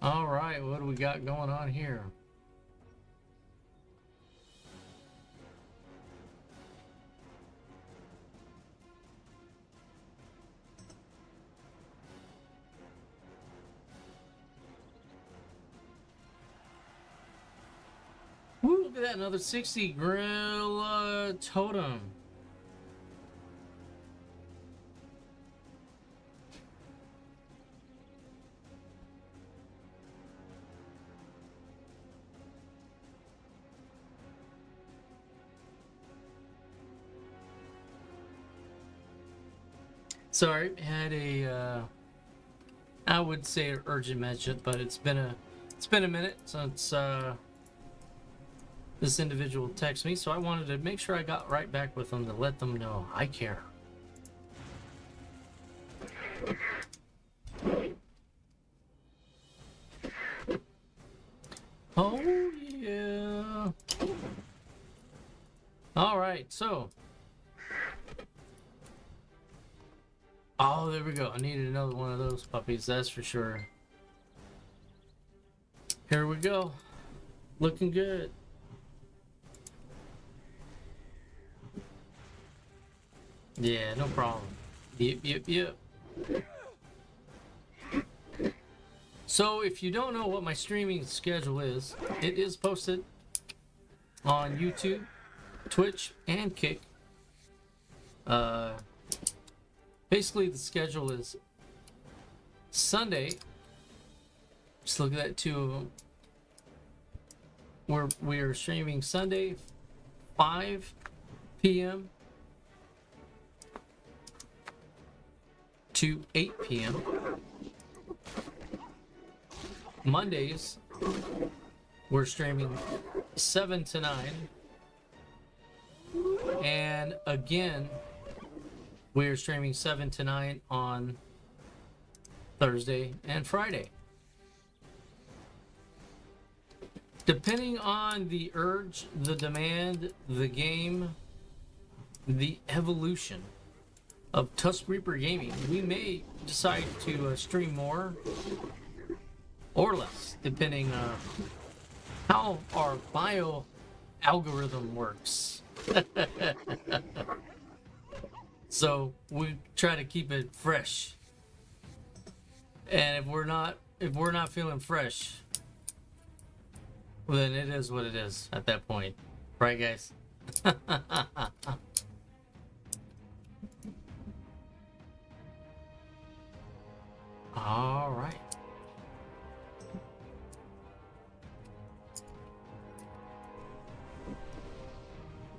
Alright, what do we got going on here? Woo, look at that, another 60 Gorilla Totem. Sorry, had a I would say an urgent mention, but it's been a minute since this individual texted me, so I wanted to make sure I got right back with them to let them know I care. Oh yeah. All right, so. Oh, there we go. I needed another one of those puppies, that's for sure. Here we go. Looking good. Yeah, no problem. Yep. So, if you don't know what my streaming schedule is, it is posted on YouTube, Twitch, and Kick. Basically, the schedule is Sunday. Just look at that, 2 of them. We are streaming Sunday, 5 p.m. to 8 p.m. Mondays, we're streaming 7 to 9. And again, we are streaming 7 to 9 on Thursday and Friday. Depending on the urge, the demand, the game, the evolution of Tusk Reaper Gaming, we may decide to stream more or less, depending on how our bio algorithm works. So we try to keep it fresh, and if we're not feeling fresh, well, then it is what it is at that point, right, guys? All right.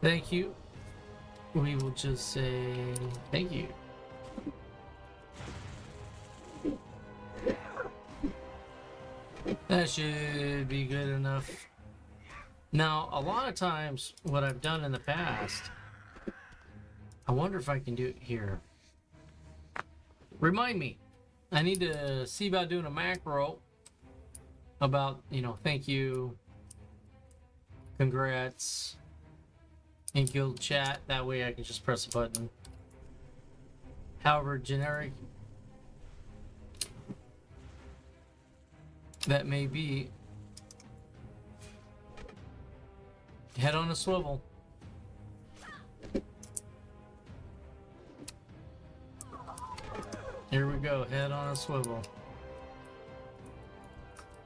Thank you. We will just say thank you. That should be good enough. Now, a lot of times, what I've done in the past, I wonder if I can do it here. Remind me. I need to see about doing a macro about, you know, thank you, congrats, in guild chat. That way I can just press a button. However generic that may be, head on a swivel. Here we go, head on a swivel.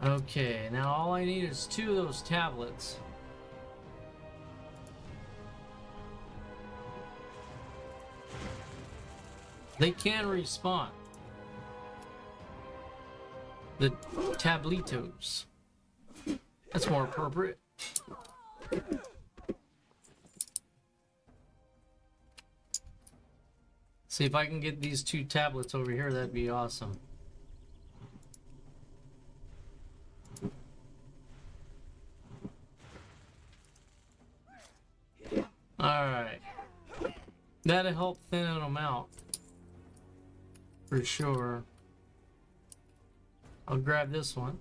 Okay, now all I need is 2 of those tablets. They can respawn. The tablitos. That's more appropriate. See if I can get these 2 tablets over here, that'd be awesome. Alright. That'll help thin them out. For sure. I'll grab this one.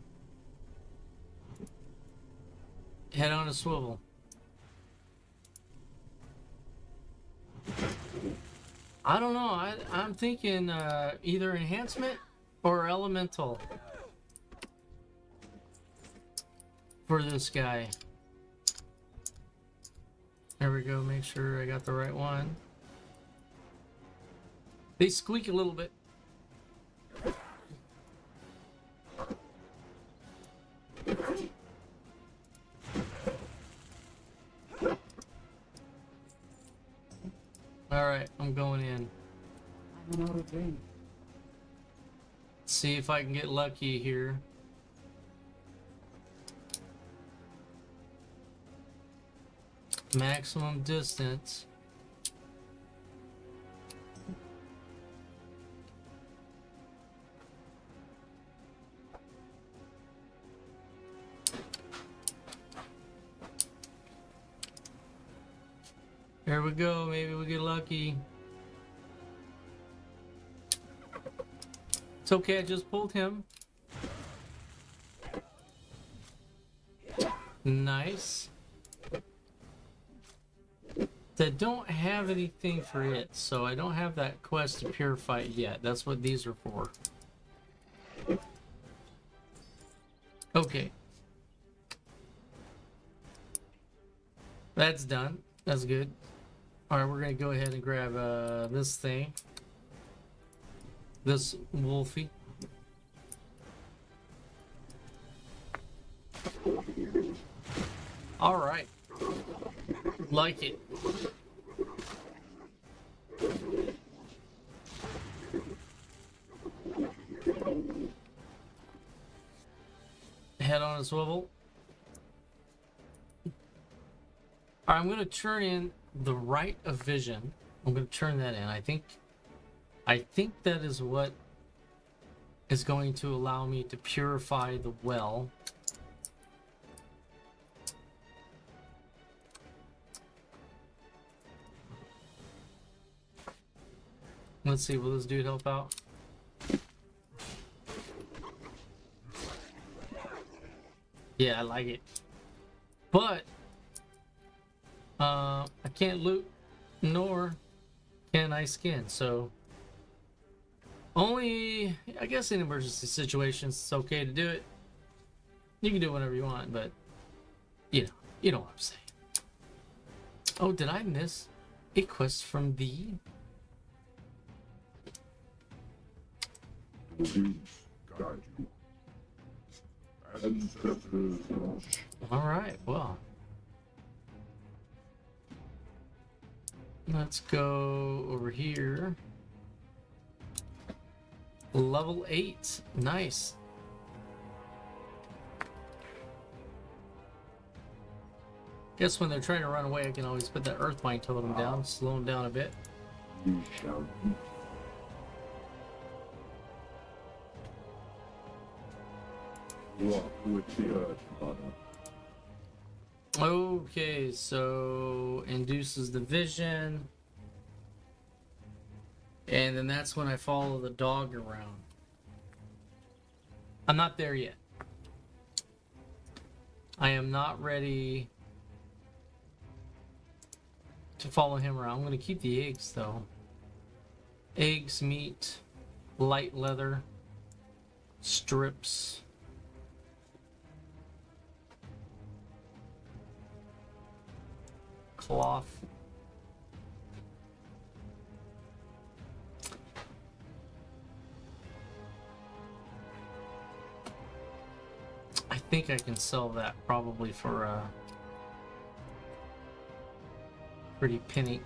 Head on a swivel. I don't know. I'm thinking either enhancement or elemental for this guy. There we go. Make sure I got the right one. They squeak a little bit. Alright, I'm going in. I'm out of range. See if I can get lucky here. Maximum distance. There we go, maybe we get lucky. It's okay, I just pulled him. Nice. That don't have anything for it, so I don't have that quest to purify it yet. That's what these are for. Okay. That's done. That's good. Alright, we're gonna go ahead and grab this thing. This Wolfie. Alright. Like it. Head on a swivel. Alright, I'm gonna turn in the right of vision. I'm gonna turn that in. I think that is what is going to allow me to purify the well. Let's see, will this dude help out? Yeah, I like it. But I can't loot, nor can I skin, so only, I guess in emergency situations it's okay to do it. You can do whatever you want, but you know what I'm saying. Oh, did I miss a quest from thee? Guide you. Ancestors watch. All right, well. Let's go over here. Level 8. Nice. Guess when they're trying to run away, I can always put that earth mine totem down, slow them down a bit. You shall eat. Walk with the earth, mother. Okay, so induces the vision. And then that's when I follow the dog around. I'm not there yet. I am not ready to follow him around. I'm going to keep the eggs though. Eggs, meat, light leather, strips. Cloth. I think I can sell that probably for a pretty penny.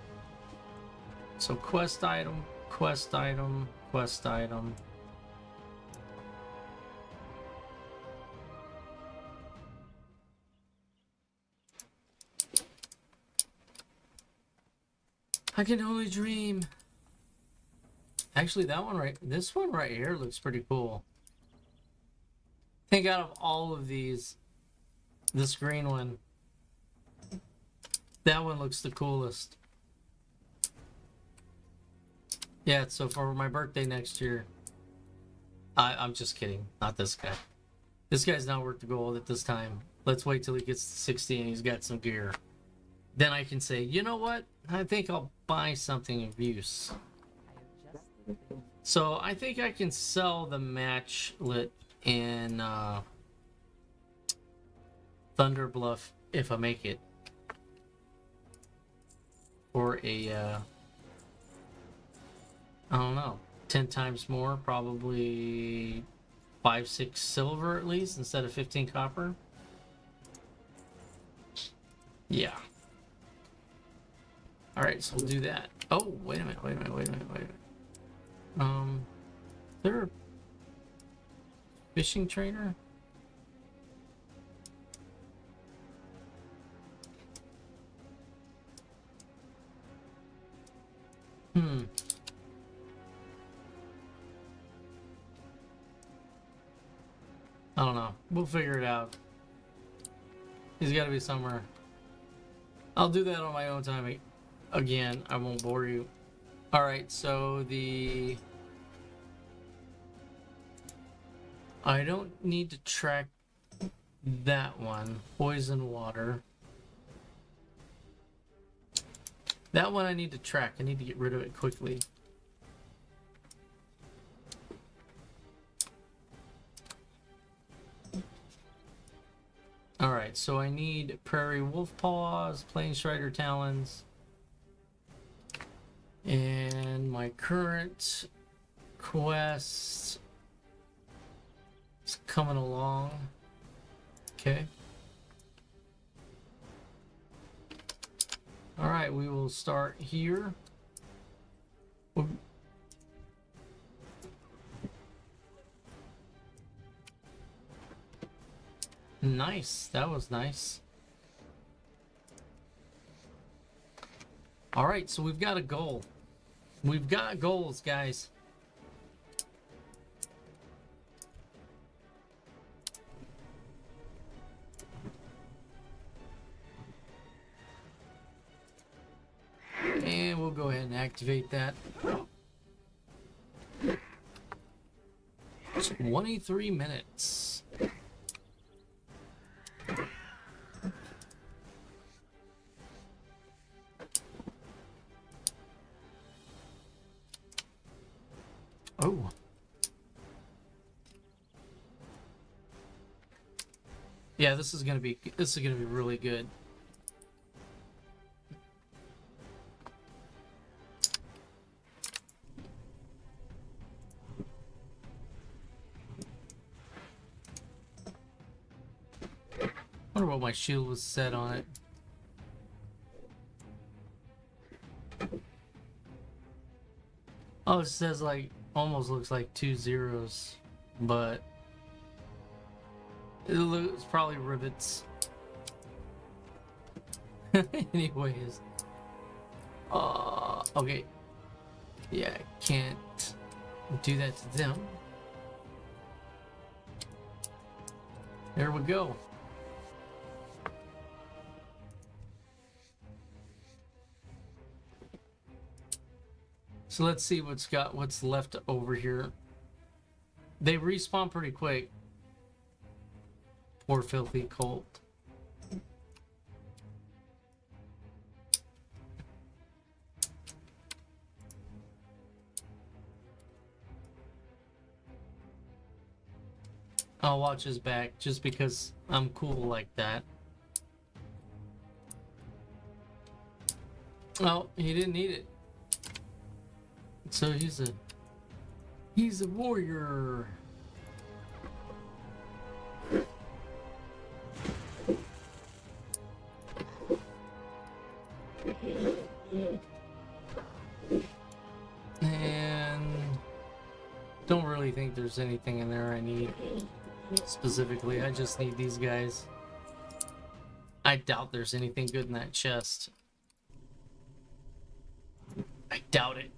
So quest item, quest item, quest item. I can only dream. Actually, this one right here looks pretty cool. I think out of all of these, this green one, that one looks the coolest. Yeah, so for my birthday next year, I'm just kidding, not this guy. This guy's not worth the gold at this time. Let's wait till he gets to 60 and he's got some gear. Then I can say, you know what? I think I'll buy something of use. So I think I can sell the matchlet in Thunder Bluff if I make it. Or a, I don't know, 10 times more, probably 5-6 silver at least instead of 15 copper. Yeah. All right, so we'll do that. Oh, wait a minute. Is there a fishing trader? I don't know. We'll figure it out. He's got to be somewhere. I'll do that on my own time. Again, I won't bore you. Alright, so I don't need to track that one. Poison water. That one I need to track. I need to get rid of it quickly. Alright, so I need Prairie Wolf Paws, Plain Strider Talons. And my current quest is coming along. Okay. Alright, we will start here. Nice, that was nice. Alright, so we've got a goal. We've got goals, guys. And we'll go ahead and activate that. 23 minutes. Oh. Yeah, this is gonna be really good. I wonder what my shield was set on it. Oh, it says like almost looks like 2 zeros, but it's probably rivets. Anyways, okay, yeah, I can't do that to them. There we go. So let's see what's left over here. They respawn pretty quick. Poor filthy colt. I'll watch his back just because I'm cool like that. Oh, he didn't need it. So he's a warrior. And don't really think there's anything in there I need specifically. I just need these guys. I doubt there's anything good in that chest. I doubt it.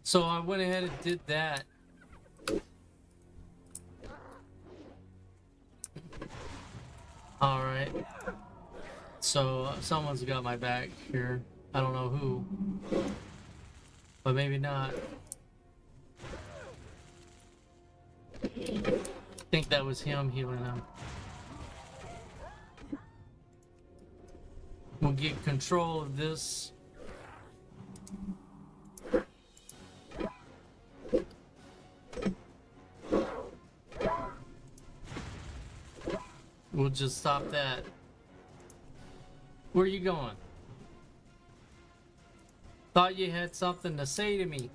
So I went ahead and did that. All right. So someone's got my back here. I don't know who, but maybe not. I think that was him healing him. We'll get control of this. We'll just stop that. Where are you going? Thought you had something to say to me.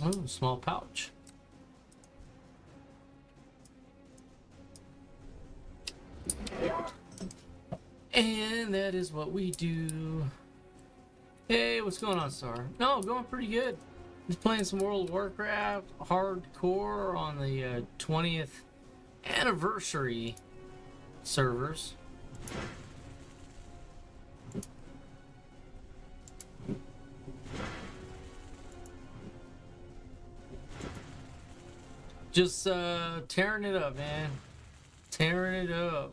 Oh, small pouch. And that is what we do. Hey, what's going on, Star? No, going pretty good. Just playing some World of Warcraft hardcore on the 20th anniversary servers. Just tearing it up, man. Tearing it up.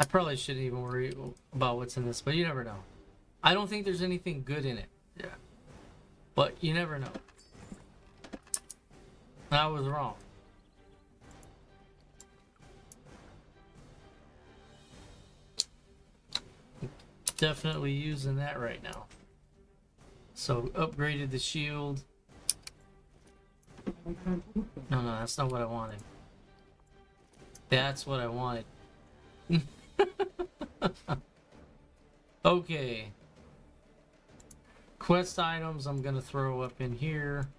I probably shouldn't even worry about what's in this, but you never know. I don't think there's anything good in it. Yeah. But you never know. I was wrong. Definitely using that right now. So upgraded the shield. No, that's not what I wanted. That's what I wanted. Okay. Quest items I'm gonna throw up in here.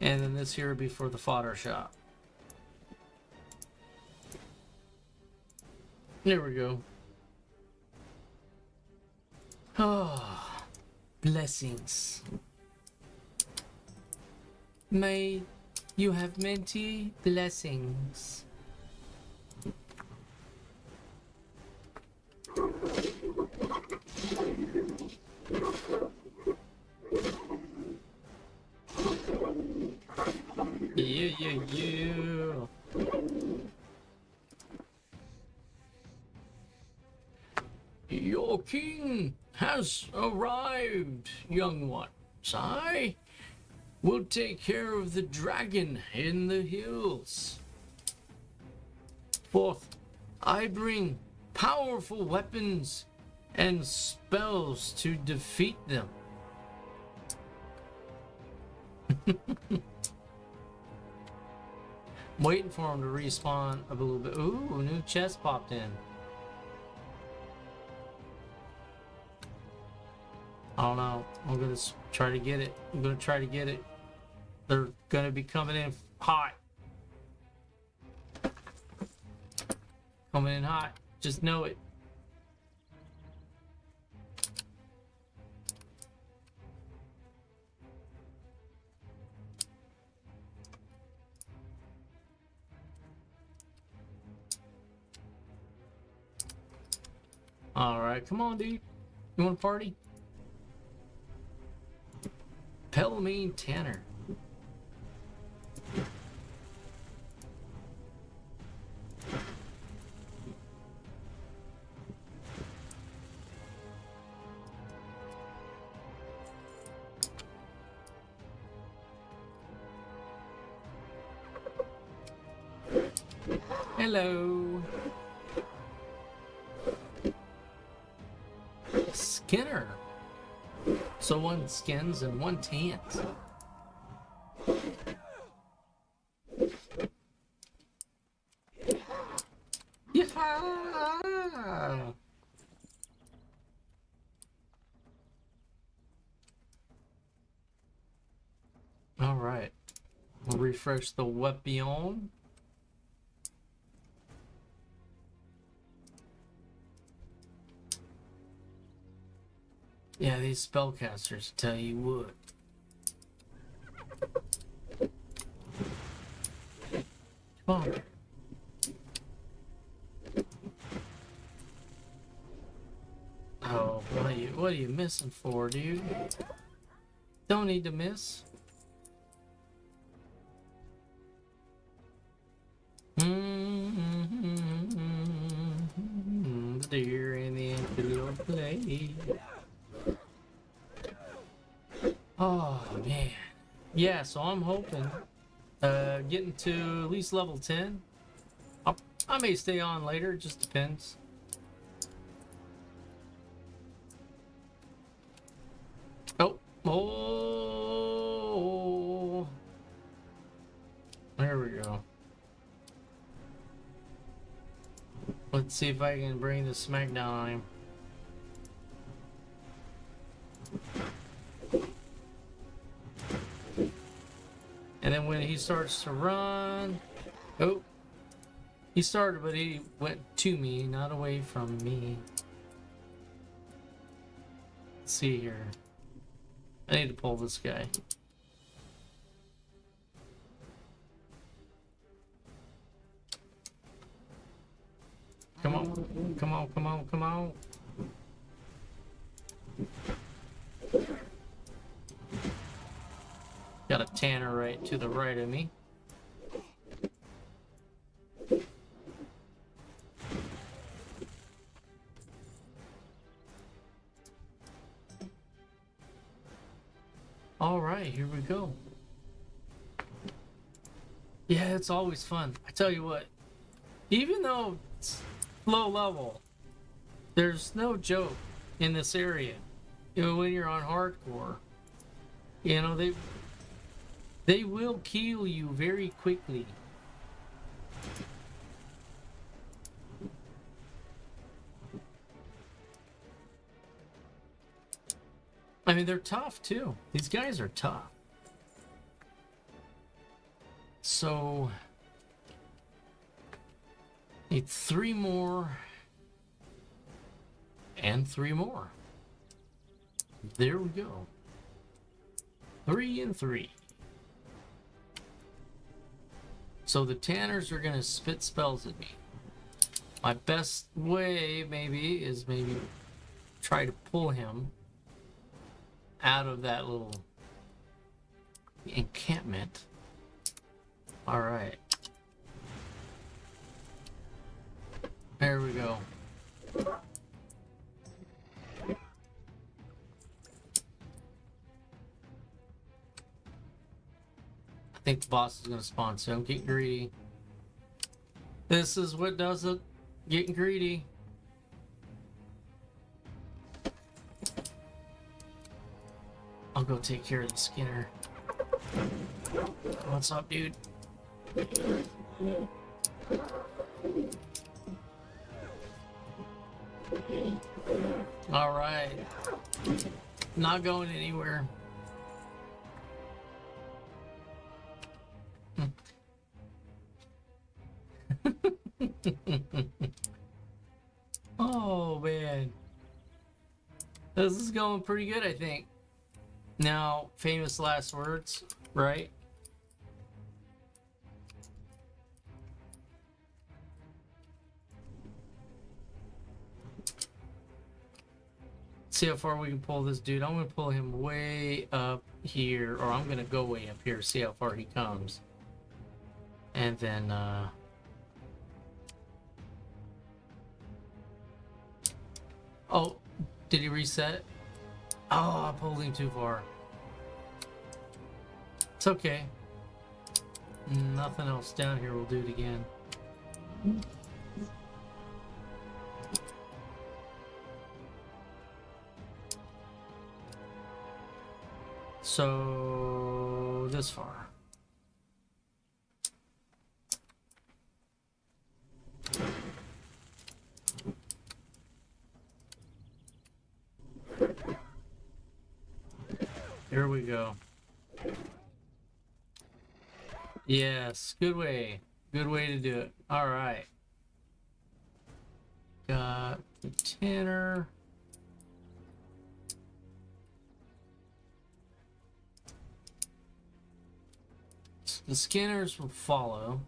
And then this here will be for the fodder shop. There we go. Oh, blessings. May you have many blessings. Yeah. Your king has arrived, young ones. I will take care of the dragon in the hills. Forth, I bring powerful weapons and spells to defeat them. Waiting for him to respawn a little bit. Ooh, a new chest popped in. I don't know. I'm gonna try to get it. I'm gonna try to get it. They're gonna be coming in hot. Coming in hot. Just know it. Alright, come on, dude. You want to party? Pellamine Tanner. Hello. Skinner. So one skins and one tans. Yeah. All right. We'll refresh the weapon. Yeah, these spellcasters tell you what. Come on. Oh, what are you missing for, dude? Don't need to miss. The deer in the antelope play. Oh man, yeah. So I'm hoping getting to at least level 10. I may stay on later. It just depends. Oh, there we go. Let's see if I can bring the smackdown on him. And then when he starts to run, oh, he started, but he went to me, not away from me. Let's see here. I need to pull this guy. Come on, come on, come on, come on. Got a Tanner right to the right of me. All right, here we go. Yeah, it's always fun. I tell you what, even though it's low level, there's no joke in this area. You know, when you're on hardcore, you know, they will kill you very quickly. I mean, they're tough too. These guys are tough. So, need 3 more and 3 more. There we go. 3 and 3. So the Tanners are gonna spit spells at me. My best way maybe is try to pull him out of that little encampment. All right. There we go. I think the boss is going to spawn soon. Get greedy. This is what does it. Getting greedy. I'll go take care of the Skinner. What's up, dude? All right. Not going anywhere. Oh man, this is going pretty good, I think. Now, famous last words, right? See how far we can pull this dude. I'm gonna pull him way up here, or I'm gonna go way up here, see how far he comes. And then, oh, did he reset? Oh, I pulled him too far. It's okay. Nothing else down here will do it again. So, this far. Here we go. Yes, good way. Good way to do it. All right. Got the Tanner. The Skinners will follow.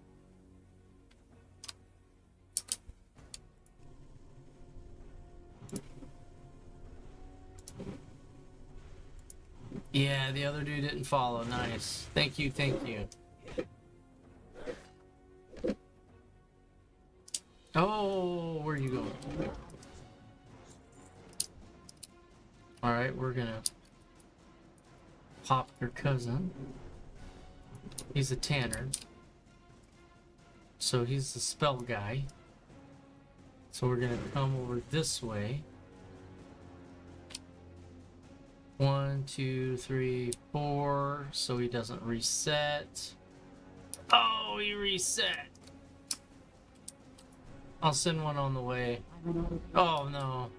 Yeah, the other dude didn't follow. Nice. Thank you, thank you. Oh, where are you going? Alright, we're gonna pop your cousin. He's a Tanner. So he's the spell guy. So we're gonna come over this way. 1, 2, 3, 4, so he doesn't reset. Oh, he reset. I'll send one on the way. Oh no.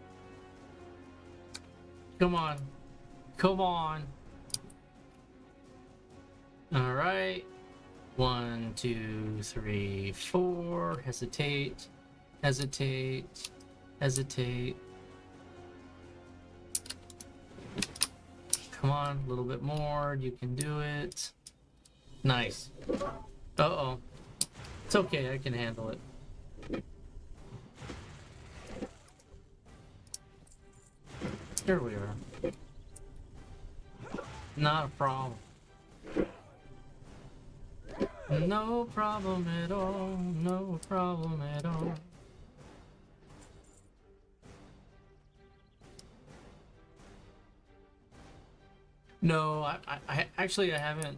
Come on. Come on. All right. 1, 2, 3, 4. Hesitate. Hesitate. Hesitate. Come on, a little bit more. You can do it. Nice. Uh-oh. It's okay, I can handle it. Here we are. Not a problem. No problem at all. No problem at all. No, I actually I haven't.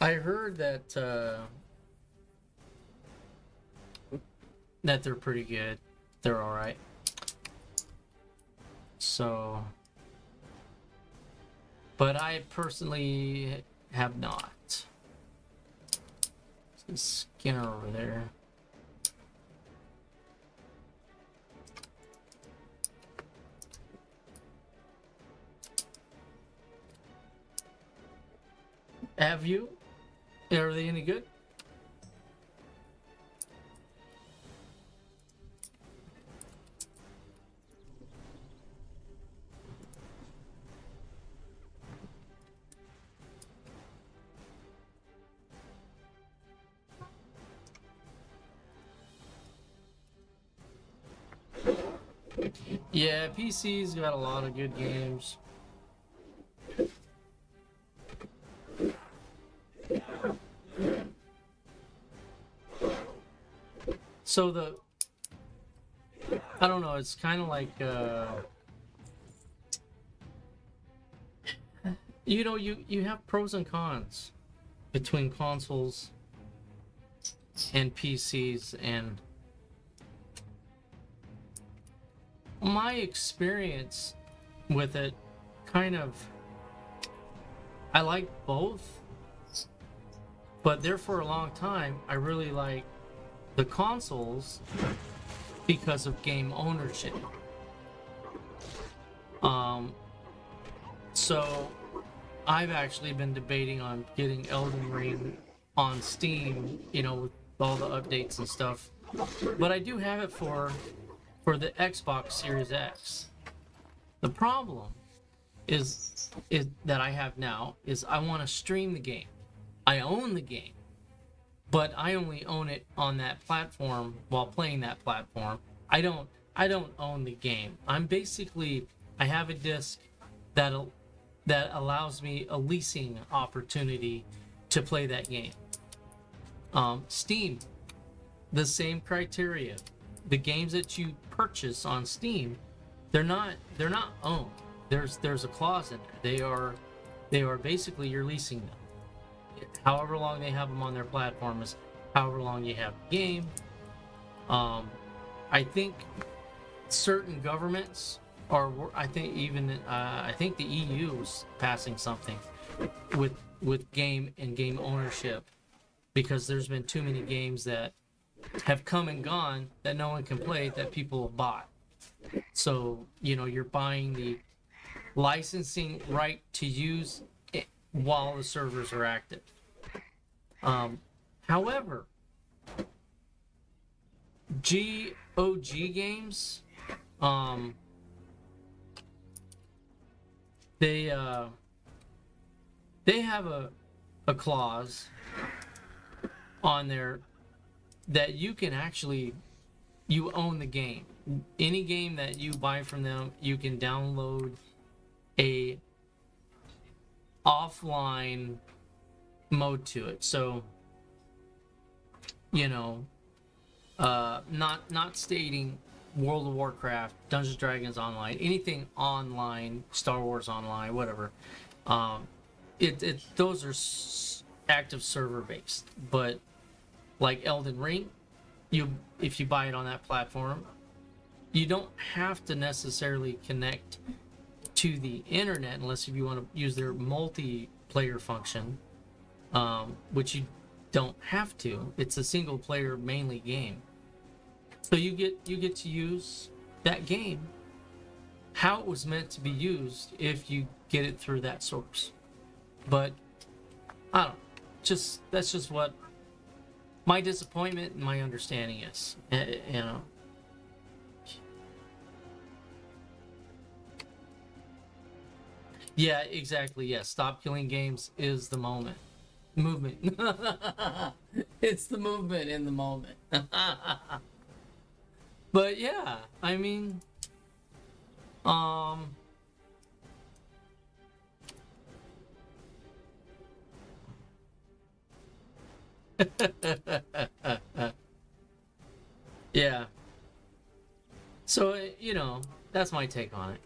I heard that that they're pretty good. They're all right. So, but I personally have not. There's a Skinner over there. Have you? Are they any good? Yeah, PC's got a lot of good games. So I don't know, it's kind of like, you know, you have pros and cons between consoles and PCs, and my experience with it kind of, I like both, but there for a long time I really like the consoles because of game ownership. So I've actually been debating on getting Elden Ring on Steam, you know, with all the updates and stuff. But I do have it for the Xbox Series X. The problem is that I have now is I want to stream the game. I own the game, but I only own it on that platform while playing that platform. I don't own the game. I'm basically, I have a disc that allows me a leasing opportunity to play that game. Steam, the same criteria. The games that you purchase on Steam, they're not owned. There's a clause in there. They are basically, you're leasing them. However long they have them on their platform is however long you have the game. I think certain governments, or I think even I think the EU is passing something with game and game ownership, because there's been too many games that have come and gone that no one can play that people have bought. So, you know, you're buying the licensing right to use it while the servers are active. However, GOG games, they have a clause on there that you can actually, you own the game. Any game that you buy from them, you can download a offline mode to it. So, you know, not stating World of Warcraft, Dungeons & Dragons Online, anything online, Star Wars Online, whatever. Those are active server based, but like Elden Ring, if you buy it on that platform, you don't have to necessarily connect to the internet unless if you want to use their multiplayer function, which you don't have to. It's a single player mainly game. So you get to use that game how it was meant to be used if you get it through that source. But I don't know, that's just what my disappointment and my understanding is. You know. Yeah, exactly. Yeah, stop killing games is the movement. It's the movement in the moment. But yeah, I mean, yeah. So, you know, that's my take on it.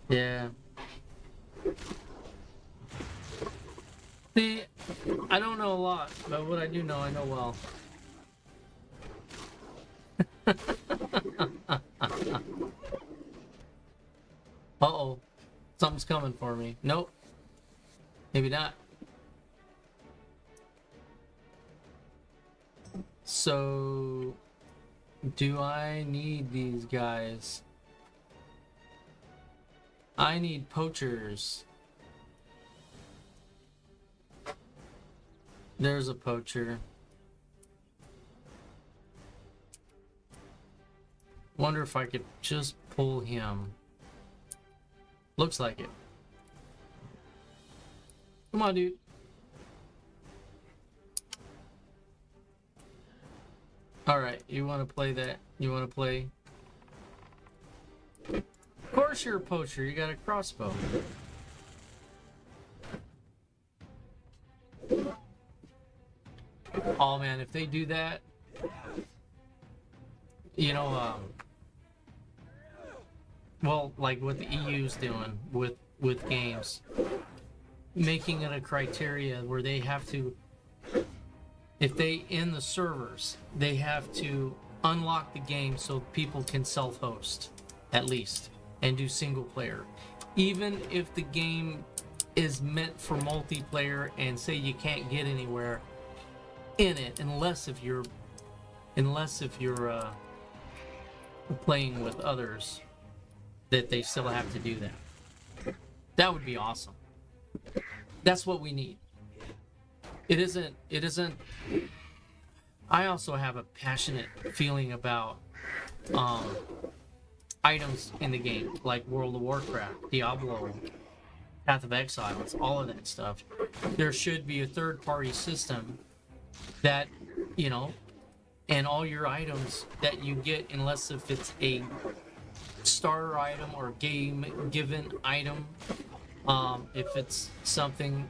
Yeah. See, I don't know a lot, but what I do know, I know well. Uh-oh. Something's coming for me. Nope. Maybe not. So, do I need these guys? I need poachers. There's a poacher. Wonder if I could just pull him. Looks like it. Come on, dude. Alright, you want to play that? You want to play? Of course you're a poacher. You got a crossbow. Oh man, if they do that, you know, well, like what the EU's doing with games, making it a criteria where they have to, if they in the servers, they have to unlock the game so people can self-host at least and do single player, even if the game is meant for multiplayer and say you can't get anywhere in it unless if you're playing with others, that they still have to do that. That would be awesome. That's what we need. It isn't I also have a passionate feeling about items in the game, like World of Warcraft, Diablo, Path of Exiles, all of that stuff. There should be a third-party system that, you know, and all your items that you get, unless if it's a starter item or game given item, if it's something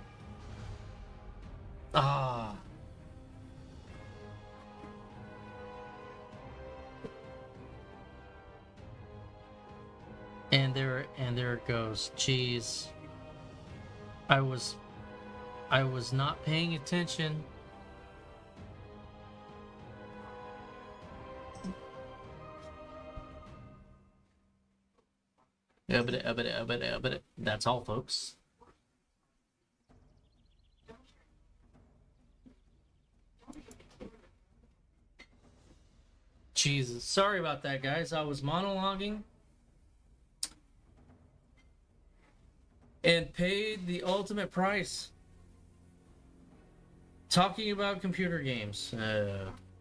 and there it goes. Jeez, I was not paying attention. That's all, folks. Jesus, sorry about that, guys. I was monologuing and paid the ultimate price talking about computer games.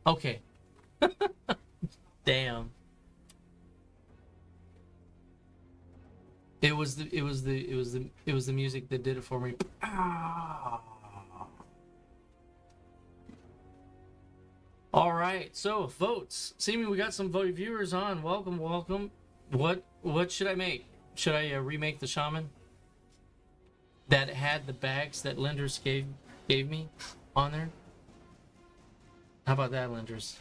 Okay. Damn. It was the music that did it for me. All right, so votes. See me, we got some vote viewers on. Welcome. What should I make? Should I remake the shaman that had the bags that lenders gave me on there? How about that, lenders?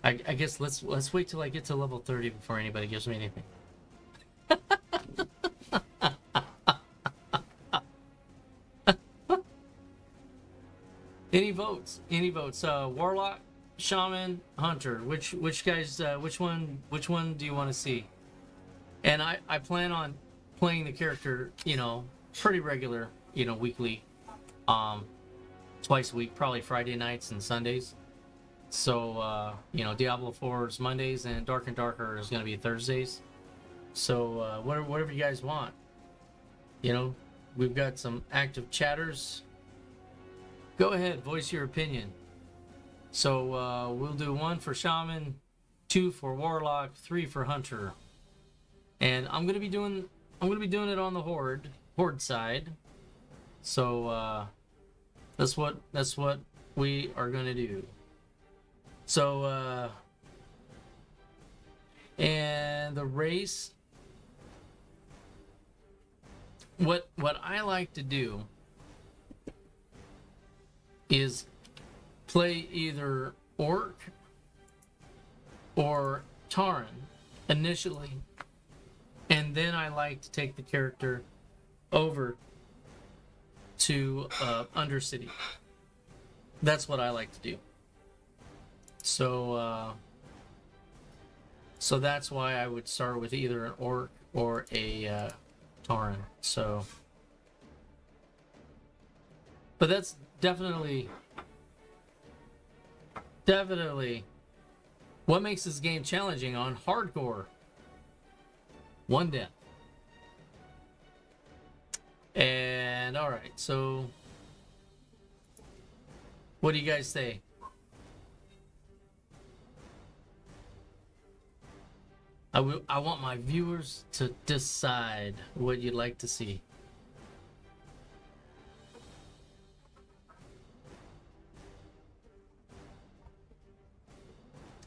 I guess let's wait till I get to level 30 before anybody gives me anything. Any votes? Warlock, Shaman, Hunter. Which guys? Which one do you want to see? And I plan on playing the character, pretty regular, weekly, twice a week, probably Friday nights and Sundays. So Diablo 4 is Mondays and Dark and Darker is going to be Thursdays. So whatever you guys want. We've got some active chatters. Go ahead, voice your opinion. So we'll do 1 for Shaman, 2 for Warlock, 3 for Hunter, and I'm gonna be doing it on the Horde side. So that's what we are gonna do. So and the race. What I like to do is play either Orc or Tauren initially, and then I like to take the character over to Undercity. That's what I like to do. So that's why I would start with either an Orc or a Tauren. So, but that's definitely what makes this game challenging on hardcore. 1 death. And all right, so what do you guys say? I want my viewers to decide what you'd like to see.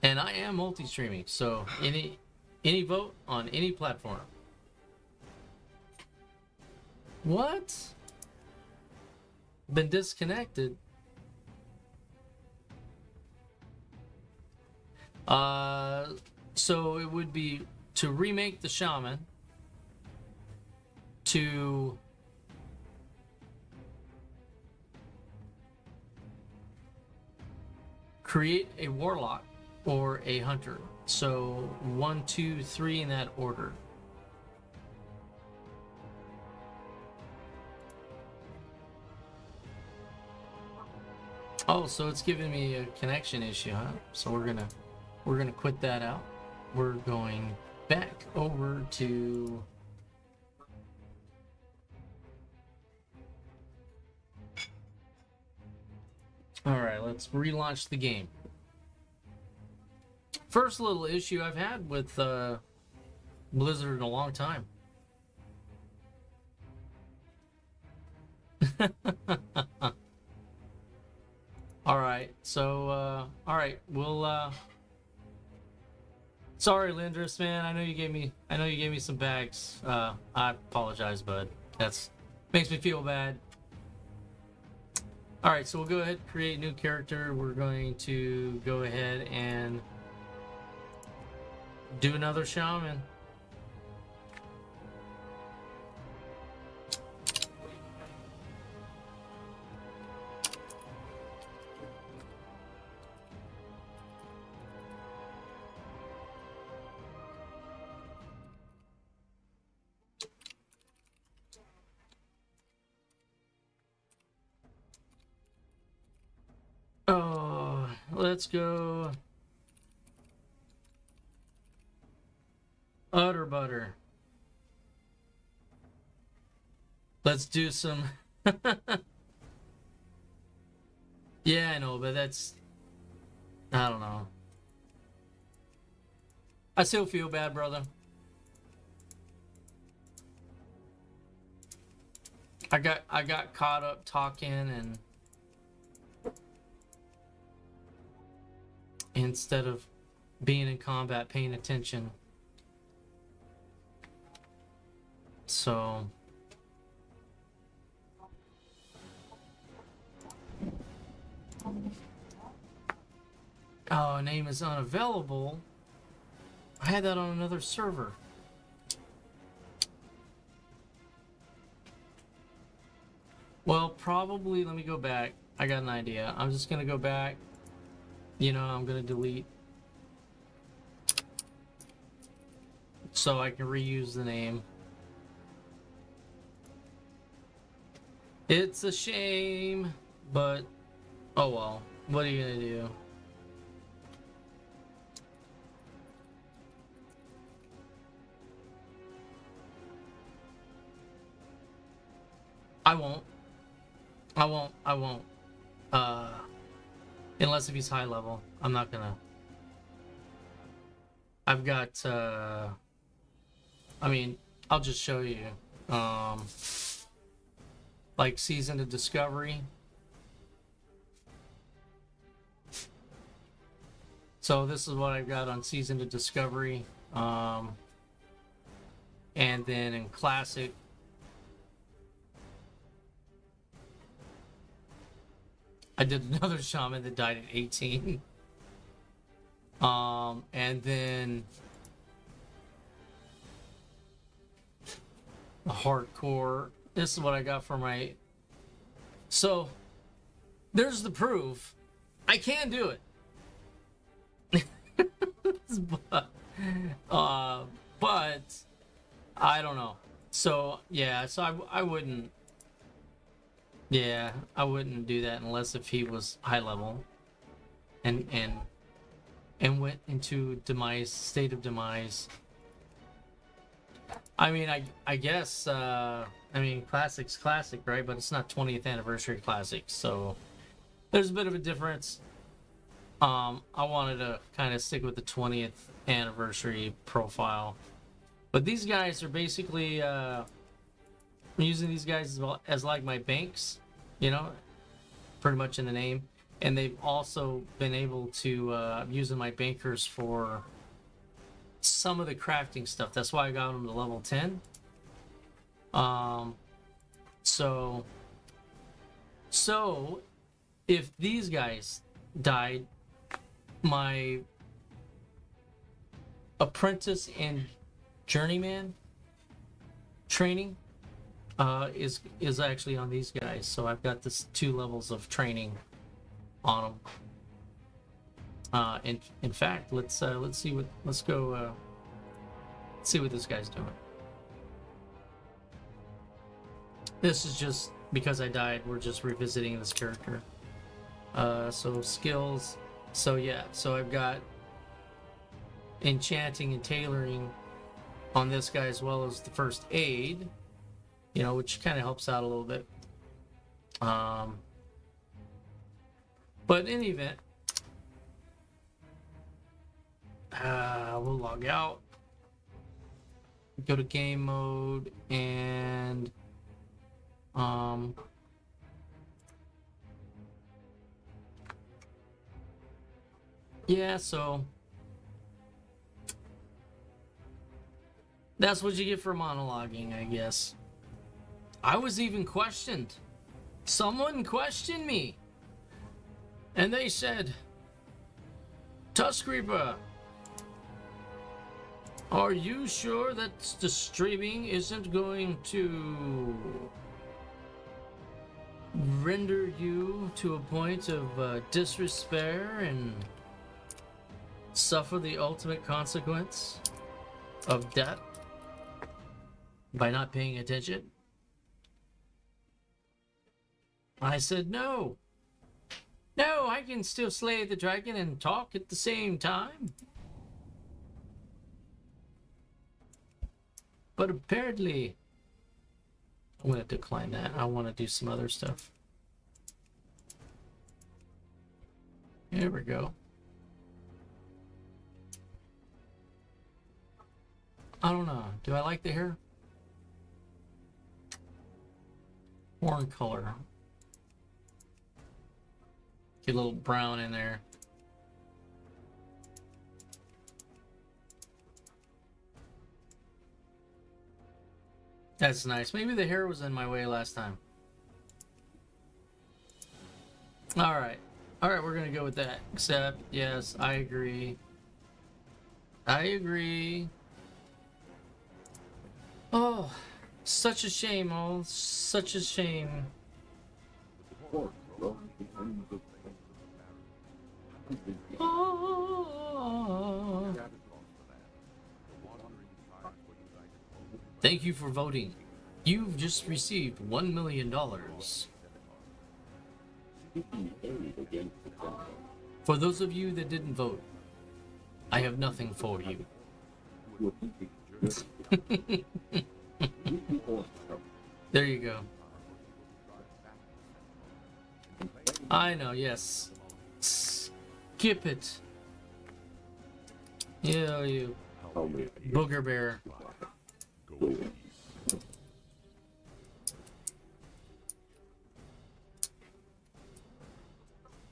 And I am multi-streaming, so any vote on any platform. What? Been disconnected. So it would be to remake the shaman, to create a warlock or a hunter. So 1, 2, 3 in that order. Oh, so it's giving me a connection issue, huh? So we're gonna quit that out. We're going back over to Alright, let's relaunch the game. First little issue I've had with Blizzard in a long time. Alright, so alright, we'll sorry Lindris, man, I know you gave me some bags. I apologize, bud. That's makes me feel bad. Alright, so we'll go ahead and create a new character. We're going to go ahead and do another shaman. Oh, let's go. Utter butter. Let's do some. Yeah, I know, but that's. I don't know. I still feel bad, brother. I got caught up talking and instead of being in combat, paying attention. So oh, name is unavailable. I had that on another server. Well, probably, let me go back. I got an idea. I'm just gonna go back. You know, I'm gonna delete so I can reuse the name. It's a shame, but oh well. What are you gonna do? I won't. Unless if he's high level. I'm not gonna. I've got, I mean, I'll just show you. Like Season of Discovery. So this is what I've got on Season of Discovery. And then in Classic, I did another shaman that died at 18. And then a hardcore. This is what I got for my. So there's the proof. I can do it. but I don't know. So yeah, so I wouldn't. Yeah, I wouldn't do that unless if he was high level, and went into demise, state of demise. I mean, I guess I mean classic's classic, right? But it's not 20th anniversary classic, so there's a bit of a difference. I wanted to kind of stick with the 20th anniversary profile, but these guys are basically. I'm using these guys as, well, as like my banks, you know, pretty much in the name. And they've also been able to using my bankers for some of the crafting stuff. That's why I got them to level 10. So if these guys died, my apprentice and journeyman training is actually on these guys. So I've got this 2 levels of training on them. In fact, let's see what see what this guy's doing. This is just because I died. We're just revisiting this character. So skills. So yeah. So I've got enchanting and tailoring on this guy, as well as the first aid. You know, which kind of helps out a little bit. But in any event, we'll log out. Go to game mode and yeah, so that's what you get for monologuing, I guess. I was even questioned. Someone questioned me. And they said, Tusk Reaper, are you sure that the streaming isn't going to render you to a point of disrespair and suffer the ultimate consequence of death by not paying attention? I said, no. No, I can still slay the dragon and talk at the same time. But apparently, I'm going to decline that. I want to do some other stuff. Here we go. I don't know. Do I like the hair? Horn color. Get a little brown in there. That's nice. Maybe the hair was in my way last time. Alright. Alright, we're gonna go with that. Except, yes, I agree. I agree. Oh, such a shame. Oh, such a shame. Oh. Thank you for voting. You've just received $1 million. For those of you that didn't vote, I have nothing for you. There you go. I know, yes. Skip it. Yeah, you. Booger bear.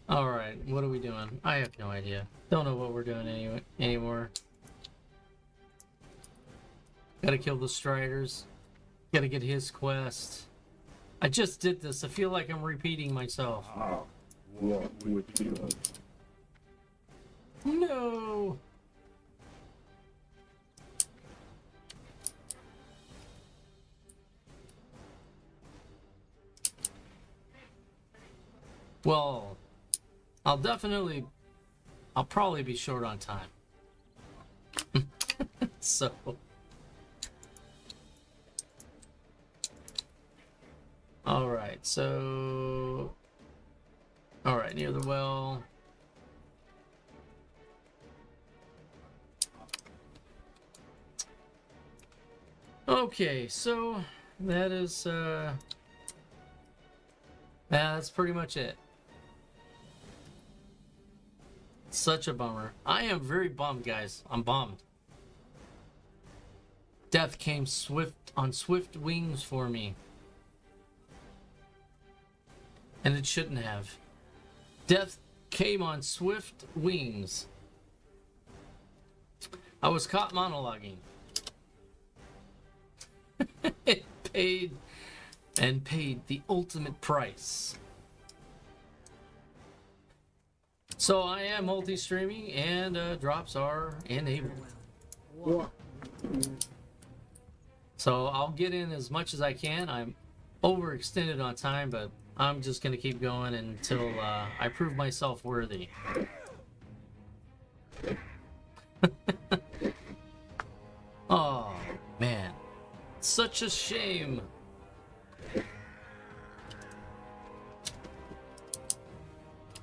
Alright, what are we doing? I have no idea. Don't know what we're doing anymore. Gotta kill the Striders. Gotta get his quest. I just did this. I feel like I'm repeating myself. No! Well, I'll probably be short on time. So. Alright, so. Alright, near the well. Okay, so that is, that's pretty much it. Such a bummer. I am very bummed, guys. I'm bummed. Death came on swift wings for me. And it shouldn't have. Death came on swift wings. I was caught monologuing. It paid the ultimate price. So I am multi-streaming and drops are enabled. So I'll get in as much as I can. I'm overextended on time, but I'm just going to keep going until I prove myself worthy. Oh, man. Such a shame.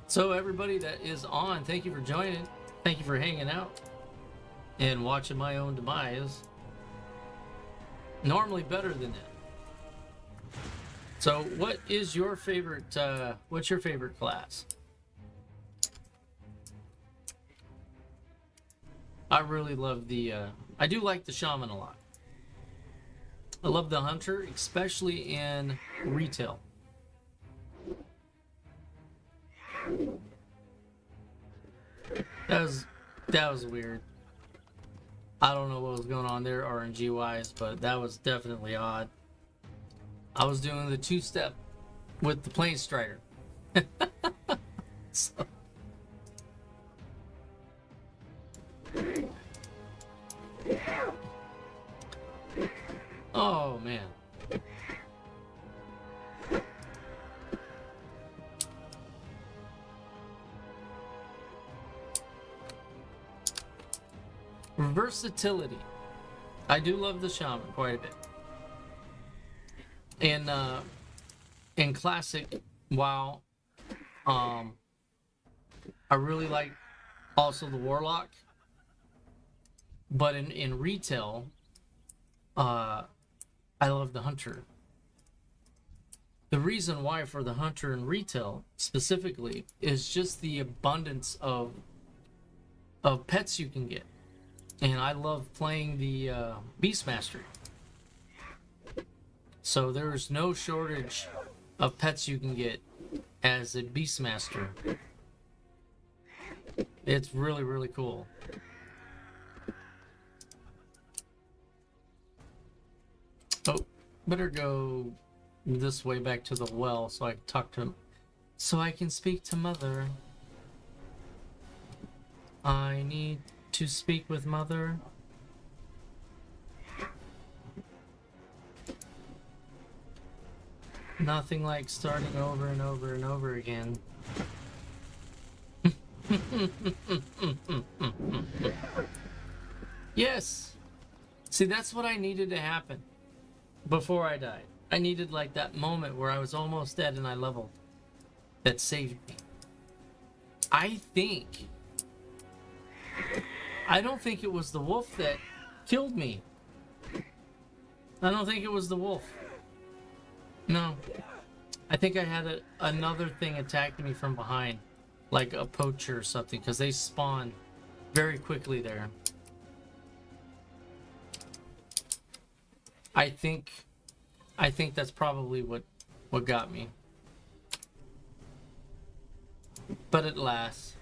So everybody that is on, thank you for joining. Thank you for hanging out and watching my own demise. Normally better than that. So what is your favorite, what's your favorite class? I really love the, I do like the shaman a lot. I love the hunter, especially in retail. That was weird. I don't know what was going on there RNG wise, but that was definitely odd. I was doing the two-step with the Plane Strider. So. Oh man. Versatility. I do love the shaman quite a bit. In classic WoW, I really like also the warlock. But in retail, I love the hunter. The reason why for the hunter in retail specifically is just the abundance of pets you can get. And I love playing the Beastmaster. So there's no shortage of pets you can get as a Beastmaster. It's really, really cool. Oh, better go this way back to the well so I can talk to him. So I can speak to Mother. I need to speak with Mother. Nothing like starting over and over and over again. Yes! See, that's what I needed to happen before I died. I needed like that moment where I was almost dead and I leveled. That saved me. I don't think it was the wolf that killed me. I don't think it was the wolf. No. I think I had another thing attacking me from behind. Like a poacher or something. Because they spawn very quickly there. I think that's probably what got me. But at last.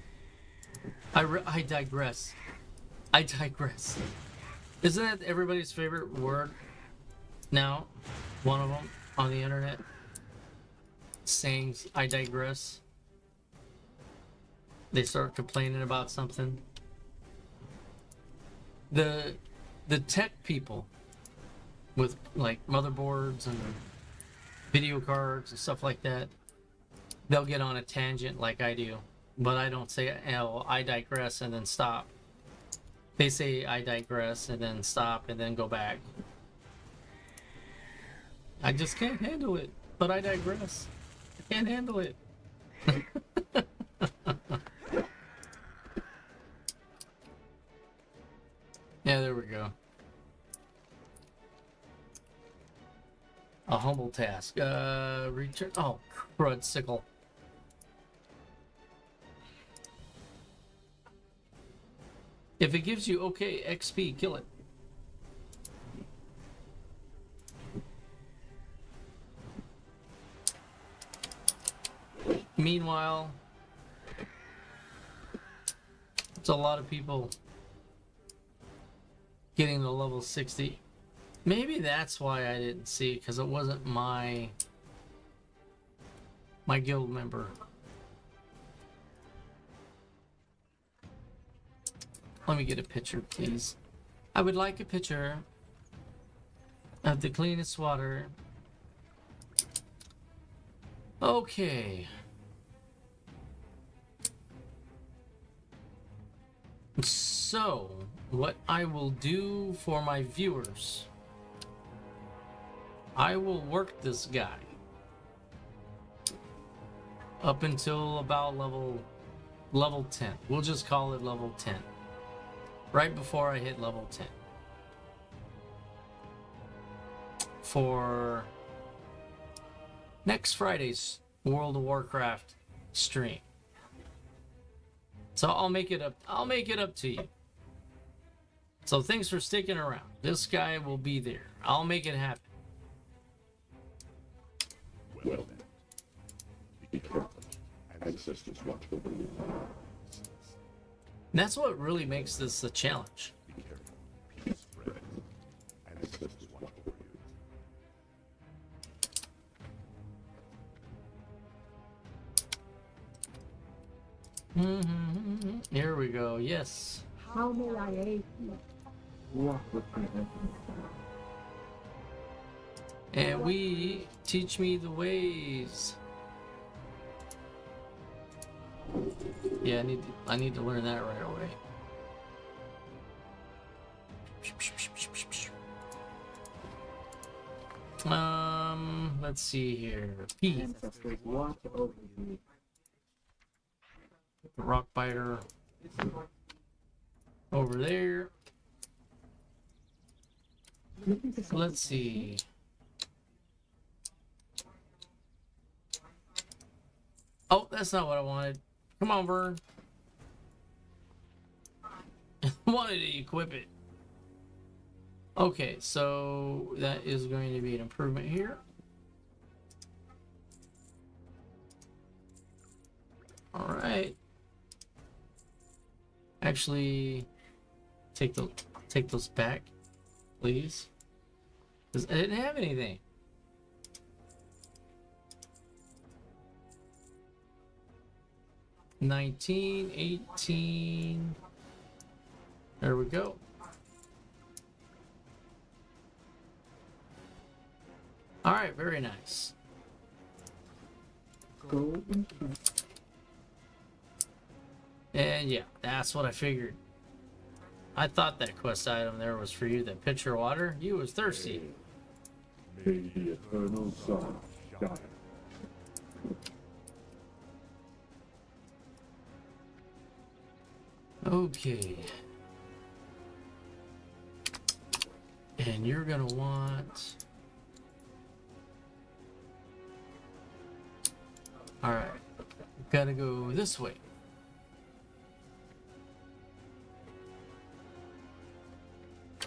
I digress. I digress. Isn't that everybody's favorite word now? One of them on the internet. Saying I digress. They start complaining about something. The tech people with like motherboards and video cards and stuff like that, they'll get on a tangent like I do. But I don't say, oh, I digress and then stop. They say I digress and then stop and then go back. I just can't handle it, but I digress. I can't handle it. Yeah, there we go. A humble task. Return. Oh, crud sickle. If it gives you okay XP, kill it. Meanwhile, it's a lot of people getting to level 60. Maybe that's why I didn't see it, because it wasn't my guild member. Let me get a picture, please. I would like a picture. Have the cleanest water. Okay. So, what I will do for my viewers, I will work this guy up until about level 10. We'll just call it level 10. Right before I hit level 10. For next Friday's World of Warcraft stream. So I'll make it up to you. So thanks for sticking around. This guy will be there. I'll make it happen. Well then, be careful. Ancestors watch over you. And that's what really makes this a challenge. Be careful. Peace spread. Ancestors watch over you. Here we go. Yes. How may I aid you? Walk with me. And we teach me the ways. Yeah, I need to learn that right away. Let's see here. P. Ancestors watch over you. The rock biter over there. Let's see. Oh, that's not what I wanted. Come on, Vern. I wanted to equip it. Okay, so that is going to be an improvement here. All right. Actually, take those back, please, because I didn't have anything. $19, $18. There we go. All right, very nice. Golden. And yeah, that's what I figured. I thought that quest item there was for you. That pitcher of water. You was thirsty. May the eternal sun shine. Okay. And you're gonna want. All right. Gotta go this way.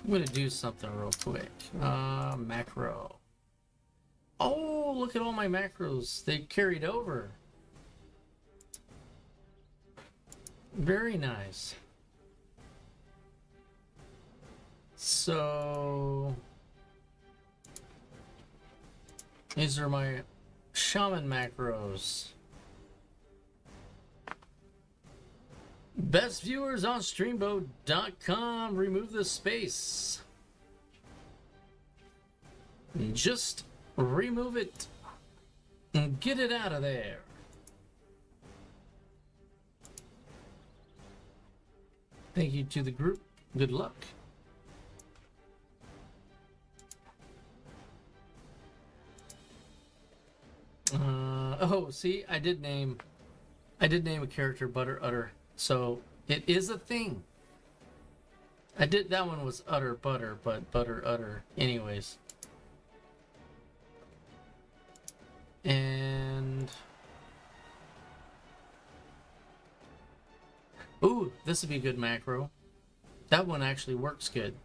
I'm gonna do something real quick. Macro. Oh, look at all my macros. They carried over. Very nice. So these are my shaman macros. Best viewers on streamboat.com. Remove the space. Just remove it and get it out of there. Thank you to the group. Good luck. Oh, see, I did name a character Butter Utter. So it is a thing. I did, that one was Utter Butter, but Butter Utter anyways. And ooh, this would be a good macro. That one actually works good.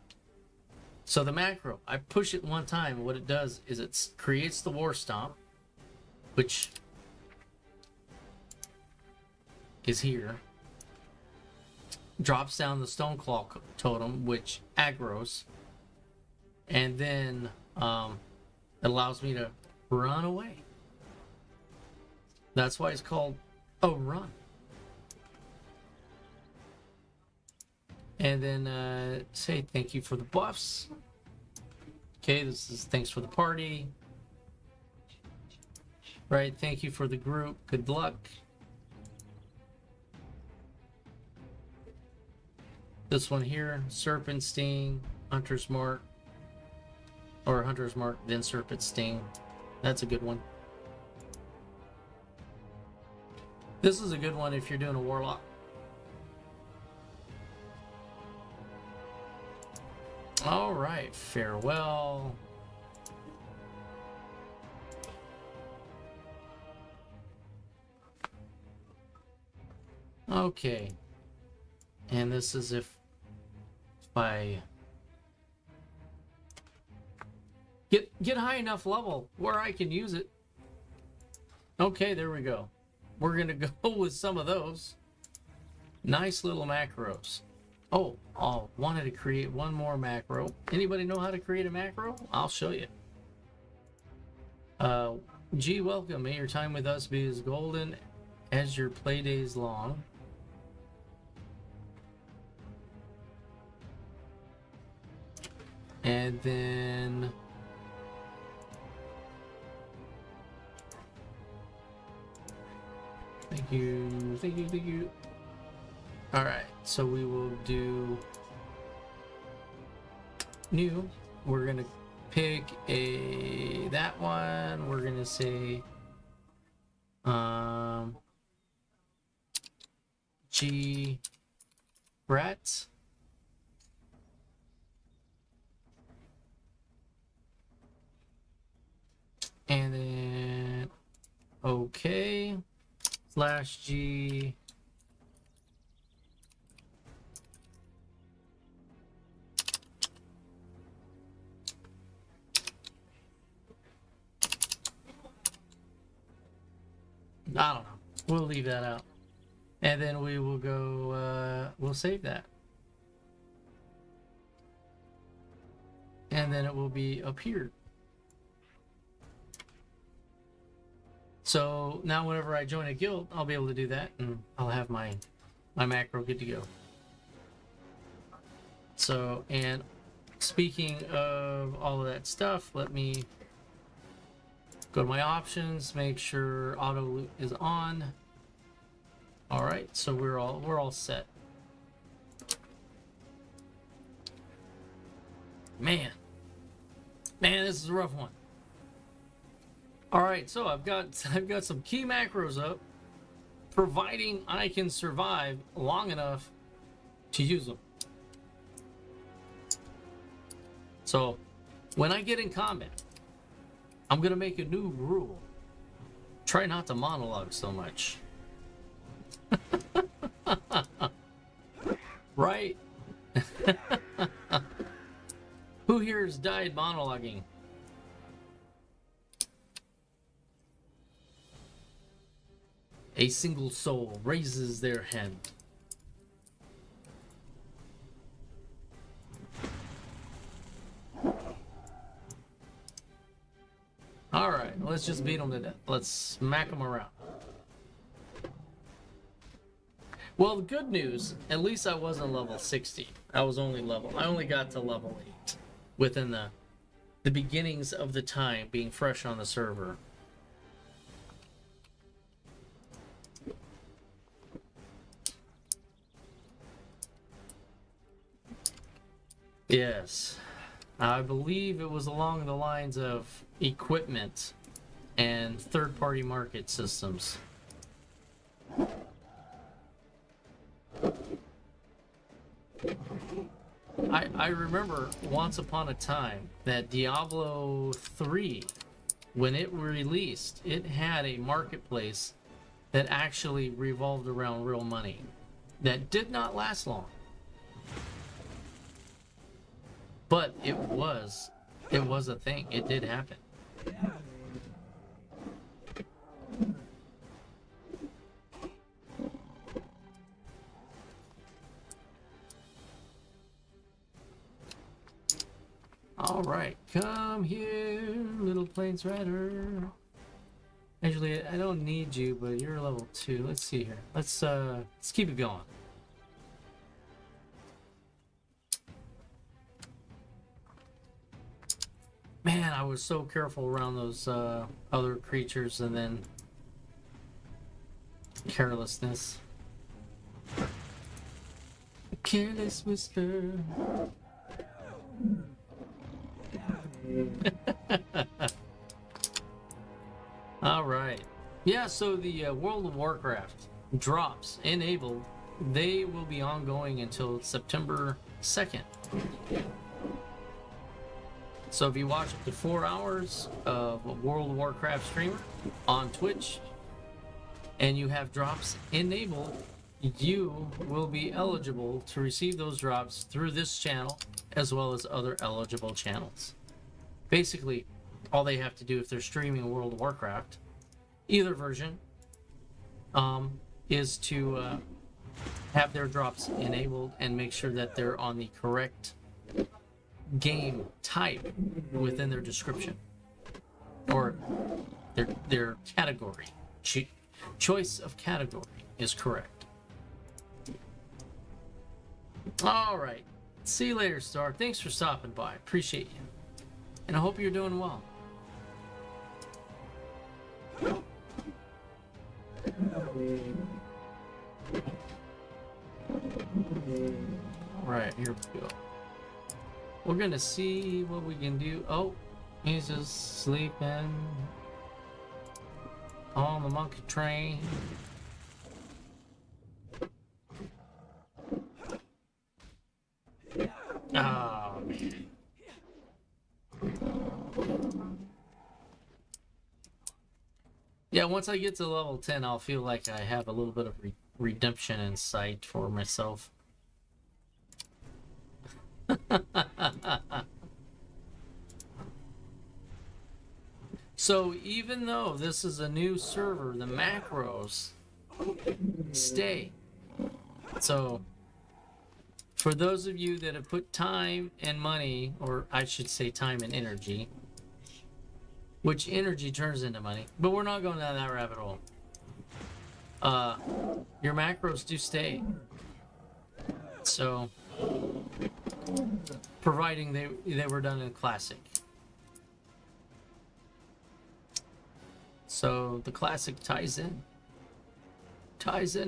So the macro, I push it one time, and what it does is it creates the War Stomp, which is here. Drops down the Stoneclaw totem, which aggroes, and then it allows me to run away. That's why it's called a run. And then say thank you for the buffs. Okay, this is thanks for the party. Right, thank you for the group. Good luck. This one here, Serpent Sting, Hunter's Mark. Or Hunter's Mark, then Serpent Sting. That's a good one. This is a good one if you're doing a Warlock. Alright, farewell. Okay. And this is if I get high enough level where I can use it. Okay, there we go. We're gonna go with some of those. Nice little macros. Oh, I wanted to create one more macro. Anybody know how to create a macro? I'll show you. G, welcome. May your time with us be as golden as your play days long. And then thank you. All right, so we will do new. We're gonna pick that one. We're gonna say G Brett. And then okay /G I don't know. We'll leave that out. And then we will go, we'll save that. And then it will be up here. So now whenever I join a guild, I'll be able to do that and I'll have my macro good to go. So, and speaking of all of that stuff, let me go to my options, make sure auto loop is on. All right, so we're all set. Man, this is a rough one. All right, so I've got some key macros up, providing I can survive long enough to use them. So when I get in combat, I'm gonna make a new rule. Try not to monologue so much. Right? Who here has died monologuing? A single soul raises their hand. All right, let's just beat them to death. Let's smack them around. Well, the good news, at least I wasn't level 60. I only got to level 8 within the beginnings of the time being fresh on the server. Yes, I believe it was along the lines of equipment and third-party market systems. I remember once upon a time that Diablo 3, when it released, it had a marketplace that actually revolved around real money. That did not last long. But it was a thing. It did happen. All right, come here, little plains rider. Actually, I don't need you, but you're level 2. Let's see here. Let's keep it going. Man, I was so careful around those other creatures, and then carelessness. Careless whisper. All right. Yeah, so the World of Warcraft drops enabled, they will be ongoing until September 2nd. So if you watch up to 4 hours of a World of Warcraft streamer on Twitch and you have drops enabled, you will be eligible to receive those drops through this channel as well as other eligible channels. Basically, all they have to do if they're streaming World of Warcraft, either version, is to have their drops enabled and make sure that they're on the correct game type within their description or their category. Choice of category is correct. All right. See you later, Star. Thanks for stopping by. Appreciate you. And I hope you're doing well. Right, here we go. We're gonna see what we can do. Oh, he's just sleeping on the monkey train. Oh, man. Yeah, once I get to level 10, I'll feel like I have a little bit of redemption in sight for myself. So even though this is a new server, the macros stay. So for those of you that have put time and money, or I should say time and energy, which energy turns into money, but we're not going down that rabbit hole. Your macros do stay. So providing they were done in classic. So the classic ties in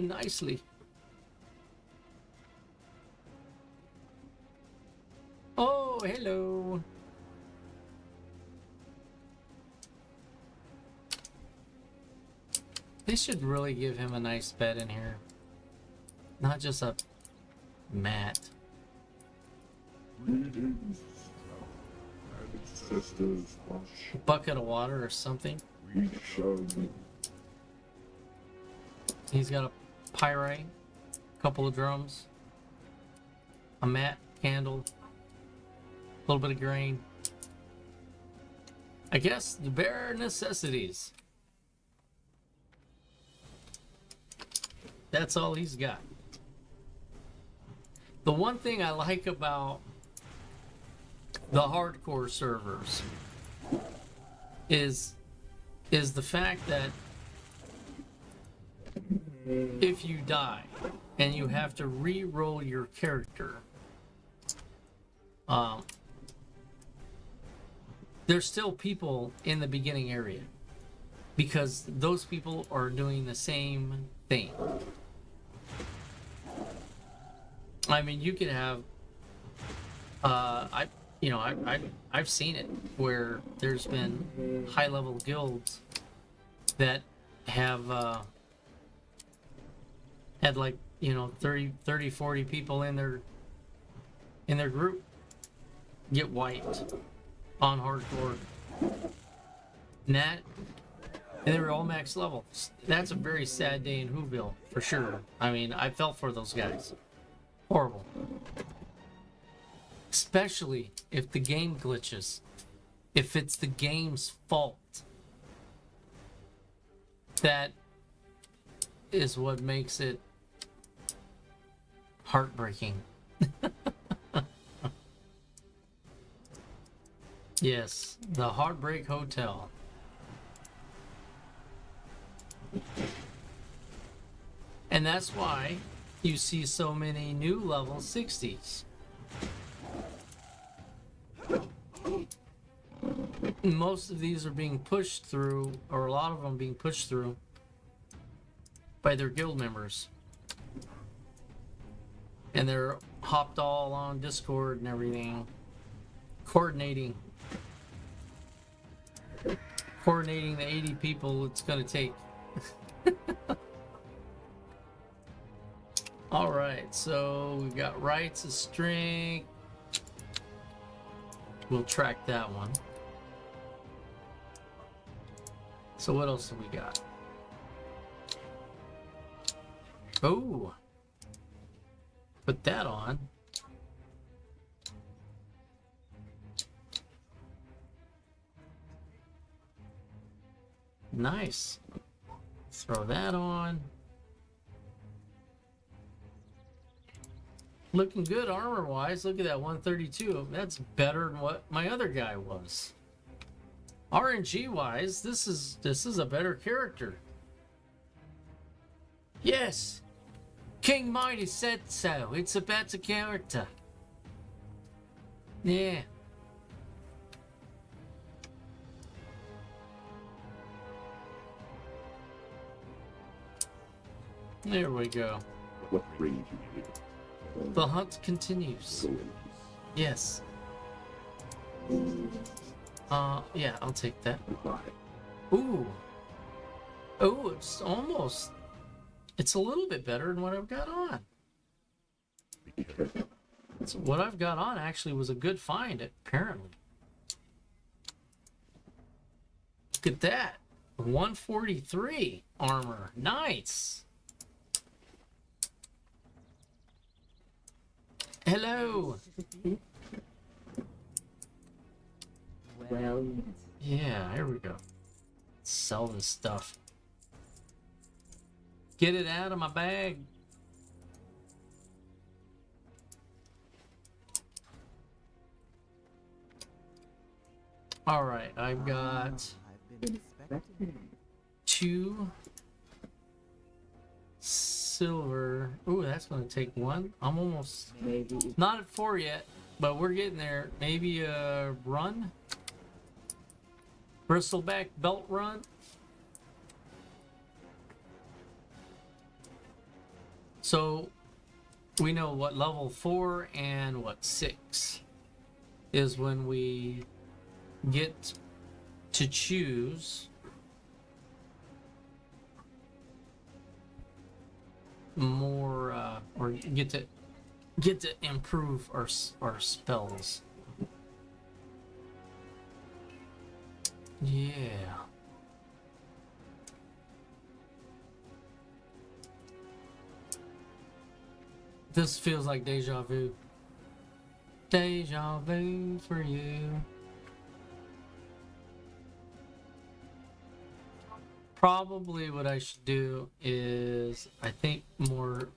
nicely. Oh, hello. They should really give him a nice bed in here, not just a mat. Sisters, wash. A bucket of water or something. We showed me. He's got a pyrite, a couple of drums, a mat, candle, a little bit of grain. I guess the bare necessities. That's all he's got. The one thing I like about the hardcore servers is the fact that if you die and you have to re-roll your character, there's still people in the beginning area because those people are doing the same thing. I mean, you could have I've seen it where there's been high-level guilds that have had like 30 40 people in their group get wiped on hardcore, and they were all max level. That's a very sad day in Whoville for sure. I mean, I felt for those guys. Horrible. Especially if the game glitches. If it's the game's fault. That is what makes it heartbreaking. Yes, the Heartbreak Hotel. And that's why you see so many new level 60s. most of these are being pushed through, or a lot of them being pushed through by their guild members. And they're hopped all on Discord and everything, coordinating the 80 people it's gonna take. All right, so we've got rights of strength. We'll track that one. So what else do we got? Oh, put that on. Nice. Throw that on. Looking good armor wise. Look at that 132. That's better than what my other guy was. RNG wise, this is a better character. Yes. King Mighty said so. It's a better character. Yeah. There we go. What brings you here? The hunt continues. Go in peace. Yes. Yeah, I'll take that. Goodbye. Ooh. Oh, it's a little bit better than what I've got on. Be careful. So what I've got on actually was a good find, apparently. Look at that. 143 armor. Nice. Hello. Well, Yeah, here we go. Sell this stuff. Get it out of my bag. All right, I've got I've been expecting. 2 silver. Ooh, that's gonna take 1. I'm almost Maybe not at 4 yet, but we're getting there. Maybe a run. Bristleback belt run. So we know what level 4 and what 6 is when we get to choose more or get to improve our spells. Yeah. This feels like deja vu. Deja vu for you. Probably what I should do is, I think more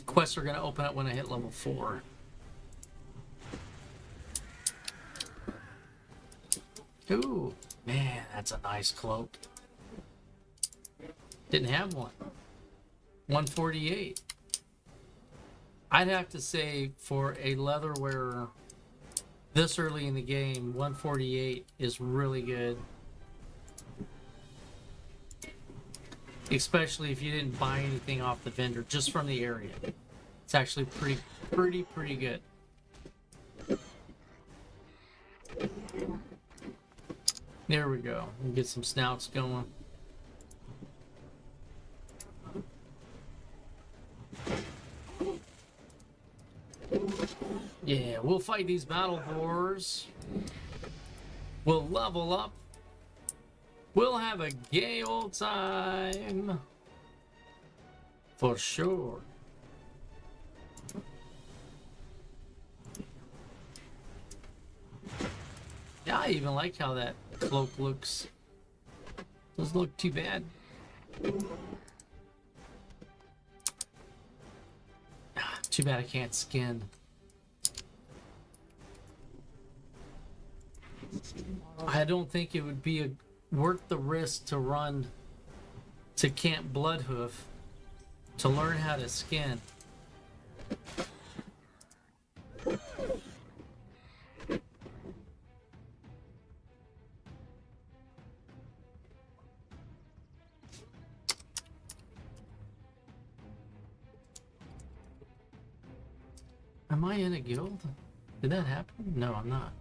quests are going to open up when I hit level 4. Ooh, man, that's a nice cloak. Didn't have one. 148. I'd have to say for a leather wearer this early in the game, 148 is really good. Especially if you didn't buy anything off the vendor, just from the area. It's actually pretty good. There we go. We'll get some snouts going. Yeah, we'll fight these battle boars. We'll level up. We'll have a gay old time. For sure. Yeah, I even like how that cloak looks. Doesn't look too bad. Too bad I can't skin. I don't think it would be worth the risk to run to Camp Bloodhoof to learn how to skin. Am I in a guild? Did that happen? No, I'm not.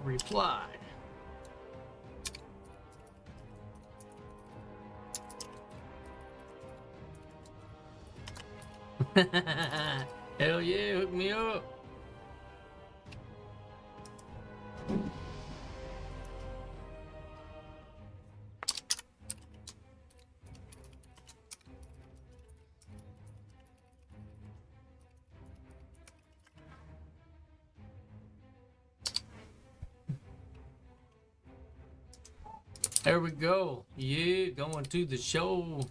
Reply. Hell yeah, hook me up. There we go. Yeah, going to the show.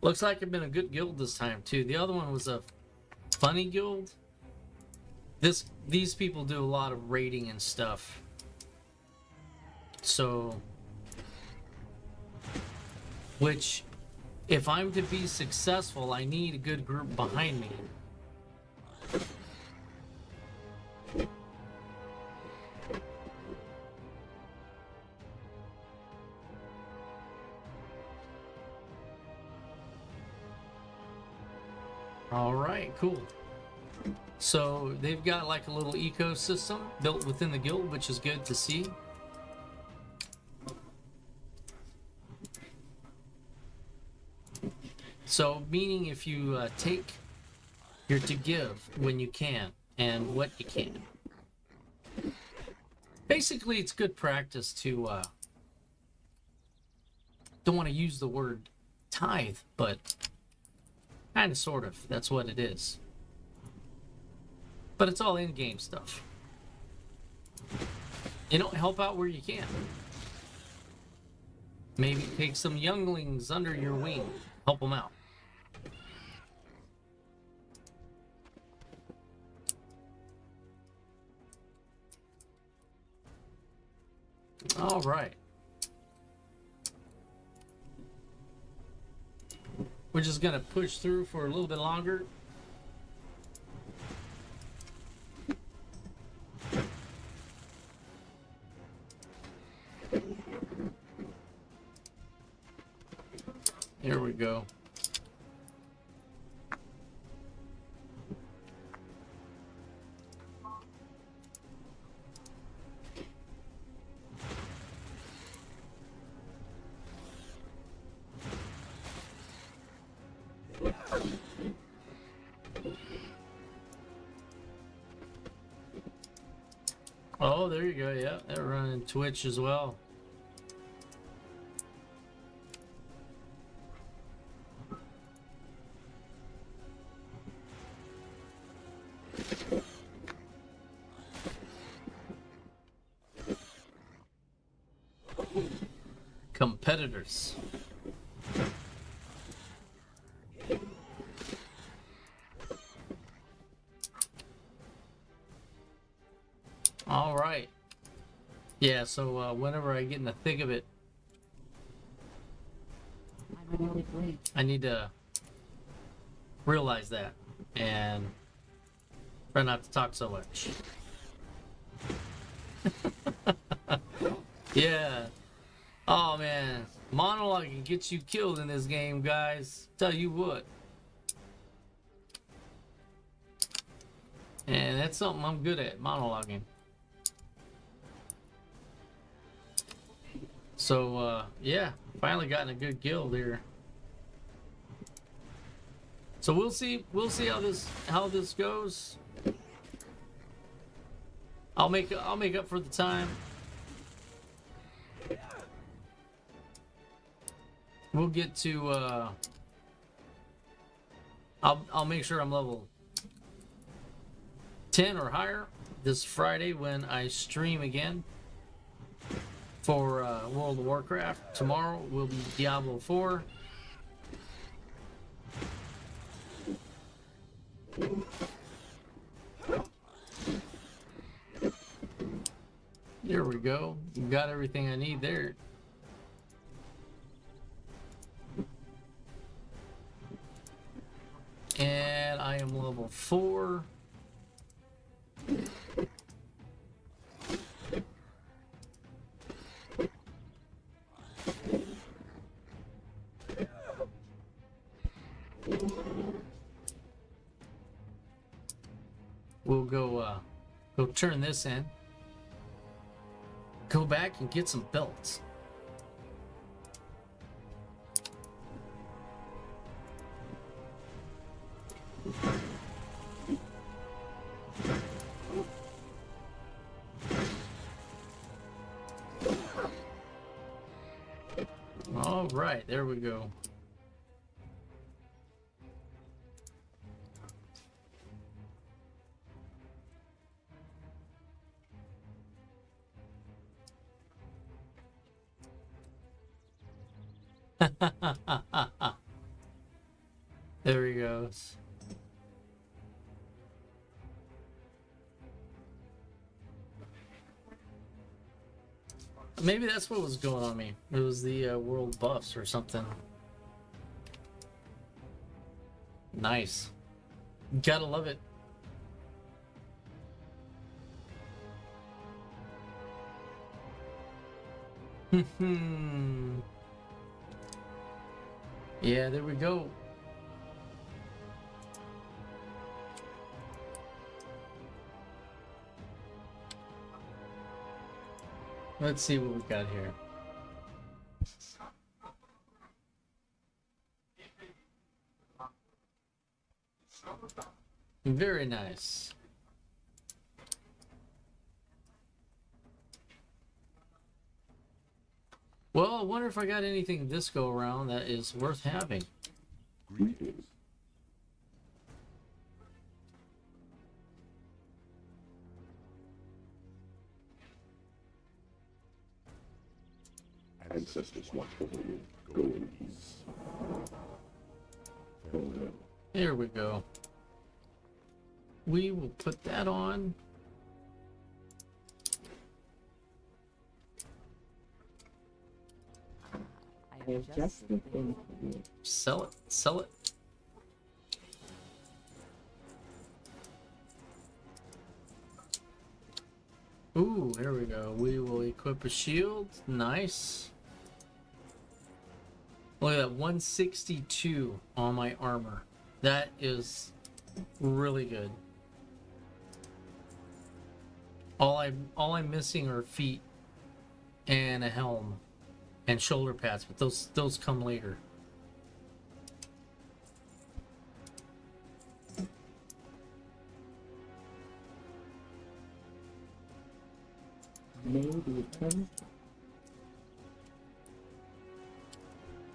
Looks like it's been a good guild this time too. The other one was a funny guild. These people do a lot of raiding and stuff. So, which, if I'm to be successful, I need a good group behind me. All right, cool. So they've got like a little ecosystem built within the guild, which is good to see. So meaning if you take, you're to give when you can and what you can. Basically, it's good practice to, don't want to use the word tithe, but kind of, sort of. That's what it is. But it's all in-game stuff. You know, help out where you can. Maybe take some younglings under your wing. Help them out. All right. We're just gonna push through for a little bit longer. Here we go. Oh, there you go. Yeah, they're running Twitch as well. Competitors. All right. Yeah, so whenever I get in the thick of it, I need to realize that and try not to talk so much. Yeah. Oh man, monologuing gets you killed in this game, guys. Tell you what. And that's something I'm good at, monologuing. So yeah, finally gotten a good guild here. So we'll see how this goes. I'll make up for the time. We'll get to I'll make sure I'm level 10 or higher this Friday when I stream again for World of Warcraft. Tomorrow will be Diablo 4. There we go. Got everything I need there. And I am level 4. we'll go turn this in. Go back and get some belts. All right, there we go. There he goes. Maybe that's what was going on me. It was the world buffs or something. Nice. Gotta love it. Yeah, there we go. Let's see what we got here. Very nice. Well, I wonder if I got anything this go around that is worth having. Greetings. Ancestors watch over you. Go in peace. Farewell. Here we go. We will put that on. I have just the thing for you. Sell it. Sell it. Ooh, there we go. We will equip a shield. Nice. Look at that, 162 on my armor. That is really good. All I'm missing are feet and a helm and shoulder pads, but those come later. Maybe ten.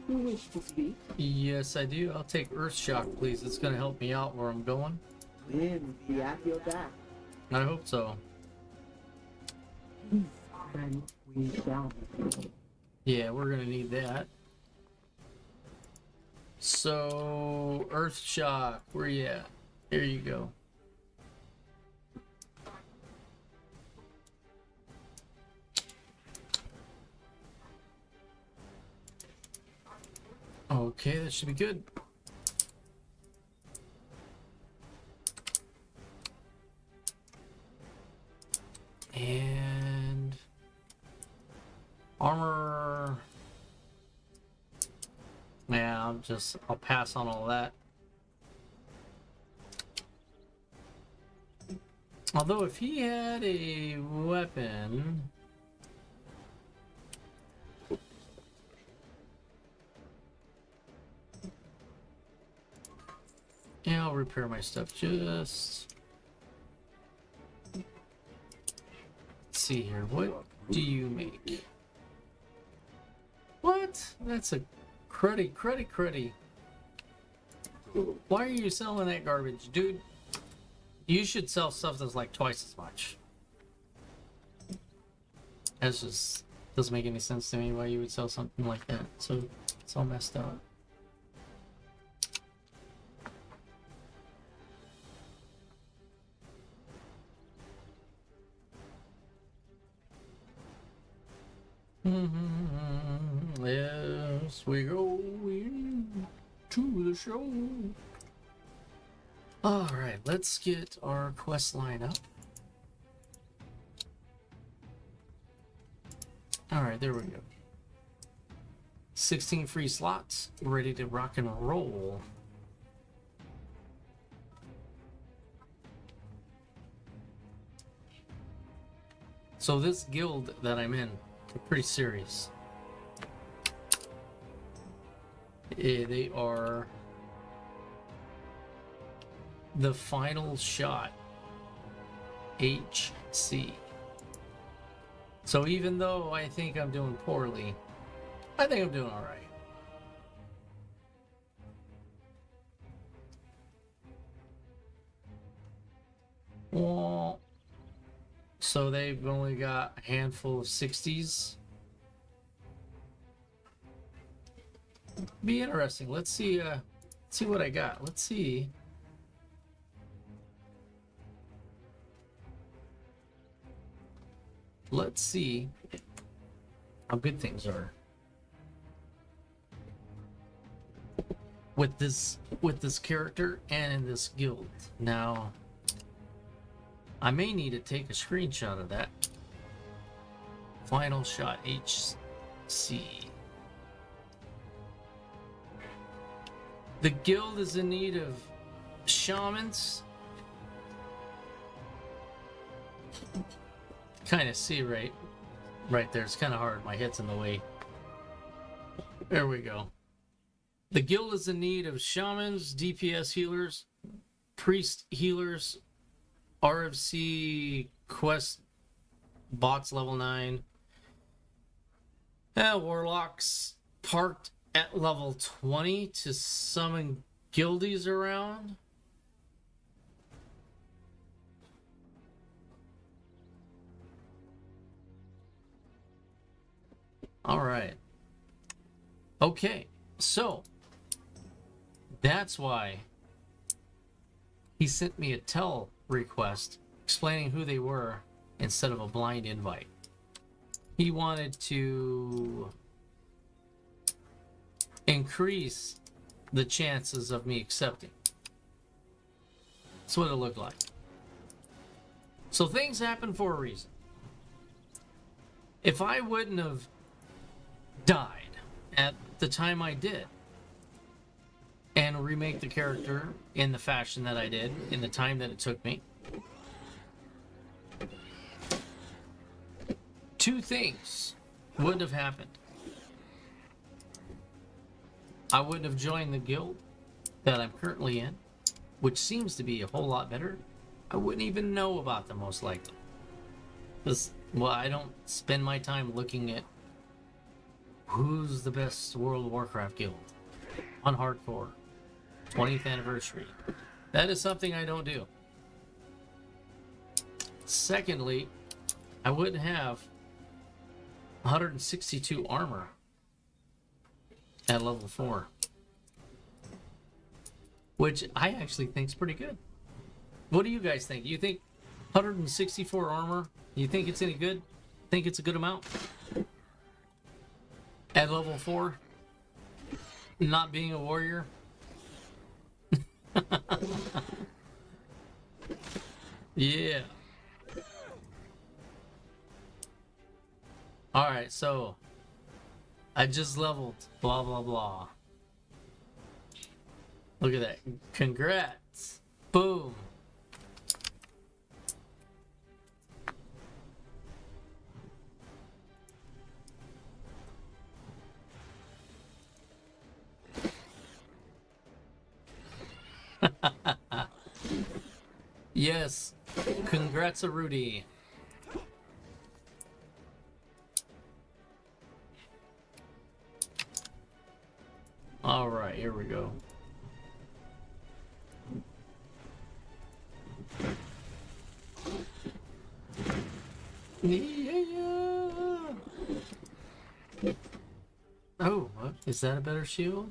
You wish to speak? Yes, I do. I'll take Earth Shock, please. It's going to help me out where I'm going. Then be at your back, I hope so. and we shall be. Yeah, we're going to need that. So, Earth Shock, where you at? There you go. Okay, that should be good. And armor. Yeah, I'll pass on all that. Although if he had a weapon, yeah, I'll repair my stuff. Just let's see here. What do you make? What? That's a cruddy. Why are you selling that garbage, dude? You should sell stuff that's like twice as much. That's just doesn't make any sense to me why you would sell something like that. So it's all messed up. Yes, we go to the show. All right, let's get our quest line up. All right, there we go. 16 free slots, ready to rock and roll. So this guild that I'm in, they're pretty serious. They are the Final Shot HC. So even though I think I'm doing poorly, I think I'm doing all right. Well, so they've only got a handful of 60s. Be interesting. Let's see what I got. Let's see. Let's see how good things are with this character and in this guild. Now, I may need to take a screenshot of that. Final Shot HC. The guild is in need of shamans. Kind of see right there. It's kind of hard. My head's in the way. There we go. The guild is in need of shamans, DPS healers, priest healers, RFC quest bots level 9, warlocks parked at level 20 to summon guildies around. All right. Okay, so that's why he sent me a tell request explaining who they were instead of a blind invite. He wanted to increase the chances of me accepting. That's what it looked like. So things happen for a reason. If I wouldn't have died at the time I did and remake the character in the fashion that I did in the time that it took me, two things wouldn't have happened. I wouldn't have joined the guild that I'm currently in, which seems to be a whole lot better. I wouldn't even know about them, most likely. Because, well, I don't spend my time looking at who's the best World of Warcraft guild on hardcore 20th anniversary. That is something I don't do. Secondly, I wouldn't have 162 armor at level 4, which I actually think is pretty good. What do you guys think? You think 164 armor, you think it's any good? Think it's a good amount? At level 4? Not being a warrior? Yeah. Alright, so I just leveled blah blah blah. Look at that. Congrats. Boom. Yes. Congrats, Rudy. All right, here we go. Yeah. Oh, what? Is that a better shield?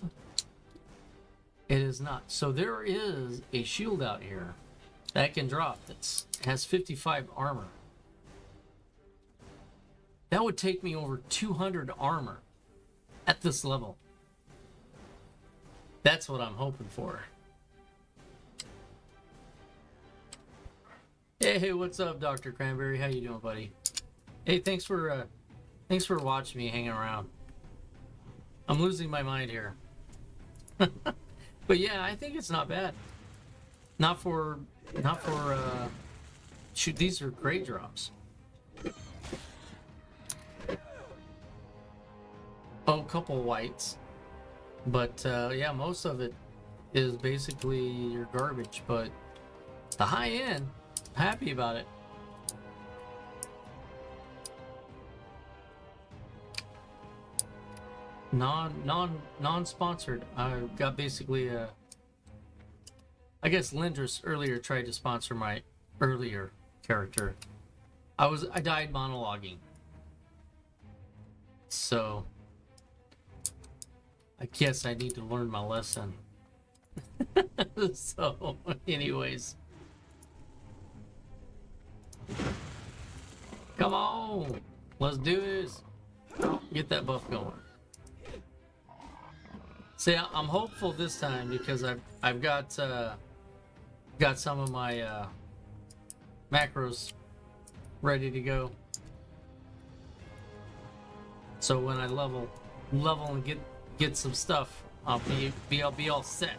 It is not. So there is a shield out here that can drop that has 55 armor. That would take me over 200 armor at this level. That's what I'm hoping for. Hey, what's up, Dr. Cranberry? How you doing, buddy? Hey, thanks for watching me hanging around. I'm losing my mind here. But yeah, I think it's not bad. Not for shoot, these are great drops. Oh, a couple whites. But yeah, most of it is basically your garbage. But the high end, happy about it. Non-sponsored. I got basically a. I guess Lindris earlier tried to sponsor my earlier character. I died monologuing. So I guess I need to learn my lesson. So anyways. Come on. Let's do this. Get that buff going. See, I'm hopeful this time because I've got some of my macros ready to go. So when I level and get some stuff, I'll be all set.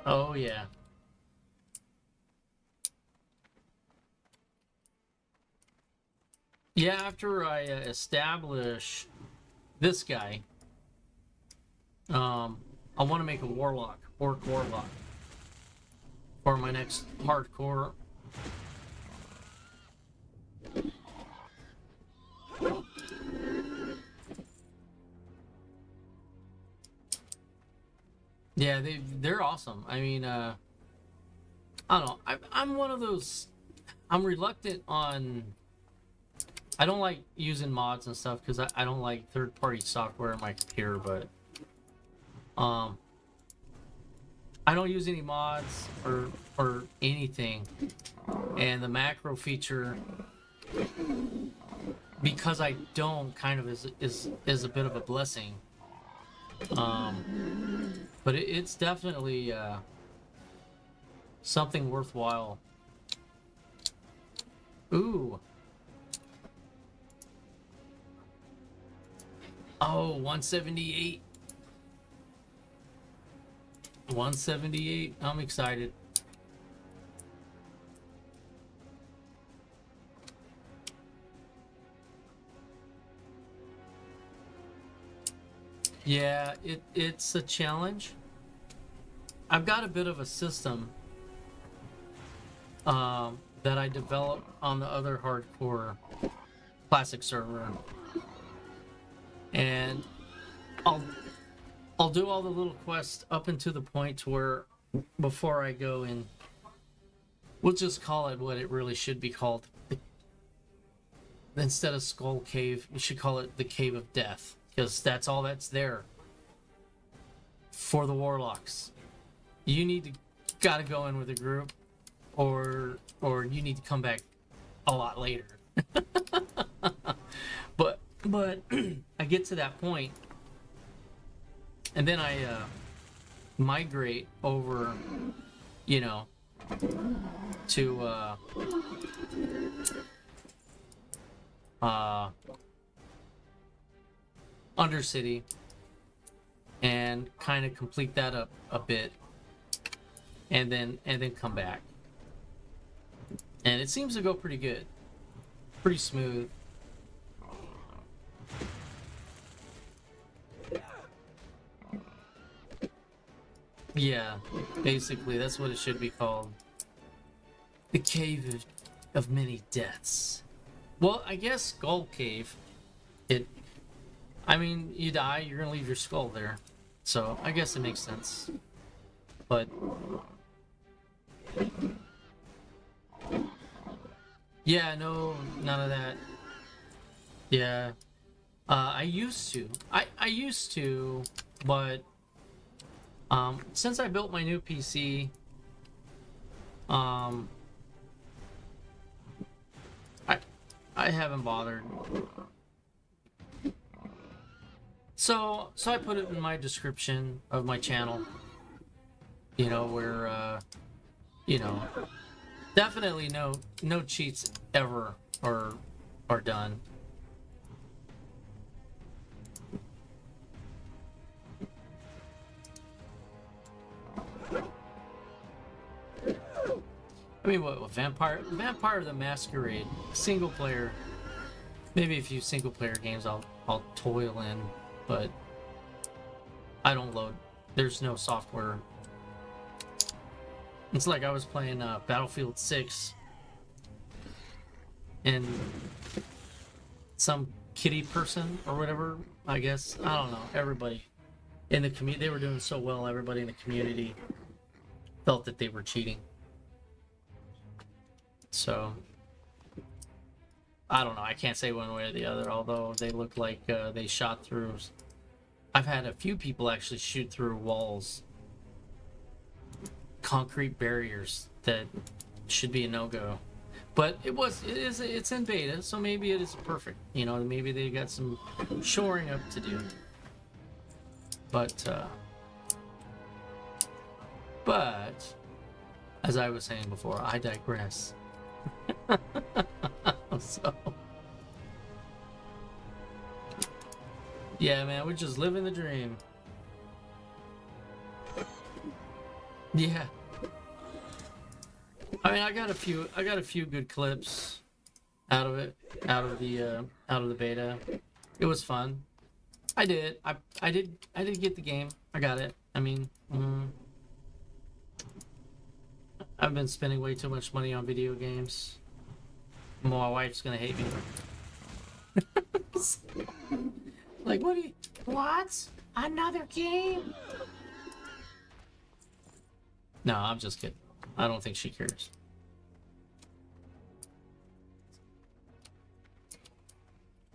Oh yeah. Yeah, after I establish this guy, I want to make a warlock, orc warlock, for my next hardcore. Yeah, they're awesome. I mean, I don't know. I'm one of those. I'm reluctant on. I don't like using mods and stuff because I don't like third-party software on my computer, but I don't use any mods or anything, and the macro feature, because I don't, kind of is a bit of a blessing. But it's definitely something worthwhile. Ooh. Oh, 178. 178. I'm excited. Yeah, it's a challenge. I've got a bit of a system that I developed on the other hardcore classic server, and I'll do all the little quests up until the point where before I go in, we'll just call it what it really should be called. Instead of Skull Cave, we should call it the Cave of Death, because that's all that's there for the warlocks. You gotta go in with a group, or you need to come back a lot later. but I get to that point, and then I migrate over, to Undercity, and kind of complete that up a bit, and then come back, and it seems to go pretty good, pretty smooth. Yeah, basically that's what it should be called, the Cave of Many Deaths. Well, I guess Skull Cave, I mean, you die, you're gonna leave your skull there, so I guess it makes sense. But yeah, no, none of that. Yeah, I used to, but since I built my new PC, I haven't bothered. So I put it in my description of my channel, where definitely no cheats ever are done. I mean, what Vampire the Masquerade, single player. Maybe a few single player games I'll toil in, but I don't load. There's no software. It's like I was playing Battlefield 6 and some kitty person or whatever, I guess. I don't know. Everybody in the community, they were doing so well, everybody in the community felt that they were cheating. So, I don't know. I can't say one way or the other, although they look like they shot through. I've had a few people actually shoot through walls, concrete barriers that should be a no-go. But it's in beta, so maybe it is perfect. You know, maybe they got some shoring up to do. But as I was saying before, I digress. So, yeah, man, we're just living the dream. Yeah. I mean, I got a few good clips out of it, out of the beta. It was fun. I did get the game. I got it. I mean, I've been spending way too much money on video games. My wife's gonna hate me. Like, what? Another game? No, I'm just kidding. I don't think she cares.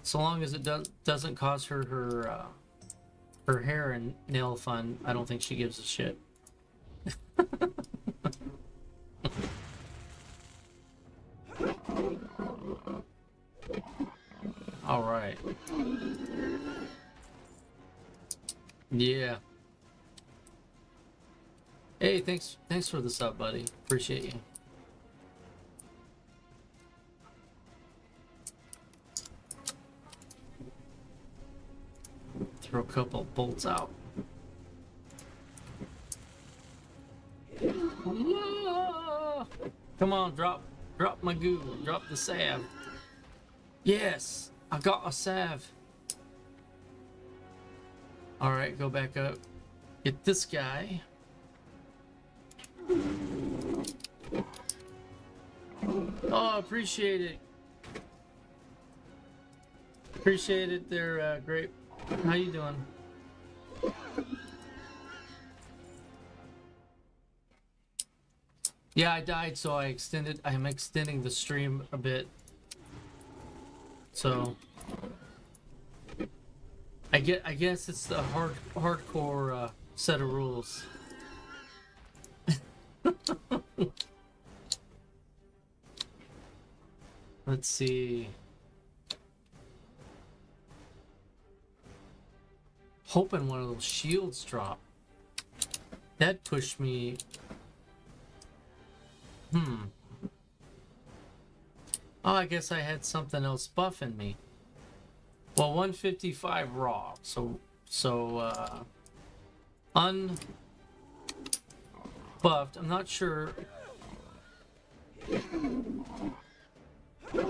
So long as it doesn't cause her hair and nail fun, I don't think she gives a shit. All right. Yeah. Hey, thanks for the sub, buddy. Appreciate you. Throw a couple bolts out. Come on, drop my goo, drop the salve. Yes, I got a salve. All right, go back up. Get this guy. Oh, appreciate it. Appreciate it there, Grape. How you doing? Yeah, I died, so I'm extending the stream a bit. So I guess it's the hardcore set of rules. Let's see. Hoping one of those shields drop. That pushed me. Oh, I guess I had something else buffing me. Well, 155 raw. So unbuffed. I'm not sure.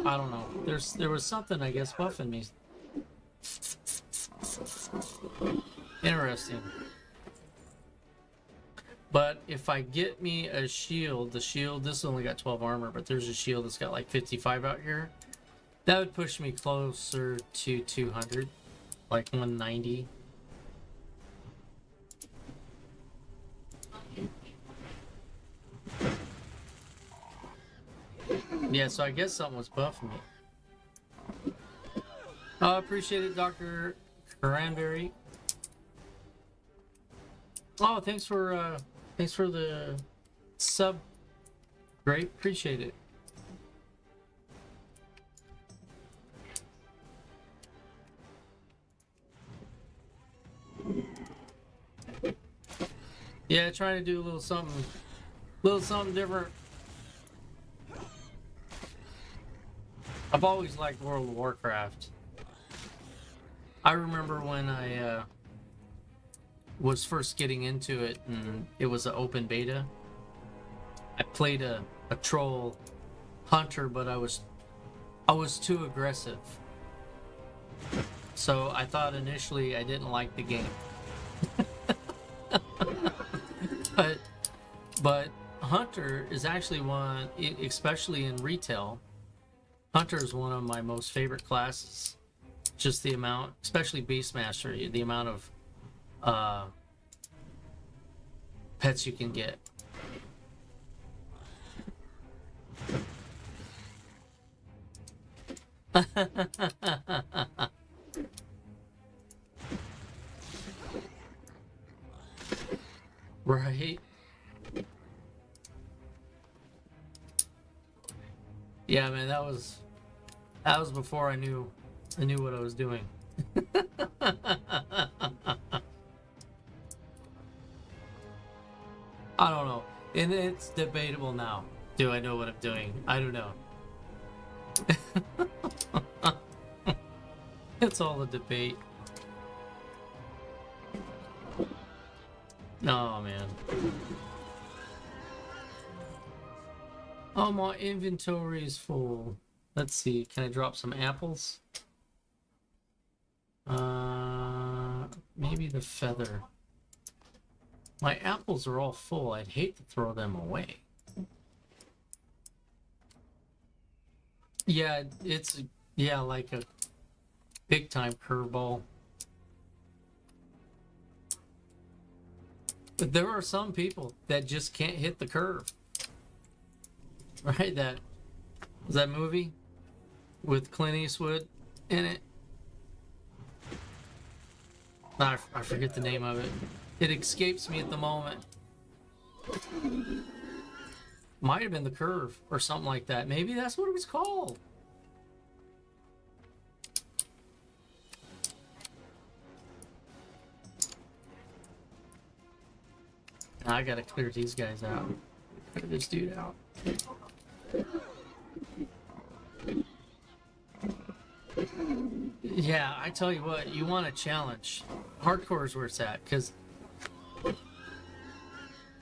I don't know. There was something, I guess, buffing me. Interesting. But if I get me a shield, this only got 12 armor, but there's a shield that's got like 55 out here. That would push me closer to 200, like 190. Yeah, so I guess something was buffing me. I appreciate it, Dr. Cranberry. Oh, thanks for the sub. Great, appreciate it. Yeah, trying to do a little something different. I've always liked World of Warcraft. I remember when I was first getting into it and it was an open beta. I played a troll hunter, but I was too aggressive. So I thought initially I didn't like the game. but hunter is actually one, especially in retail. Hunter is one of my most favorite classes. Just the amount, especially Beastmaster, the amount of pets you can get. Right? Yeah, man, that was before I knew what I was doing. I don't know. And it's debatable now. Do I know what I'm doing? I don't know. It's all a debate. Oh, man. Oh, my inventory is full. Let's see. Can I drop some apples? Maybe the feather. My apples are all full. I'd hate to throw them away. Yeah, it's like a big time curveball. But there are some people that just can't hit the curve. Right? That was that movie with Clint Eastwood in it. I forget the name of it. It escapes me at the moment. Might have been The Curve or something like that. Maybe that's what it was called. I gotta clear these guys out. Clear this dude out. Yeah, I tell you what, you want a challenge. Hardcore is where it's at, because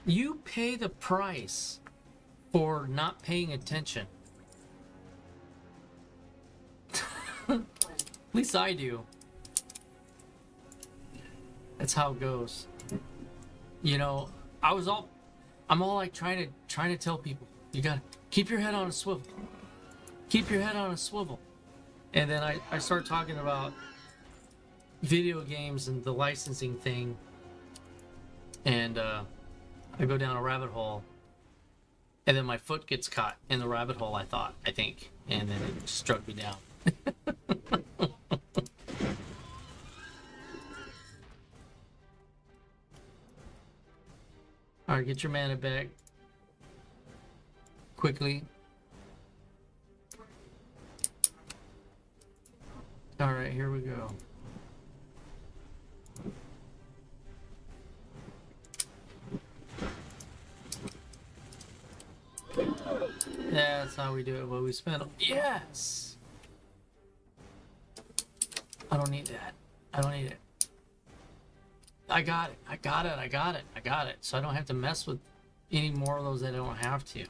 you pay the price for not paying attention. At least I do. That's how it goes. You know, I'm all like trying to tell people, you gotta keep your head on a swivel. Keep your head on a swivel. And then I start talking about video games and the licensing thing. And I go down a rabbit hole. And then my foot gets caught in the rabbit hole, I think. And then it struck me down. Alright, get your mana back. Quickly. Alright, here we go. That's how we do it. Well, we spend. Yes! I don't need that. I don't need it. I got it. I got it. I got it. I got it. So I don't have to mess with any more of those that I don't have to.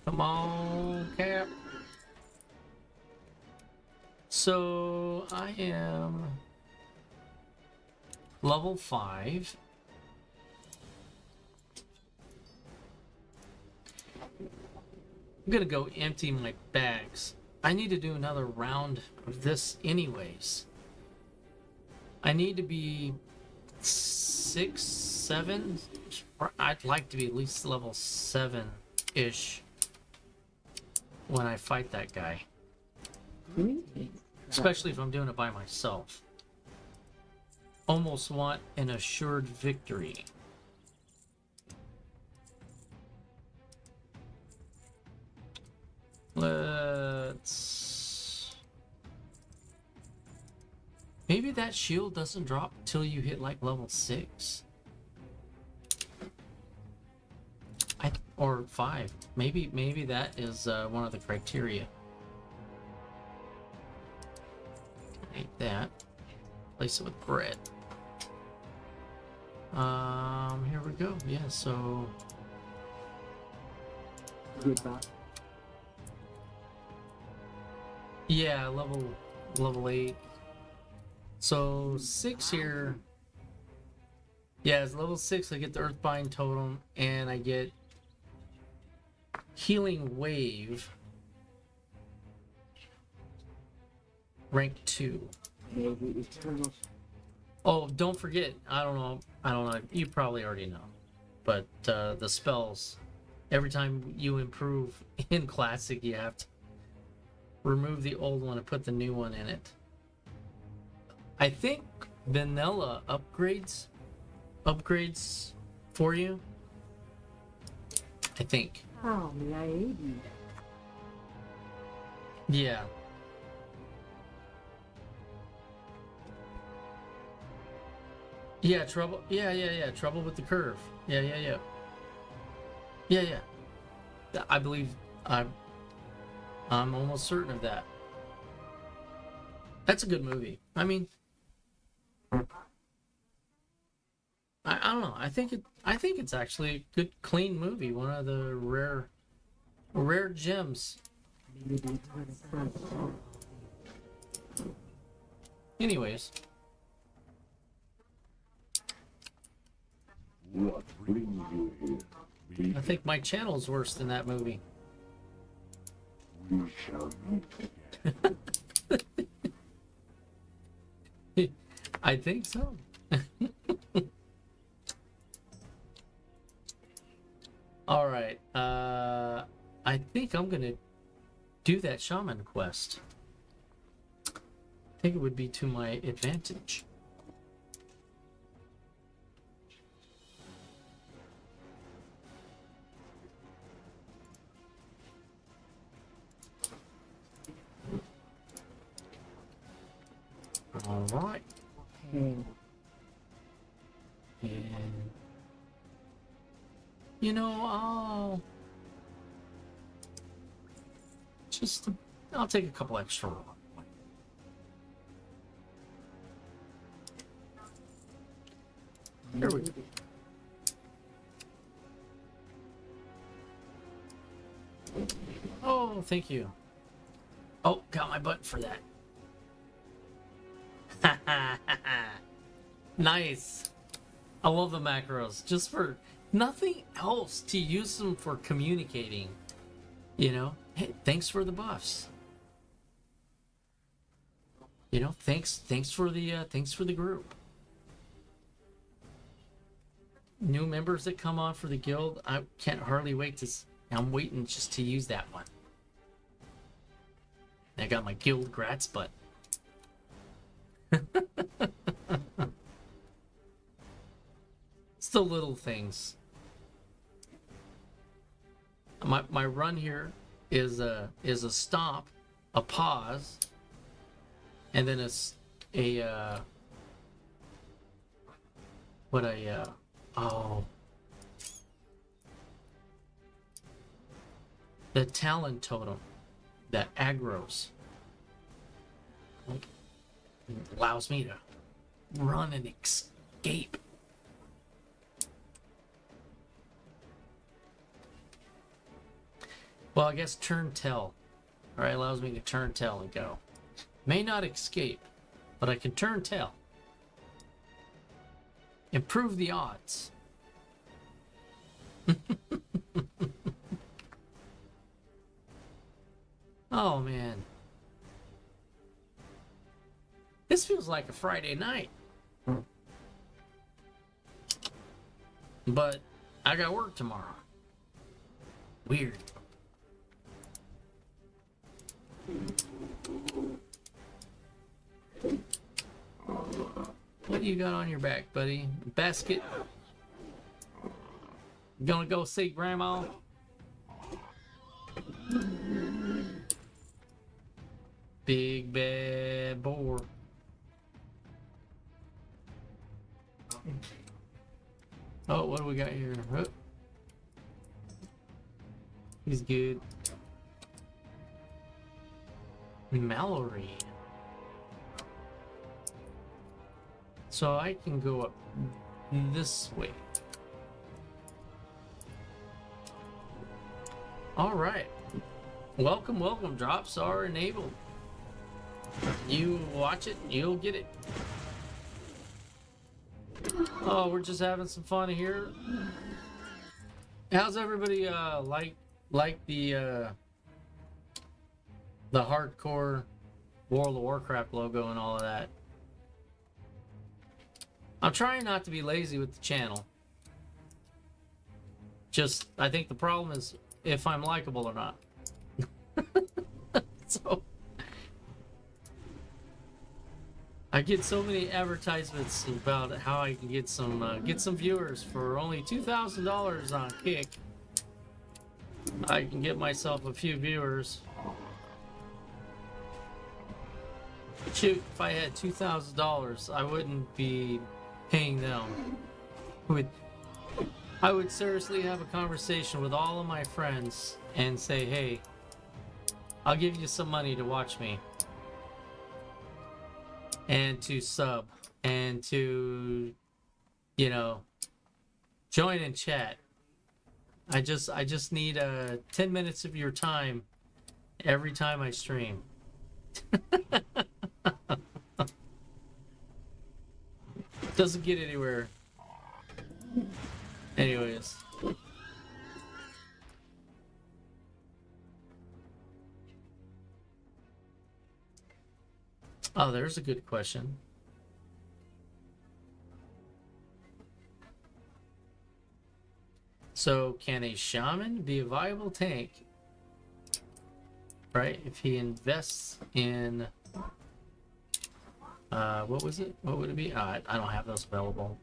Come on, Cap. So I am level 5. I'm gonna go empty my bags. I need to do another round of this anyways. I need to be 6, 7. I'd like to be at least level 7-ish when I fight that guy. Especially if I'm doing it by myself. Almost want an assured victory. Let's... Maybe that shield doesn't drop till you hit like level 6. Or 5. Maybe that is one of the criteria. Take that. Replace it with bread. Here we go. Yeah, so Goodbye. yeah, level 8. So 6 here. Yeah, it's level 6. I get the Earthbind totem, and I get Healing Wave. Rank 2. Maybe eternal. Oh, don't forget. I don't know. You probably already know. But the spells. Every time you improve in Classic, you have to remove the old one and put the new one in it. I think Vanilla upgrades for you. I think. How may I aid you? Yeah. Yeah, trouble. Yeah. Trouble with the curve. Yeah. I believe I'm almost certain of that. That's a good movie. I mean, I don't know. I think it's actually a good, clean movie. One of the rare gems. Maybe eternal sunshine. Anyways, What brings you here? I think my channel's worse than that movie. We shall meet again. I think so. All right. I think I'm gonna do that shaman quest. I think it would be to my advantage. All right. Hey, And I'll take a couple extra. Here we go. Oh, thank you. Oh, got my button for that. Nice. I love the macros. Just for nothing else, to use them for communicating. Hey, thanks for the buffs. Thanks for the group. New members that come on for the guild, I can't hardly wait I'm waiting just to use that one. I got my guild grats button. It's the little things. My run here is a stop, a pause, and then the talent totem that aggroes. Allows me to run and escape. Well, I guess turn tail. Alright, allows me to turn tail and go. May not escape, but I can turn tail. Improve the odds. Oh man. This feels like a Friday night. But I got work tomorrow. Weird. What do you got on your back, buddy? Basket? Gonna go see Grandma? Big bad boar. Oh, what do we got here? Oh. He's good. So I can go up this way. Alright. Welcome, welcome. Drops are enabled. You watch it, you'll get it. Oh, we're just having some fun here. How's everybody like the hardcore World of Warcraft logo and all of that? I'm trying not to be lazy with the channel. Just, I think the problem is if I'm likable or not. So I get so many advertisements about how I can get some viewers for only $2,000 on Kick. I can get myself a few viewers. Shoot, if I had $2,000, I wouldn't be paying them. I would seriously have a conversation with all of my friends and say, hey, I'll give you some money to watch me. And to sub. And to, you know, join and chat. I just need 10 minutes of your time every time I stream. Doesn't get anywhere. Anyways. Oh, there's a good question. So, can a shaman be a viable tank? Right? If he invests in... what was it? What would it be? I don't have those available.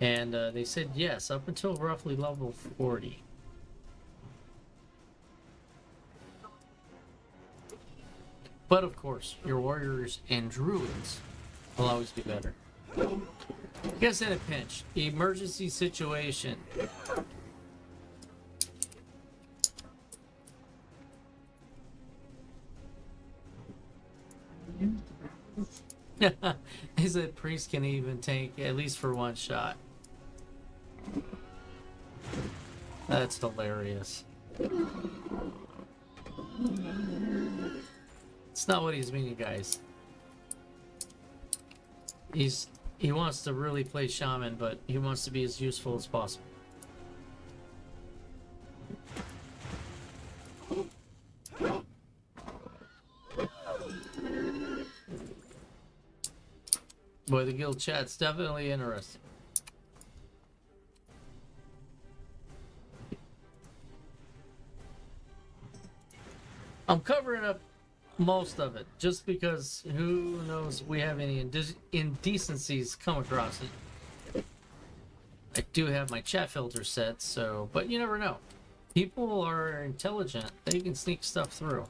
And they said yes, up until roughly level 40. But of course, your warriors and druids will always be better. I guess in a pinch, emergency situation. He said priest can even tank at least for one shot. That's hilarious. It's not what he's meaning, guys. He wants to really play shaman, but he wants to be as useful as possible. Boy, the guild chat's definitely interesting. I'm covering up most of it just because who knows we have any indecencies come across it. I do have my chat filter set, so, but you never know. People are intelligent. They can sneak stuff through.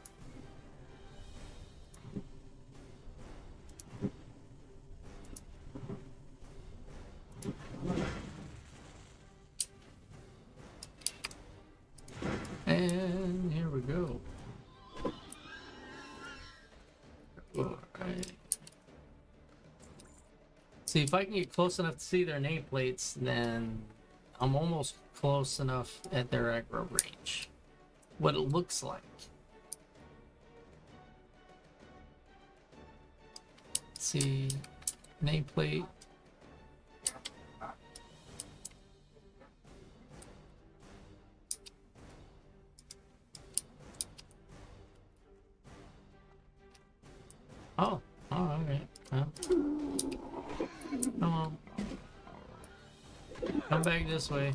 And here we go. Alright. See, if I can get close enough to see their nameplates, then I'm almost close enough at their aggro range. What it looks like. Let's see, nameplate. Oh, okay. Well, come on. Come back this way.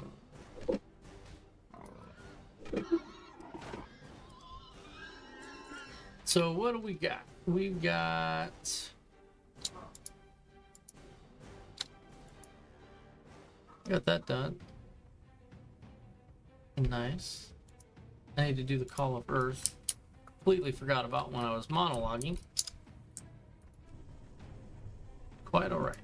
So what do we got? We've got... Got that done. Nice. I need to do the Call of Earth. Completely forgot about when I was monologuing. Quite all right.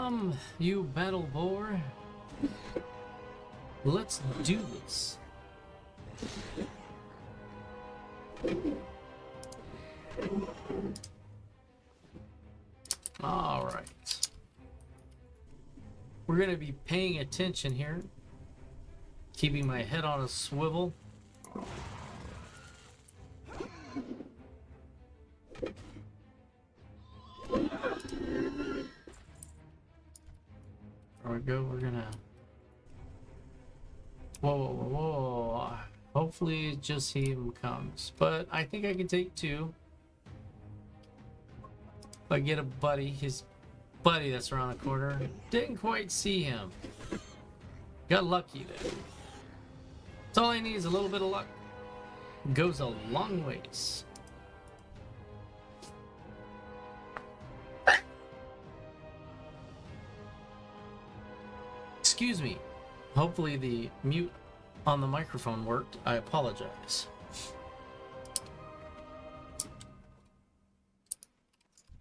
Come, you battle boar. Let's do this. All right. We're going to be paying attention here. Keeping my head on a swivel. There we go. We're gonna. Whoa, whoa, whoa, whoa. Hopefully, just him comes. But I think I can take two. If I get a buddy, his buddy that's around the corner. Didn't quite see him. Got lucky there. That's all I need is a little bit of luck. Goes a long ways. Excuse me. Hopefully the mute on the microphone worked. I apologize.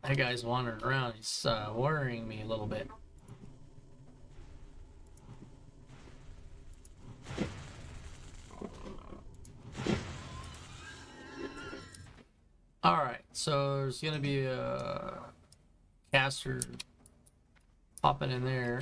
That guy's wandering around. He's worrying me a little bit. Alright, so there's gonna be a caster popping in there.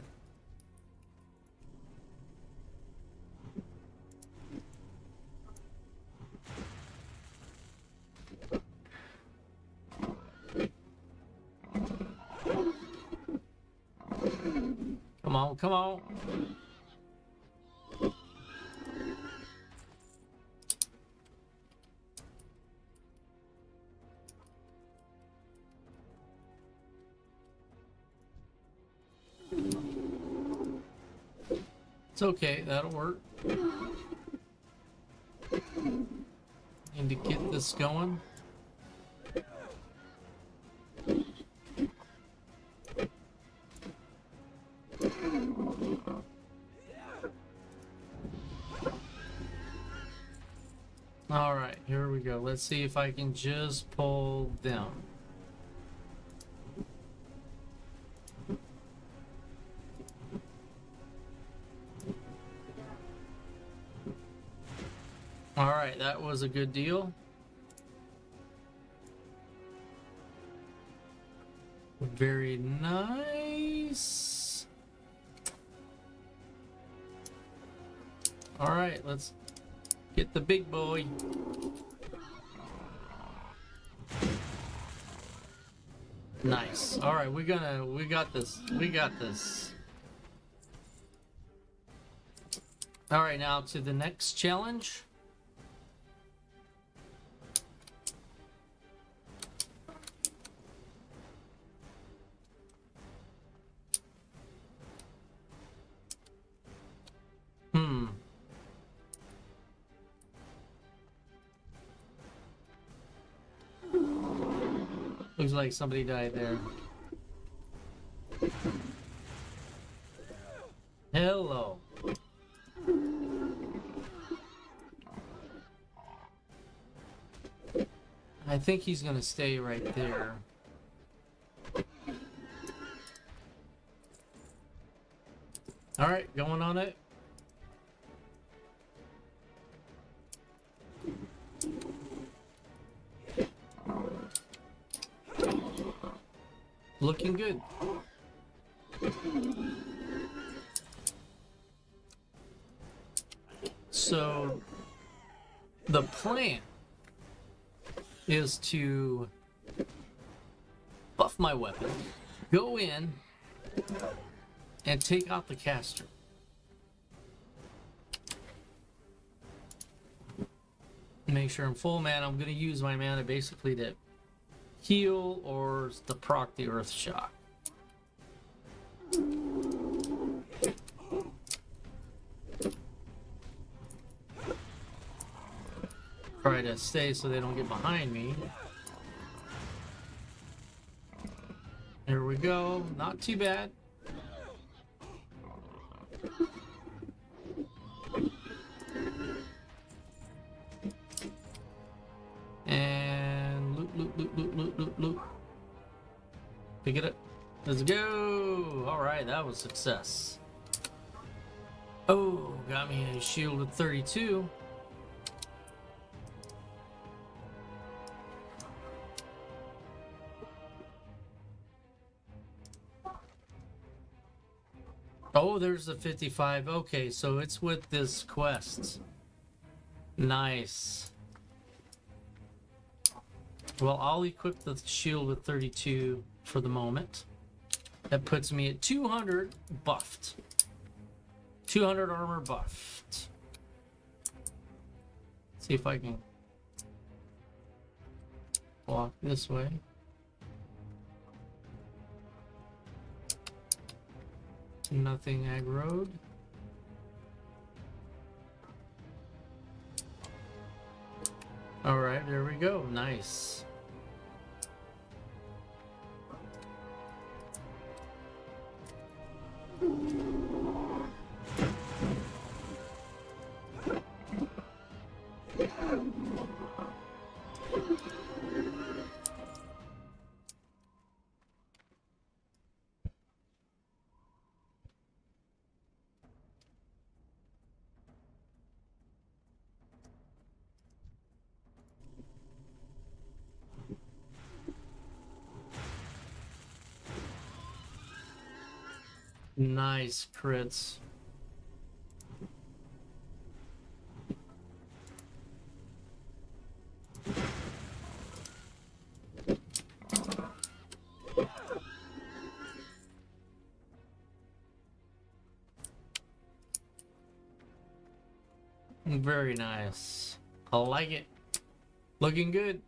Come on, come on. It's okay, that'll work. Need to get this going. Alright, here we go. Let's see if I can just pull them. Alright, that was a good deal. Very nice. Alright, let's get the big boy. Nice. Alright, we got this. We got this. Alright, now to the next challenge. Looks like somebody died there. Hello. I think he's gonna stay right there. All right, going on it. Looking good. So the plan is to buff my weapon, go in and take out the caster. Make sure I'm full mana. I'm going to use my mana basically to heal or to proc the earth shock. Try to stay so they don't get behind me. There we go. Not too bad. And loot. Pick it up. Let's go. All right. right, that was success. Oh, got me a shield with 32. Oh, there's the 55. Okay, so it's with this quest. Nice. Well, I'll equip the shield with 32 for the moment. That puts me at 200 buffed. 200 armor buffed. See if I can walk this way. Nothing aggroed. All right, there we go. Nice. Nice crits. Very nice. I like it. Looking good.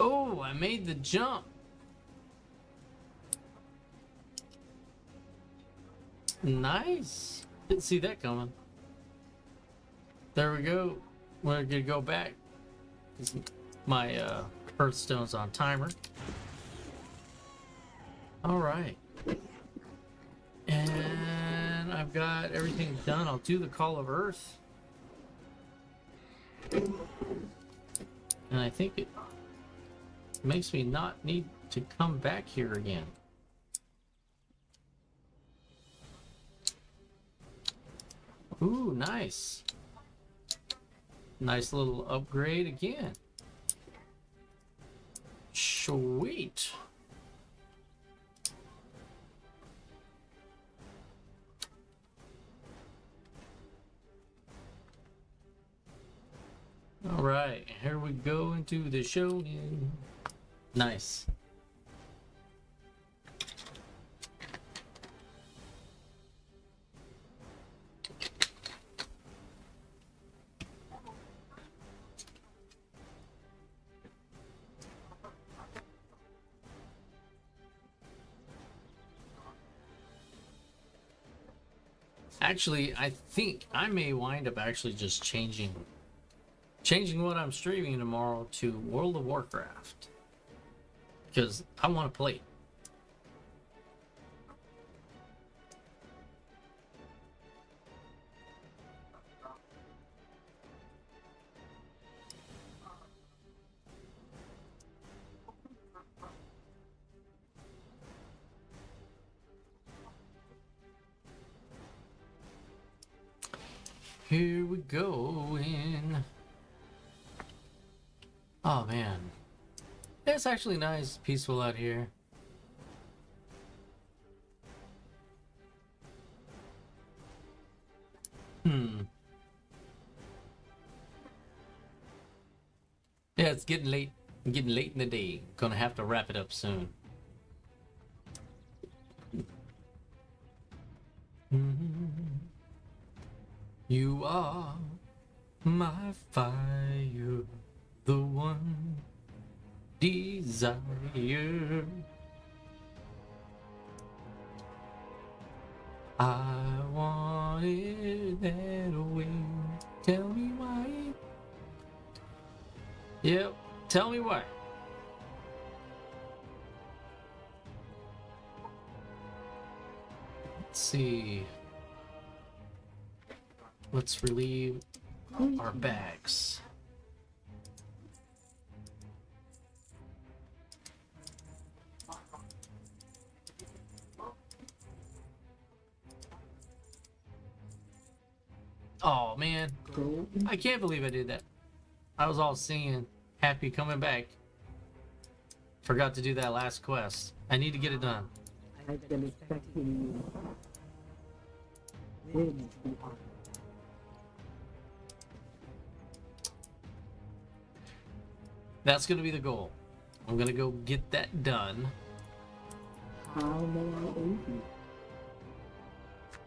Oh, I made the jump. Nice. Didn't see that coming. There we go. We're gonna go back. My Hearthstone's on timer. All right. And I've got everything done. I'll do the Call of Earth. And I think it makes me not need to come back here again. Ooh, nice. Nice little upgrade again. Sweet. All right, here we go into the shonen. Nice. Actually, I think I may wind up actually just changing what I'm streaming tomorrow to World of Warcraft. Because I want to play it. Here we go in. Oh man. It's actually nice, peaceful out here. Yeah, it's getting late. Getting late in the day. Gonna have to wrap it up soon. You are my fire, the one desire. I want it that way. Tell me why. Yep, tell me why. Let's see. Let's relieve our bags. Oh man, I can't believe I did that. I was all singing, happy coming back. Forgot to do that last quest. I need to get it done. I've been expecting you. Win the honor. That's gonna be the goal. I'm gonna go get that done How may I aid you?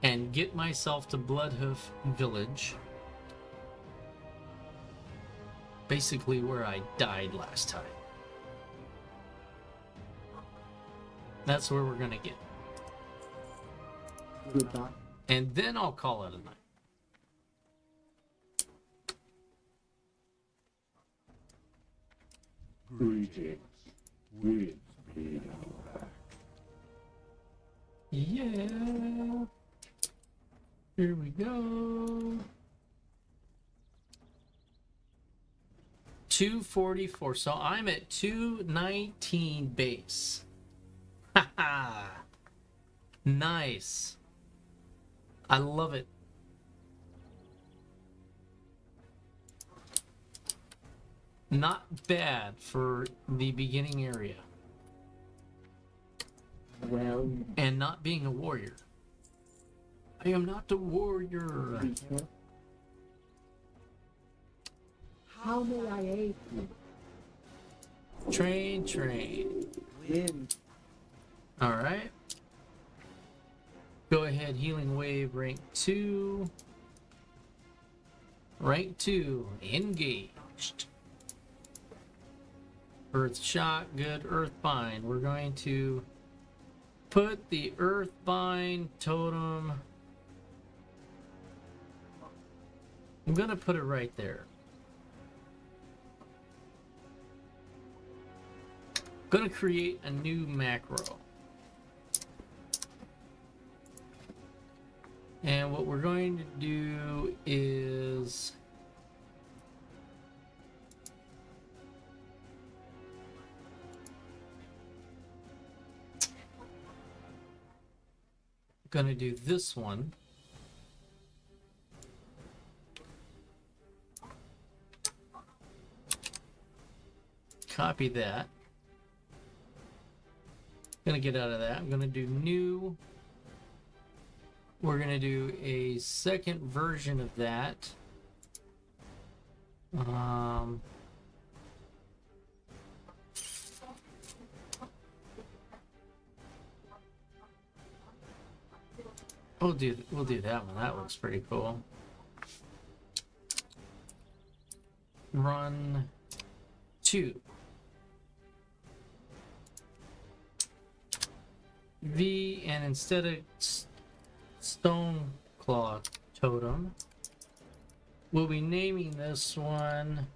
and get myself to Bloodhoof Village. Basically where I died last time. That's where we're gonna get. Goodbye. And then I'll call it a night. Greetings. Winds be our back. Yeah. Here we go. 244. So I'm at 219 base. Haha. Nice. I love it. Not bad for the beginning area. Well, And not being a warrior. I am not a warrior. Peter. How may I aid you? Train. Win. Alright. Go ahead, healing wave, rank 2. Rank 2, engaged. Earth shock, good. Earth bind. We're going to put the earth bind totem. I'm gonna put it right there. Gonna create a new macro. And what we're going to do is gonna do this one. Copy that. Gonna get out of that. I'm gonna do new. We're gonna do a second version of that. We'll do that one. That looks pretty cool. Run 2. V, and instead of stone claw totem, we'll be naming this one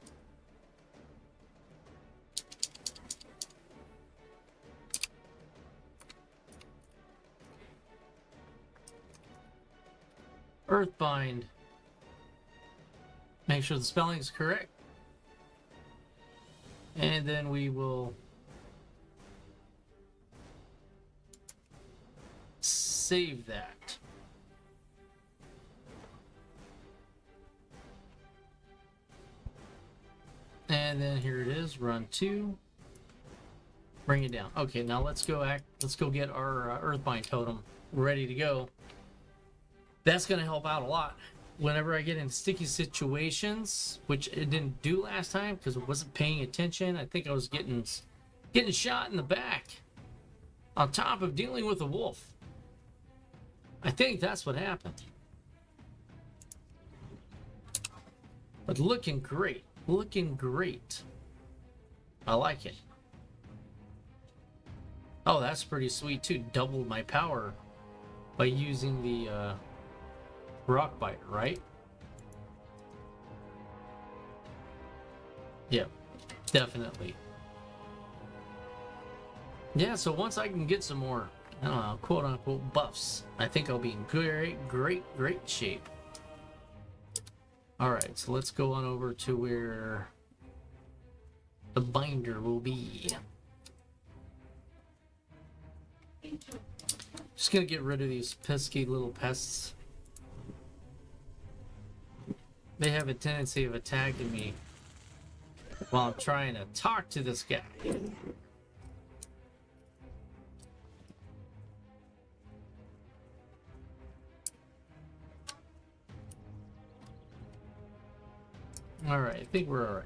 Earthbind. Make sure the spelling is correct. And then we will save that. And then here it is, run 2. Bring it down. Okay, now let's go get our Earthbind totem ready to go. That's going to help out a lot whenever I get in sticky situations, which it didn't do last time because I wasn't paying attention. I think I was getting shot in the back on top of dealing with a wolf. I think that's what happened. But looking great. Looking great. I like it. Oh, that's pretty sweet too. Doubled my power by using the rock bite, right? Yep, definitely. Yeah, so once I can get some more, I don't know, quote unquote buffs, I think I'll be in great shape. Alright, so let's go on over to where the binder will be. Just gonna get rid of these pesky little pests. They have a tendency of attacking me while I'm trying to talk to this guy. Alright, I think we're alright.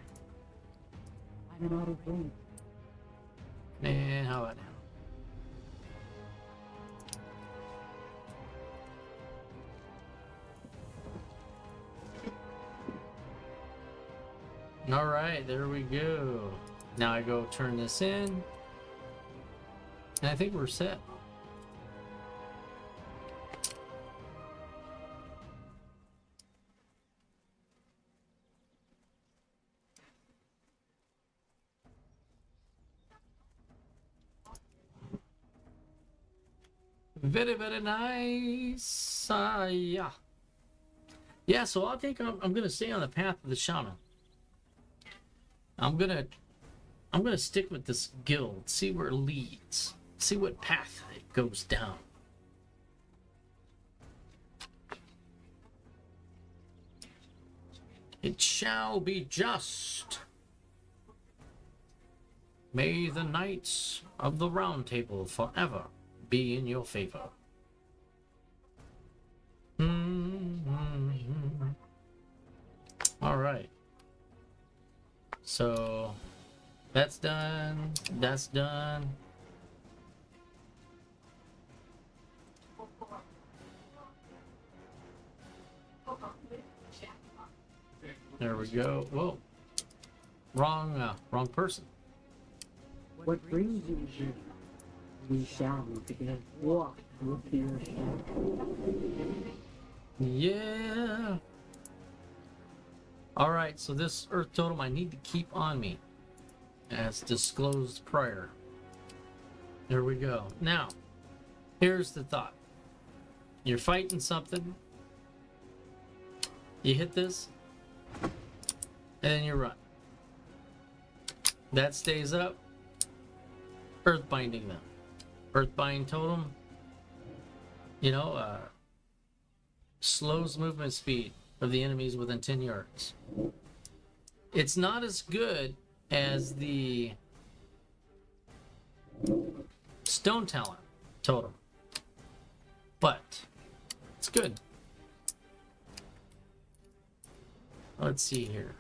I'm out of room. And how about now? Alright, there we go. Now I go turn this in. And I think we're set. Very nice. Yeah. Yeah, so I think I'm gonna stay on the path of the shaman. I'm gonna stick with this guild, see where it leads, see what path it goes down. It shall be just. May the knights of the Round Table forever be in your favor. All right. So that's done. That's done. There we go. Whoa. Wrong person. What brings you here? We shall begin walk with your hand. Yeah. All right. So this Earth Totem I need to keep on me, as disclosed prior. There we go. Now, here's the thought. You're fighting something. You hit this, and then you run. That stays up. Earth binding them. Earth bind totem. You know, slows movement speed of the enemies within 10 yards. It's not as good as the stone talent totem, but it's good. Let's see here.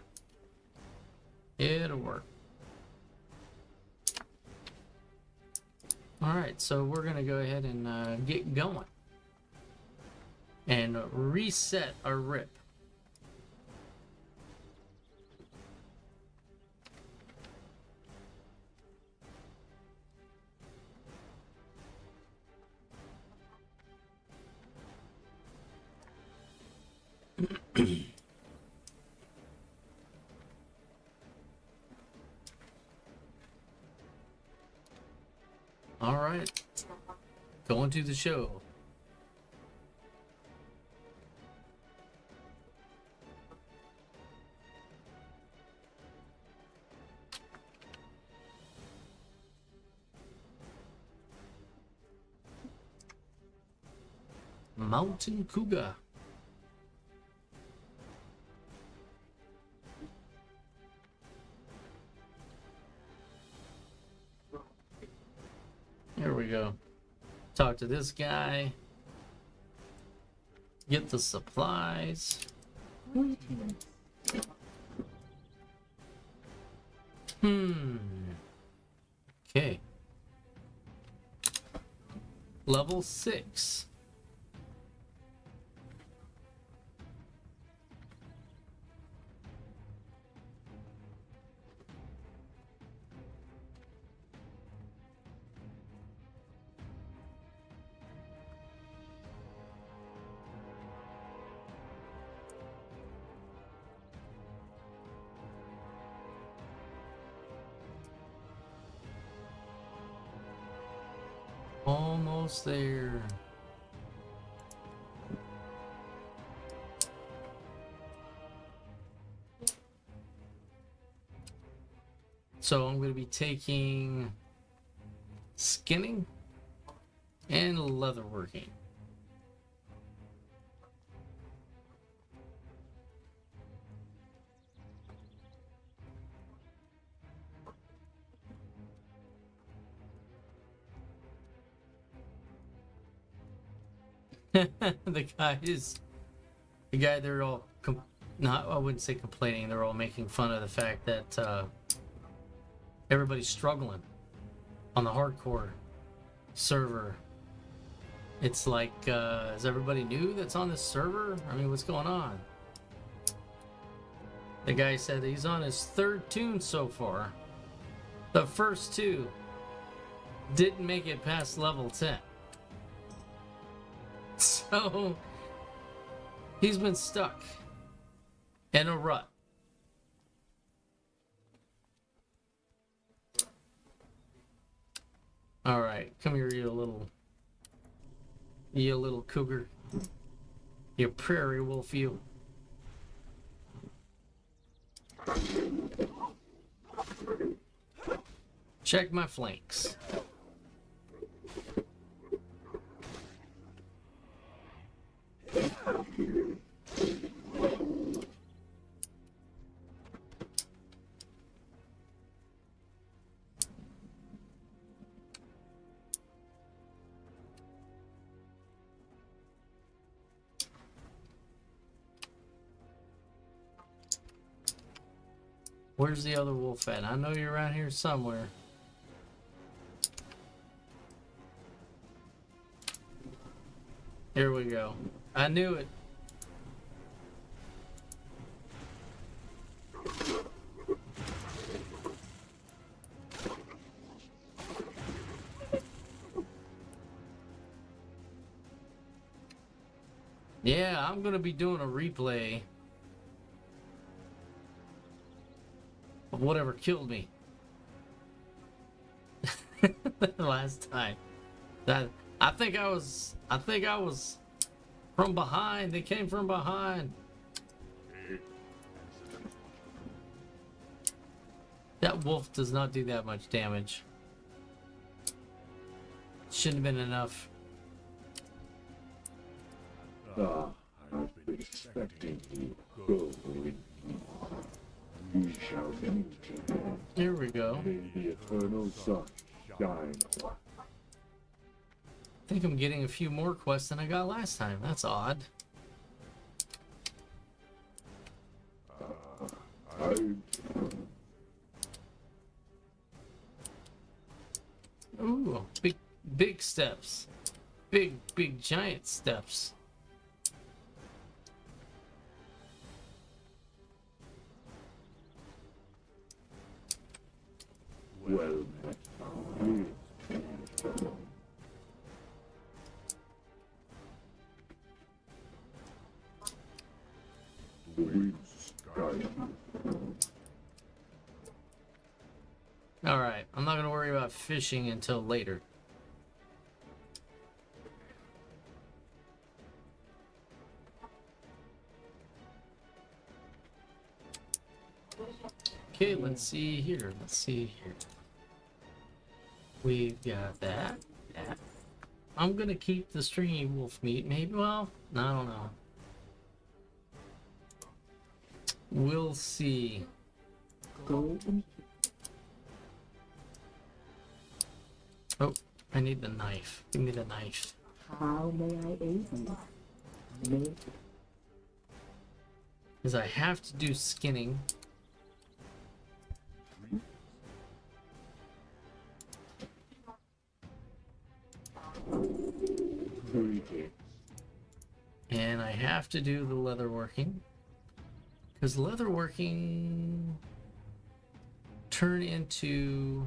It'll work. All right, so we're gonna go ahead and get going and reset our rip. All right, going to the show. Mountain Cougar. Here we go. Talk to this guy. Get the supplies. Okay. Level 6. Almost there. So I'm going to be taking skinning and leatherworking. The guy, they're all not, I wouldn't say complaining, they're all making fun of the fact that everybody's struggling on the hardcore server. It's like, is everybody new that's on this server? I mean, what's going on? The guy said he's on his third tune so far. The first two didn't make it past level 10. So he's been stuck in a rut. All right, come here, you little cougar, you prairie wolf, you. Check my flanks. Where's the other wolf at? I know you're around here somewhere. Here we go. I knew it. Yeah, I'm gonna be doing a replay of whatever killed me last time. I think I was from behind. They came from behind. That wolf does not do that much damage. Shouldn't have been enough. I've been expecting you. Go with me. We shall meet. Here we go. May the eternal sun shine. I think I'm getting a few more quests than I got last time. That's odd. Ooh, big steps. Big giant steps. Well met. The winds guide you. Alright, I'm not gonna worry about fishing until later. Okay, let's see here. We've got that. I'm gonna keep the stringy wolf meat, maybe. Well, I don't know. We'll see. Oh, I need the knife. Give me the knife. How may I aid you? May Because I have to do skinning. And I have to do the leatherworking. Because leatherworking turn into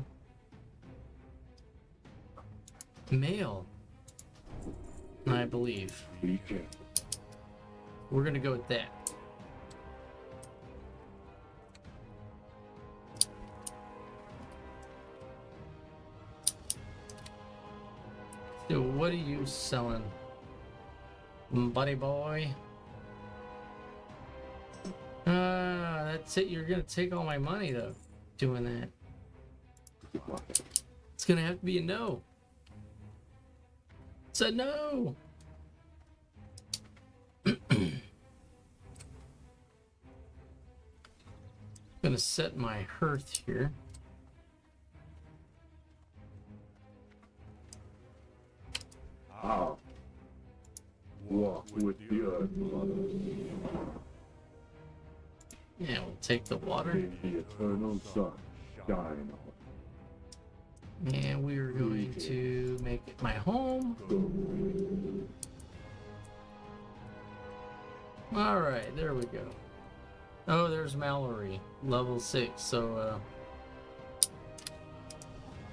mail, I believe. We're gonna go with that. Dude, what are you selling, buddy boy? That's it. You're gonna take all my money though, doing that. It's gonna have to be a no. It's a no. Gonna set my hearth here. How? Walk with the earth, mother. Yeah, we'll take the water. May the eternal sun shine on. And we're going to make it my home. Alright, there we go. Oh, there's Mallory, level 6, so,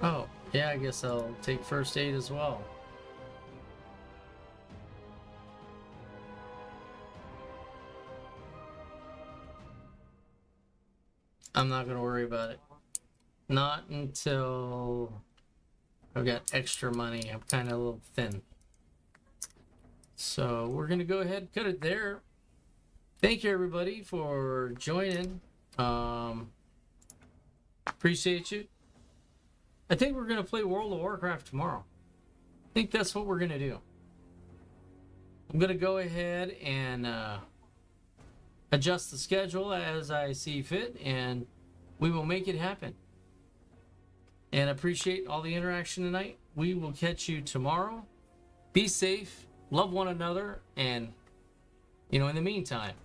oh, yeah, I guess I'll take first aid as well. I'm not gonna worry about it. Not until I've got extra money. I'm kind of a little thin. So we're gonna go ahead and cut it there. Thank you everybody for joining. Appreciate you. I think we're gonna play World of Warcraft tomorrow. I think that's what we're gonna do. I'm gonna go ahead and adjust the schedule as I see fit, and we will make it happen. And appreciate all the interaction tonight. We will catch you tomorrow. Be safe, love one another, and in the meantime,